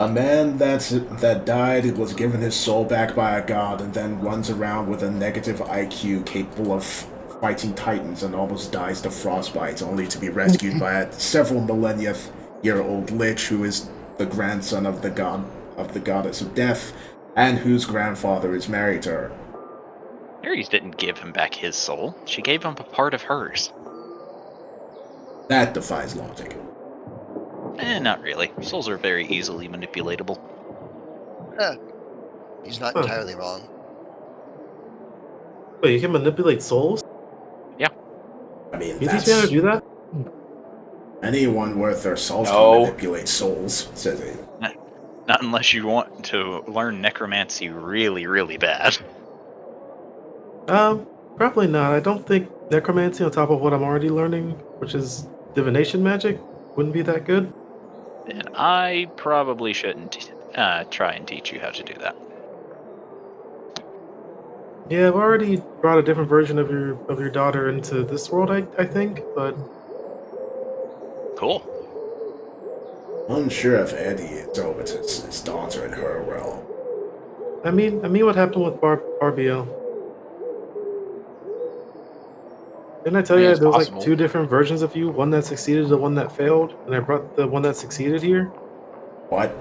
A man that died was given his soul back by a god and then runs around with a negative IQ capable of fighting titans and almost dies to frostbite, only to be rescued by a several millennia-year-old lich who is the grandson of the goddess of death, and whose grandfather is married to her. Ares didn't give him back his soul. She gave him a part of hers. That defies logic. Not really. Souls are very easily manipulatable. He's not entirely wrong. Wait, you can manipulate souls? I mean, Can you teach me how to do that? anyone worth their salt No. can manipulate souls, says he. Not unless you want to learn necromancy really, really bad. Probably not. I don't think necromancy on top of what I'm already learning, which is divination magic, wouldn't be that good. And I probably shouldn't try and teach you how to do that. Yeah, I've already brought a different version of your daughter into this world, I think, but Cool. Unsure if Eddie is over to his daughter in her realm. I mean what happened with Barbiel? Didn't I tell I mean, you it's there was possible. like two different versions of you, one that succeeded, the one that failed, and I brought the one that succeeded here? What?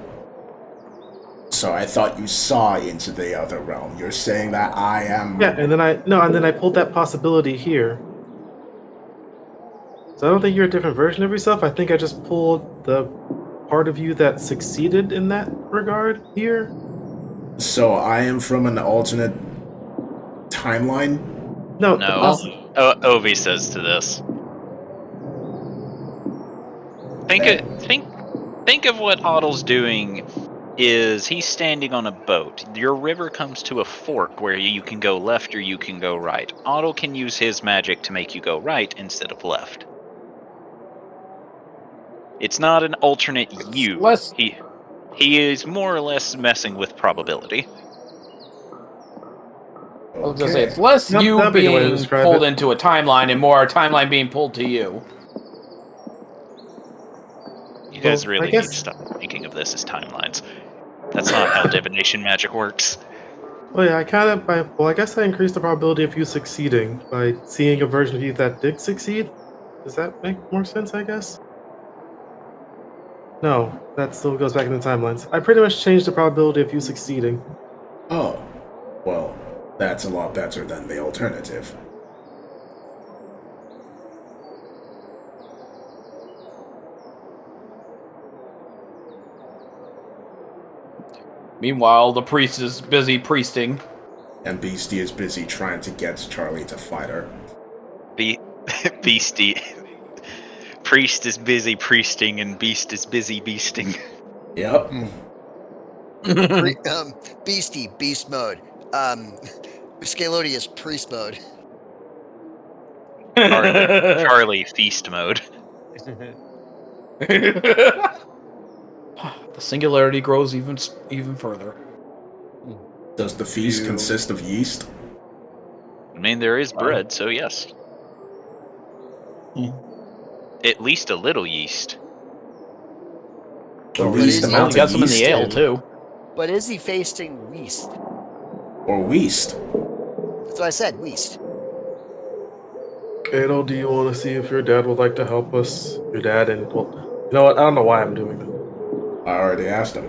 So I thought you saw into the other realm. You're saying that I am... Yeah, and then I pulled that possibility here. So I don't think you're a different version of yourself. I think I just pulled the part of you that succeeded in that regard here. So I am from an alternate timeline? No, No. Ovi says to this. Think of what Otto's doing is he's standing on a boat. Your river comes to a fork where you can go left or you can go right. Otto can use his magic to make you go right instead of left. It's not an alternate you. Less- He is more or less messing with probability. I was gonna say, it's less Yep, you that'd be the way to being describe pulled it. into a timeline and more a timeline being pulled to you. You guys Well, I really guess- need to stop thinking of this as timelines. That's not how divination magic works. Well, yeah, I guess I increased the probability of you succeeding by seeing a version of you that did succeed. Does that make more sense, I guess? No, that still goes back in the timelines. I pretty much changed the probability of you succeeding. Oh. Well, that's a lot better than the alternative. Meanwhile, the priest is busy priesting. And Beastie is busy trying to get Charlie to fight her. Beastie. Priest is busy priesting and Beast is busy beasting. Yep. Beastie, beast mode. Scalodius, priest mode. Charlie feast mode. The singularity grows even further. Does the feast consist of yeast? I mean, there is bread, so yes. At least a little yeast. The Or least is he- amount You got of some in the yeast? ale too. But is he facing Weast? Or weast? That's what I said, Weast. Kato, do you want to see if your dad would like to help us? Your dad and, well, you know what? I don't know why I'm doing this. I already asked him.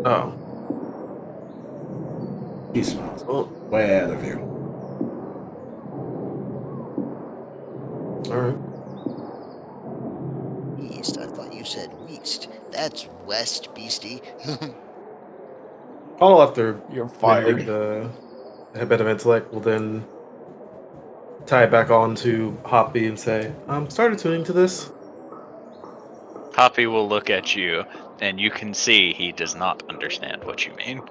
Oh. He smiles. Well, Way ahead of you. alright. East. I thought you said west. That's west, beastie. All after You're mending fired. the headband of intellect will then tie it back on to Hoppy and say, start attuning to this. Hoppy will look at you, and you can see he does not understand what you mean.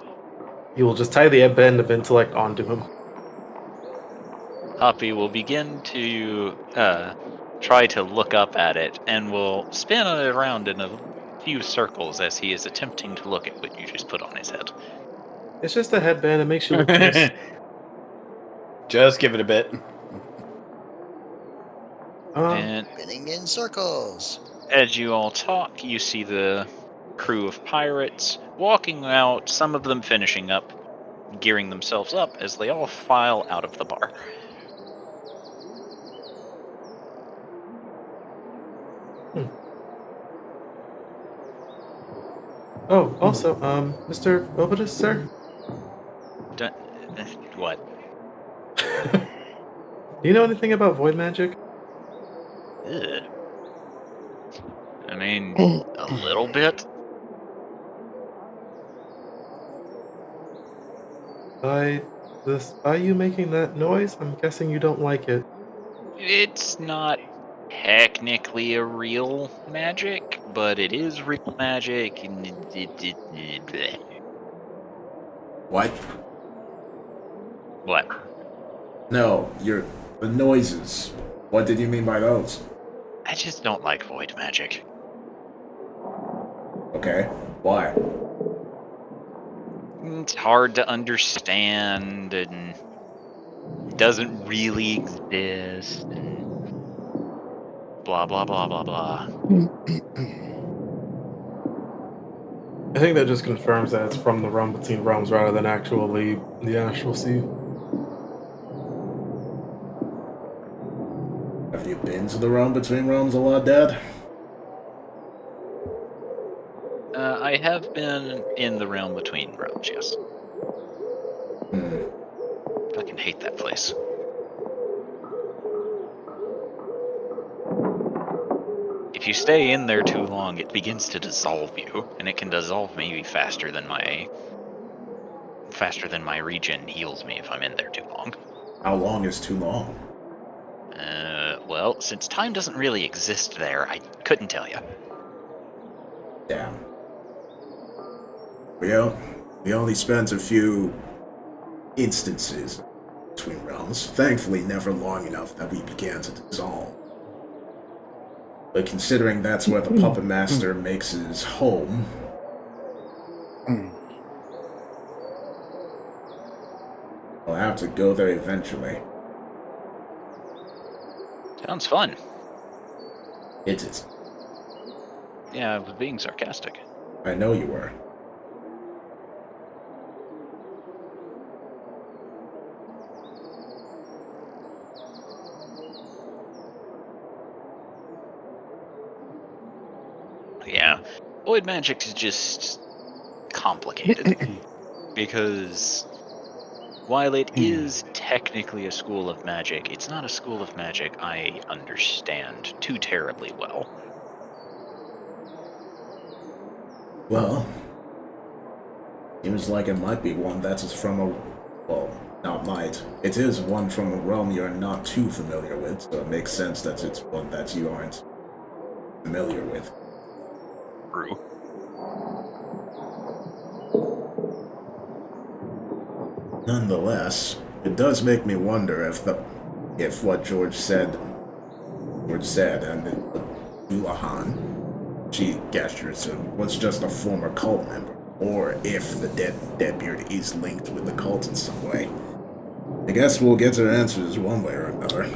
He will just tie the headband of intellect onto him. Hoppy will begin to try to look up at it, and will spin it around in a few circles as he is attempting to look at what you just put on his head. It's just a headband, it makes you look nice. Just give it a bit. And Spinning in circles. as you all talk, you see the crew of pirates walking out, some of them finishing up, gearing themselves up as they all file out of the bar. Oh, also, Mr. Obidus, sir? What? Do you know anything about void magic? Ugh. I mean, a little bit. By you making that noise, I'm guessing you don't like it. It's not technically a real magic, but it is real magic. And bleh. What? What? No, the noises. What did you mean by those? I just don't like void magic. Okay. Why? It's hard to understand and doesn't really exist and blah blah blah blah blah. I think that just confirms that it's from the realm between realms rather than actually the astral sea. Have you been to the realm between realms a lot, Dad? I have been in the realm between realms, yes. Hmm. Fucking hate that place. If you stay in there too long, it begins to dissolve you, and it can dissolve me faster than my regen heals me if I'm in there too long. How long is too long? Well, since time doesn't really exist there, I couldn't tell you. Damn. We only spent a few instances between realms. Thankfully, never long enough that we began to dissolve. But considering that's where the Puppet Master makes his home, I'll have to go there eventually. Sounds fun. It is. Yeah, I was being sarcastic. I know you were. Yeah, void magic is just complicated because while it is technically a school of magic, it's not a school of magic I understand too terribly well. Well, seems like it might be one that is from a... Well, not might. It is one from a realm you're not too familiar with, so it makes sense that it's one that you aren't familiar with. True. Nonetheless, it does make me wonder if what George said, and Dulahan, she gestures him, was just a former cult member, or if the Deadbeard is linked with the cult in some way. I guess we'll get our answers one way or another.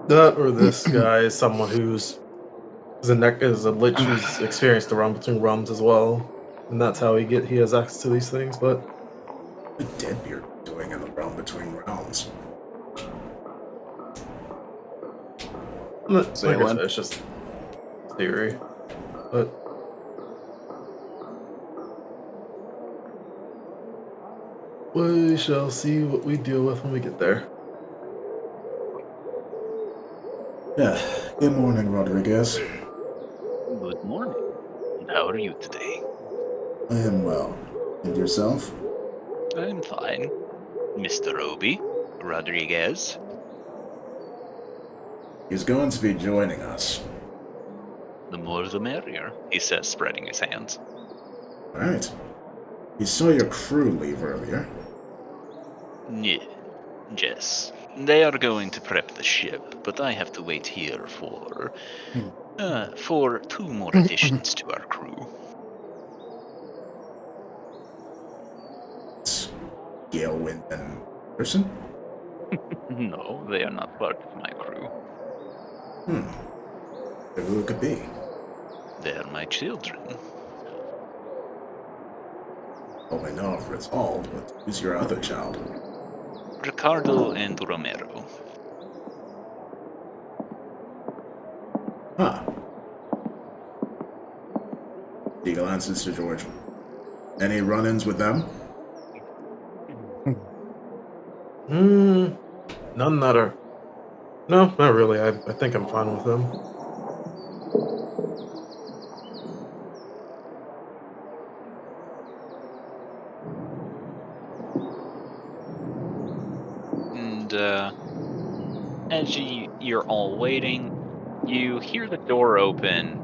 That or this guy is someone who's is a lich who's experienced the realm between realms as well, and that's how he has access to these things. But What is Deadbeard doing in the realm between realms? Like I Sailing. said, it's just theory. But we shall see what we deal with when we get there. Yeah. Good morning, Rodriguez. Good morning. How are you today? I am well. And yourself? I'm fine. Mr. Obi, Rodriguez. He's going to be joining us. The more the merrier, he says, spreading his hands. Alright. You saw your crew leave earlier. Yes. They are going to prep the ship, but I have to wait here for 2 more additions to our crew. It's Galewind and Person? No, they are not part of my crew. Who it could be? They are my children. All I know of Resolved, but who's your other child? Ricardo and Romero. Huh. He glances to George. Any run-ins with them? None that are. No, not really. I think I'm fine with them. And as you're all waiting, you hear the door open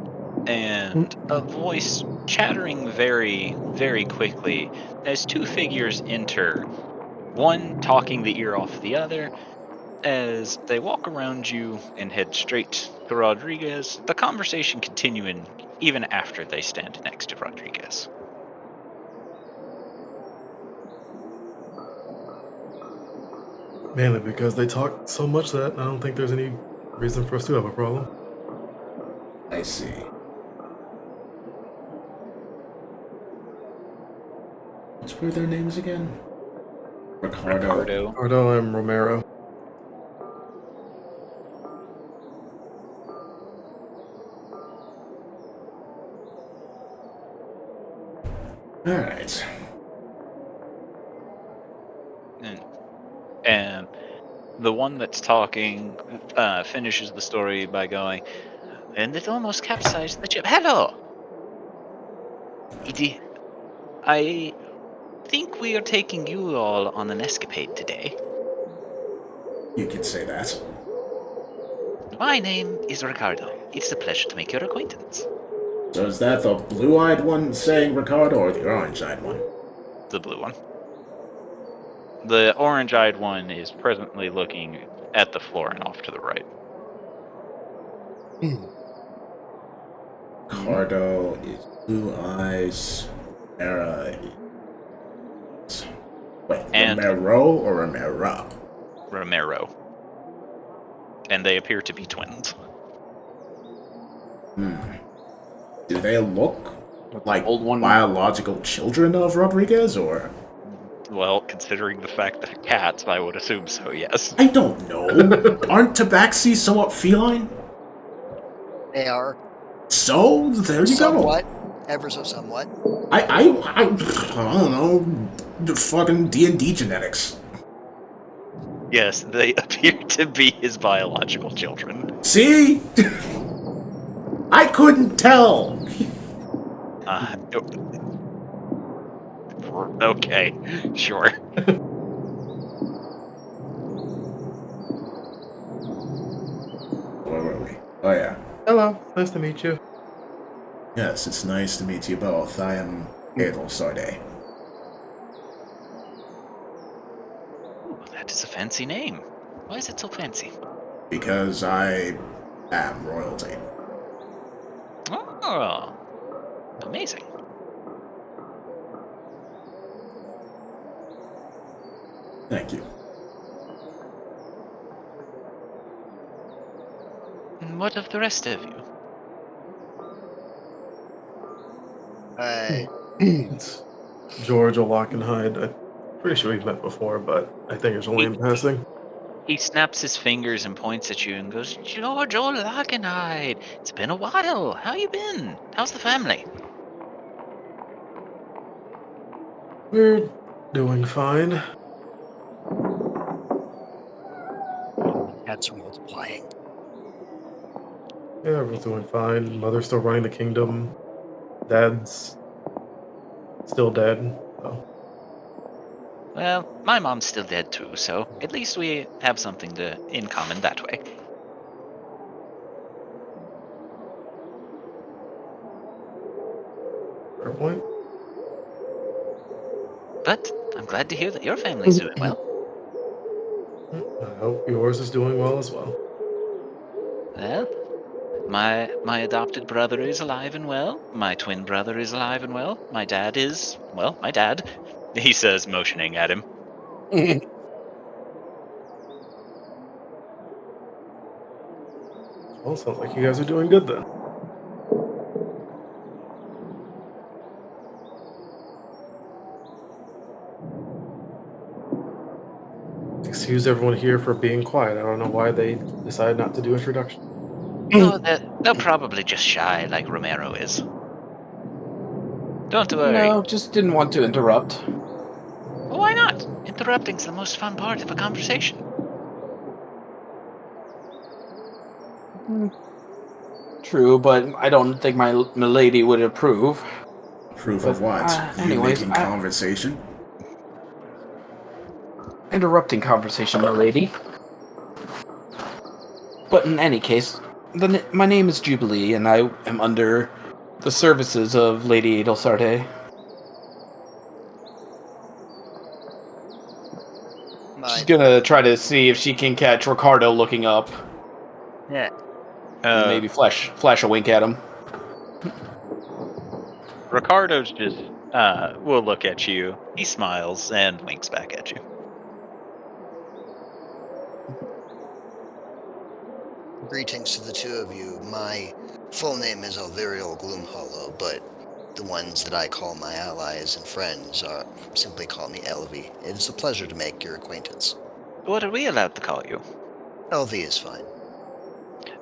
and a voice chattering very, very quickly as 2 figures enter, one talking the ear off the other. As they walk around you and head straight to Rodriguez, the conversation continuing even after they stand next to Rodriguez. Mainly because they talk so much that I don't think there's any reason for us to have a problem. I see. What were their names again? Ricardo. Ricardo and Romero. Alright. And the one that's talking finishes the story by going, and it almost capsized the ship. Hello! I think we are taking you all on an escapade today. You could say that. My name is Ricardo. It's a pleasure to make your acquaintance. So is that the blue-eyed one saying Ricardo or the orange-eyed one? The blue one. The orange-eyed one is presently looking at the floor and off to the right. Ricardo is blue eyes. Era is... Wait, And Romero or Romero? Romero. And they appear to be twins. Do they look like old one. biological children of Rodriguez, or...? Well, considering the fact that they're cats, I would assume so, yes. I don't know. Aren't tabaxi somewhat feline? They are So, there you somewhat, ever so somewhat. go. I don't know. The fucking D&D genetics. Yes, they appear to be his biological children. See? I couldn't tell. Okay, sure. Where were we? Oh, yeah. Hello, nice to meet you. Yes, it's nice to meet you both. I am Adel Sarday. Ooh, that is a fancy name. Why is it so fancy? Because I am royalty. Oh, amazing. Thank you. And what of the rest of you? It's George O'Lockenhide. I'm pretty sure we've met before, but I think it's only in passing. He snaps his fingers and points at you and goes, George O'Lakenhide, it's been a while. How you been? How's the family? We're doing fine. Cats are multiplying. Yeah, everyone's doing fine. Mother's still running the kingdom. Dad's still dead. So. Well, my mom's still dead too, so at least we have something in common that way. Fair point. But I'm glad to hear that your family's doing well. I hope yours is doing well as well. Well, my adopted brother is alive and well. My twin brother is alive and well. My dad is, well, my dad. He says, motioning at him. Well, sounds like you guys are doing good then. Excuse everyone here for being quiet. I don't know why they decided not to do introduction. Oh, they're probably just shy like Romero is. Don't worry. No, just didn't want to interrupt. Well, why not? Interrupting's the most fun part of a conversation. True, but I don't think my lady would approve. Proof of what? You anyways, making conversation? Interrupting conversation, my lady. But in any case, my name is Jubilee, and I am under the services of Lady Adelsarte. She's gonna try to see if she can catch Ricardo looking up. Yeah. And maybe flash a wink at him. Ricardo's just will look at you. He smiles and winks back at you. Greetings to the two of you. My full name is Alvirial Gloomhollow, but the ones that I call my allies and friends simply call me Elvie. It is a pleasure to make your acquaintance. What are we allowed to call you? Elvie is fine.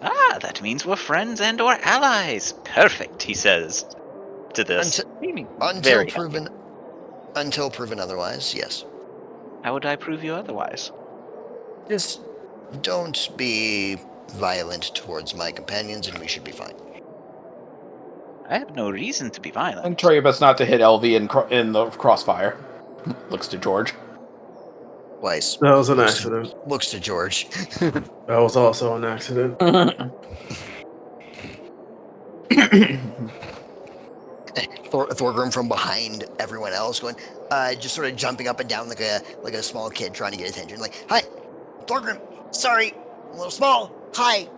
Ah, that means we're friends and or allies. Perfect, he says to this. Until proven otherwise, yes. How would I prove you otherwise? Just don't be violent towards my companions and we should be fine. I have no reason to be violent. And try your best not to hit LV in the crossfire. Looks to George. Twice. That was an accident. Looks to George. That was also an accident. Thorgrim from behind everyone else going, just sort of jumping up and down like a small kid trying to get attention. Like, hi, Thorgrim, sorry, I'm a little small. Hi.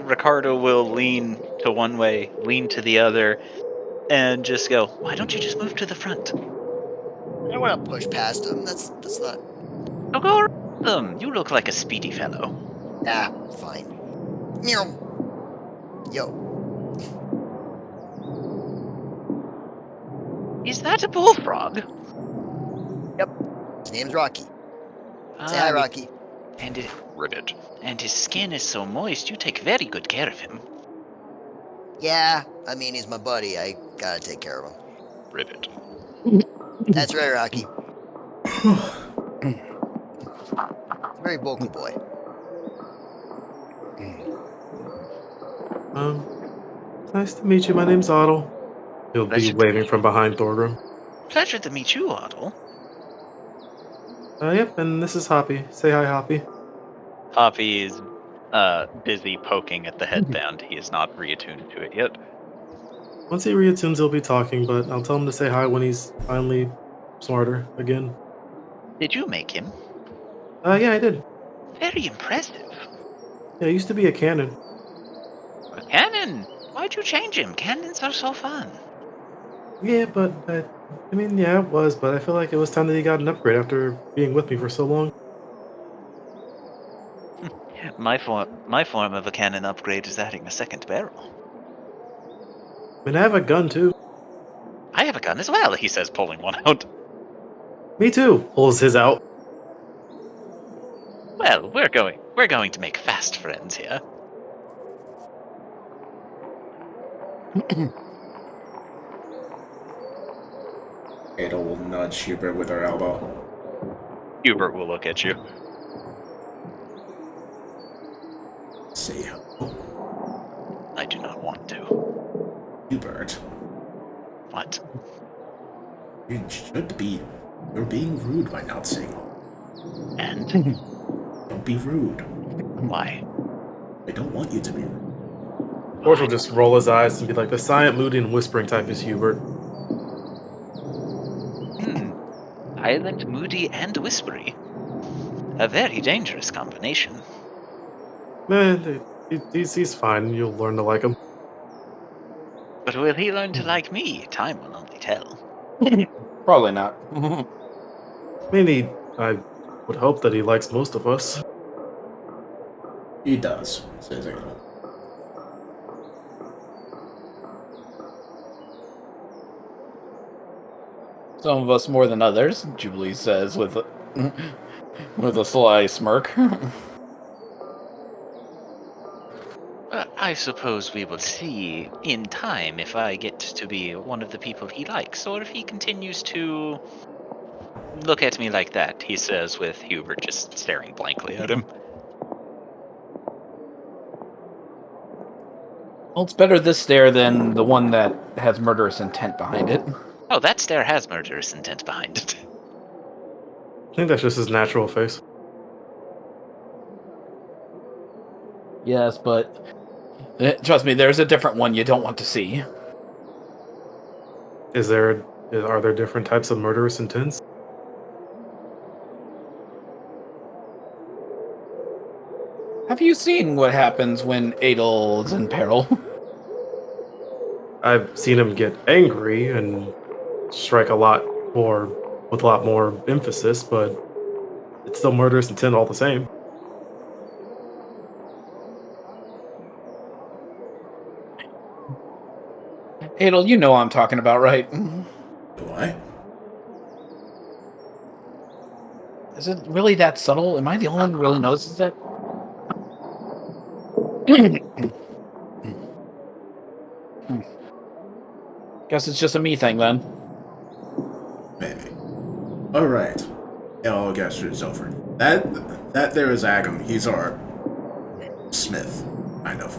Ricardo will lean to one way, lean to the other, and just go, why don't you just move to the front? I don't want to push past him. That's not... Oh, go around them. You look like a speedy fellow. Ah, fine. Yo. Is that a bullfrog? Yep. His name's Rocky. Say hi, Rocky. Ribbit. And his skin is so moist, you take very good care of him. Yeah, I mean, he's my buddy. I gotta take care of him. Ribbit. That's right, Rocky. Very vocal boy. Nice to meet you. My name's Otto. He'll be waving from behind Thorgrim. Pleasure to meet you, Otto. Yep, and this is Hoppy. Say hi, Hoppy. Hoppy is busy poking at the headband. He is not reattuned to it yet. Once he reattunes, he'll be talking, but I'll tell him to say hi when he's finally smarter again. Did you make him? Yeah, I did. Very impressive. Yeah, I used to be a cannon. A cannon? Why'd you change him? Cannons are so fun. Yeah, but I mean, yeah, it was, but I feel like it was time that he got an upgrade after being with me for so long. My form of a cannon upgrade is adding a second barrel. I mean, I have a gun too. I have a gun as well, he says, pulling one out. Me too. Pulls his out. Well, we're going to make fast friends here. Ada will nudge Hubert with her elbow. Hubert will look at you. Say hello. I do not want to. Hubert, What? you should be. You're being rude by not saying hello. And? Don't be rude. Why? I don't want you to be rude. George will just roll his eyes and be like, the silent, moody, and whispering type is Hubert. Silent, moody, and whispery. A very dangerous combination. He's fine. You'll learn to like him. But will he learn to like me? Time will only tell. Probably not. I mean, I would hope that he likes most of us. He does, says Ada. Some of us more than others, Jubilee says with a sly smirk. I suppose we will see in time if I get to be one of the people he likes, or if he continues to look at me like that, he says, with Hubert just staring blankly at him. Well, it's better this stare than the one that has murderous intent behind it. Oh, that stare has murderous intent behind it. I think that's just his natural face. Yes, but trust me, there's a different one you don't want to see. Are there different types of murderous intents? Have you seen what happens when Adel's in peril? I've seen him get angry and strike with a lot more emphasis, but it's still murderous intent all the same. Adel, you know what I'm talking about, right? Do I? Is it really that subtle? Am I the only one who really notices that? Guess it's just a me thing then. Maybe. Alright. All gestures over. That there is Agam. He's our smith, kind of.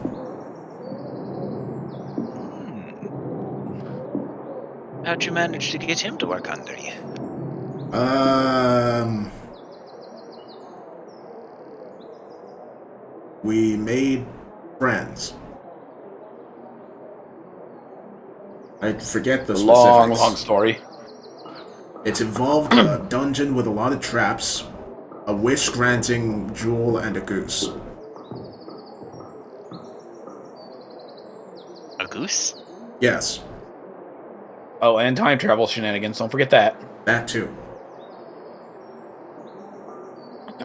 How'd you manage to get him to work under you? We made friends. I forget the specifics. Long story. It's involved a dungeon with a lot of traps, a wish-granting jewel, and a goose. A goose? Yes, Oh, and time travel shenanigans. Don't forget that. that too.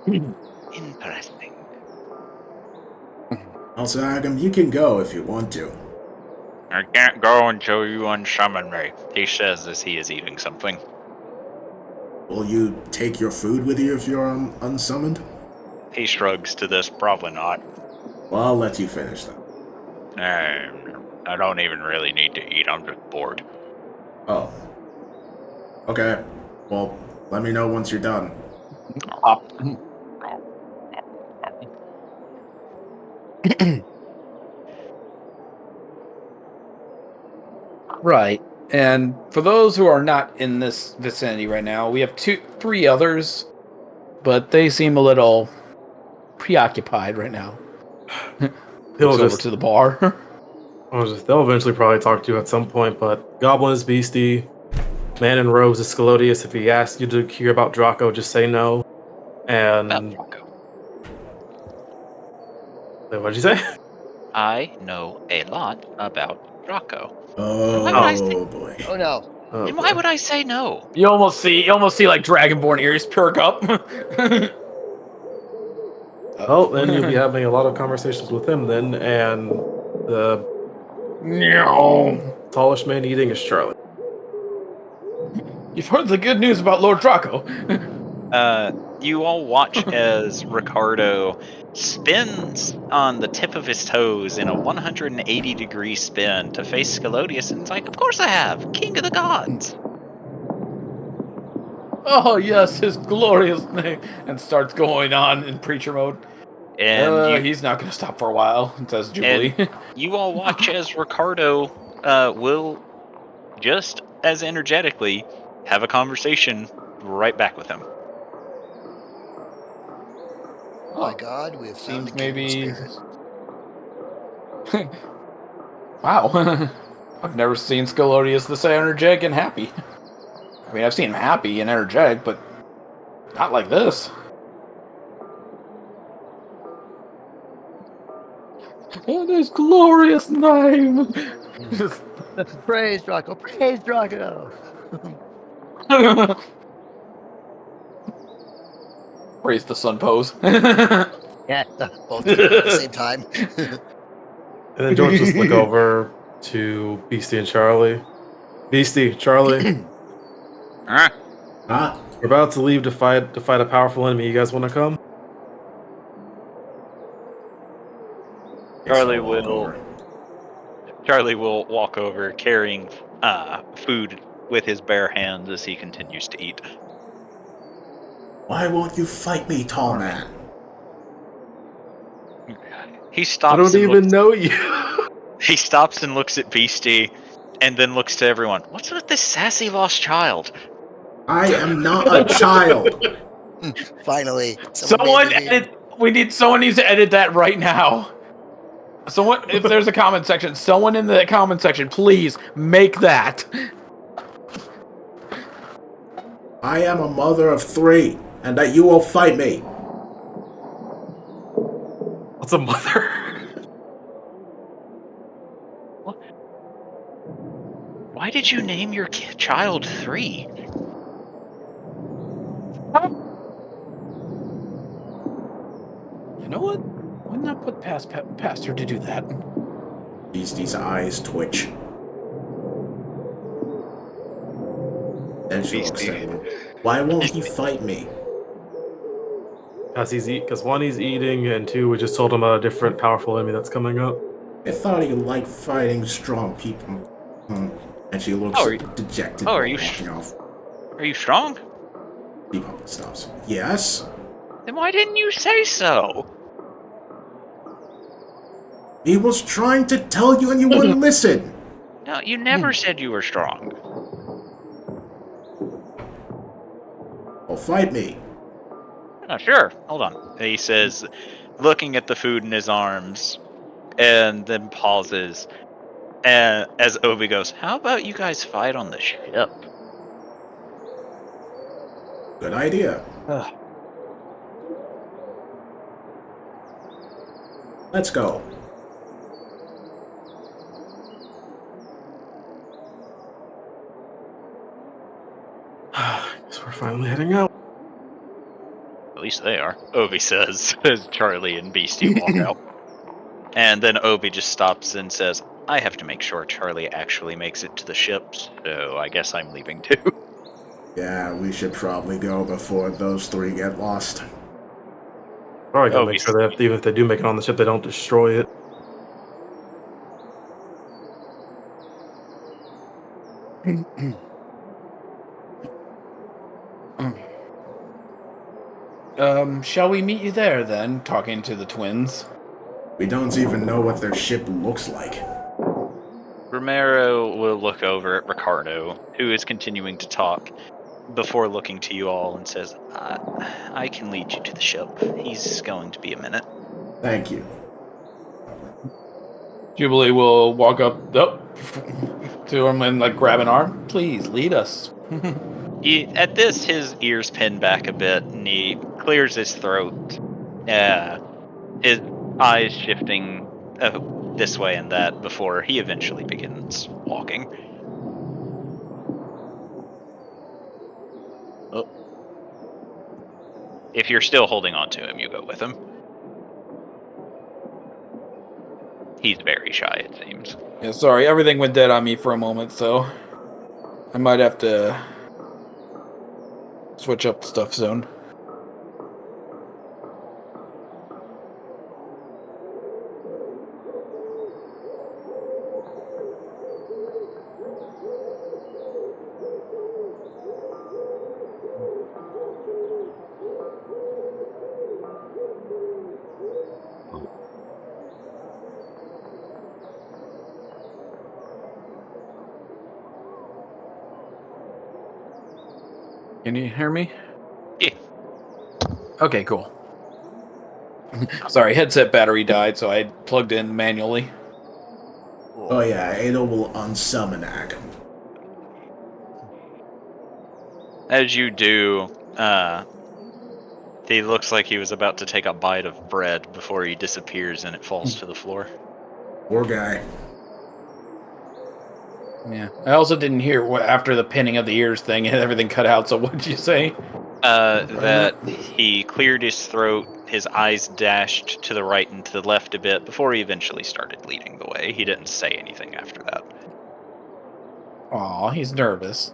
Interesting. Also, Agam, you can go if you want to. I can't go until you unsummon me, he says as he is eating something. Will you take your food with you if you're unsummoned? He shrugs to this, probably not. Well, I'll let you finish that. I don't even really need to eat, I'm just bored. Oh. Okay. Well, let me know once you're done. Right. And for those who are not in this vicinity right now, we have three others, but they seem a little preoccupied right now. Looks over to the bar. They'll eventually probably talk to you at some point, but Goblin is Beastie, Man in Robes is Scalodius. If he asks you to hear about Draco, just say no. And Draco. Wait, what'd you say? I know a lot about Draco. Oh, boy. Oh no. Oh, And why boy. would I say no? You almost see like Dragonborn ears perk up. Well, then you'll be having a lot of conversations with him then, and the No. tallest man eating is Charlie. You've heard the good news about Lord Draco. You all watch as Ricardo spins on the tip of his toes in a 180-degree spin to face Scalodius, and it's like, of course I have! King of the gods! Oh, yes, his glorious name. And starts going on in preacher mode. And He's not going to stop for a while, says Jubilee. you all watch as Ricardo will just as energetically have a conversation right back with him. Oh my God, we have found a Seems kindred maybe... spirit. Wow. I've never seen Scalodius this energetic and happy. I mean, I've seen him happy and energetic, but not like this. And his glorious name! Praise Draco! Praise Draco! Praise the sun pose. Yeah, both at the same time. And then George just look over to Beastie and Charlie. Beastie, Charlie, Ah, we're about to leave to fight a powerful enemy. You guys want to come? guess Charlie I'll walk will- over. Charlie will walk over carrying food with his bare hands as he continues to eat. Why won't you fight me, tall man? He stops. I don't and even looks, know you. He stops and looks at Beastie, and then looks to everyone. What's with this sassy lost child? I am not a child. Finally, Someone made me- edit. Someone needs to edit that right now. Someone, if there's a comment section, someone in the comment section, please make that. I am a mother of 3, and that you will fight me. What's a mother? Why did you name your child 3? You know what? Wouldn't that put past her to do that? Beastie's eyes twitch. Then she looks at him. Why won't you fight me? Because one, he's eating, and two, we just told him about a different powerful enemy that's coming up. I thought you liked fighting strong people. And she looks Oh, are you- dejected oh, are while you walking off. Are you strong? Bebop stops. Yes? Then why didn't you say so? He was trying to tell you and you wouldn't listen. No, you never said you were strong. Well, fight me. Oh, sure. Hold on. He says, looking at the food in his arms, and then pauses. And as Obi goes, how about you guys fight on the ship? Good idea. Let's go. Guess we're finally heading out. At least they are. Obi says, as Charlie and Beastie walk out. And then Obi just stops and says, I have to make sure Charlie actually makes it to the ship, so I guess I'm leaving too. Yeah, we should probably go before those 3 get lost. Probably gotta Oh, make he's- sure that even if they do make it on the ship, they don't destroy it. Shall we meet you there then? Talking to the twins. We don't even know what their ship looks like. Romero will look over at Ricardo, who is continuing to talk, before looking to you all and says, I can lead you to the ship. He's going to be a minute. Thank you. Jubilee will walk up to him and like grab an arm. Please lead us. At this, his ears pin back a bit, and he clears his throat. His eyes shifting this way and that before he eventually begins walking. Oh. If you're still holding on to him, you go with him. He's very shy, it seems. Yeah, sorry, everything went dead on me for a moment, so I might have to switch up the stuff zone. Can you hear me? Yeah. Okay, cool. Sorry, headset battery died, so I plugged in manually. Oh yeah, Ada will unsummon Ag. As you do, he looks like he was about to take a bite of bread before he disappears and it falls to the floor. Poor guy. Yeah. I also didn't hear what after the pinning of the ears thing and everything cut out, so what did you say? That he cleared his throat, his eyes dashed to the right and to the left a bit before he eventually started leading the way. He didn't say anything after that. Aw, he's nervous.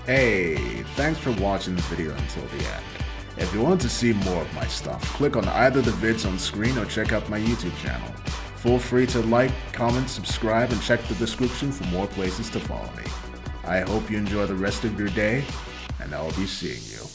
Hey, thanks for watching the video until the end. If you want to see more of my stuff, click on either the vids on screen or check out my YouTube channel. Feel free to like, comment, subscribe, and check the description for more places to follow me. I hope you enjoy the rest of your day, and I'll be seeing you.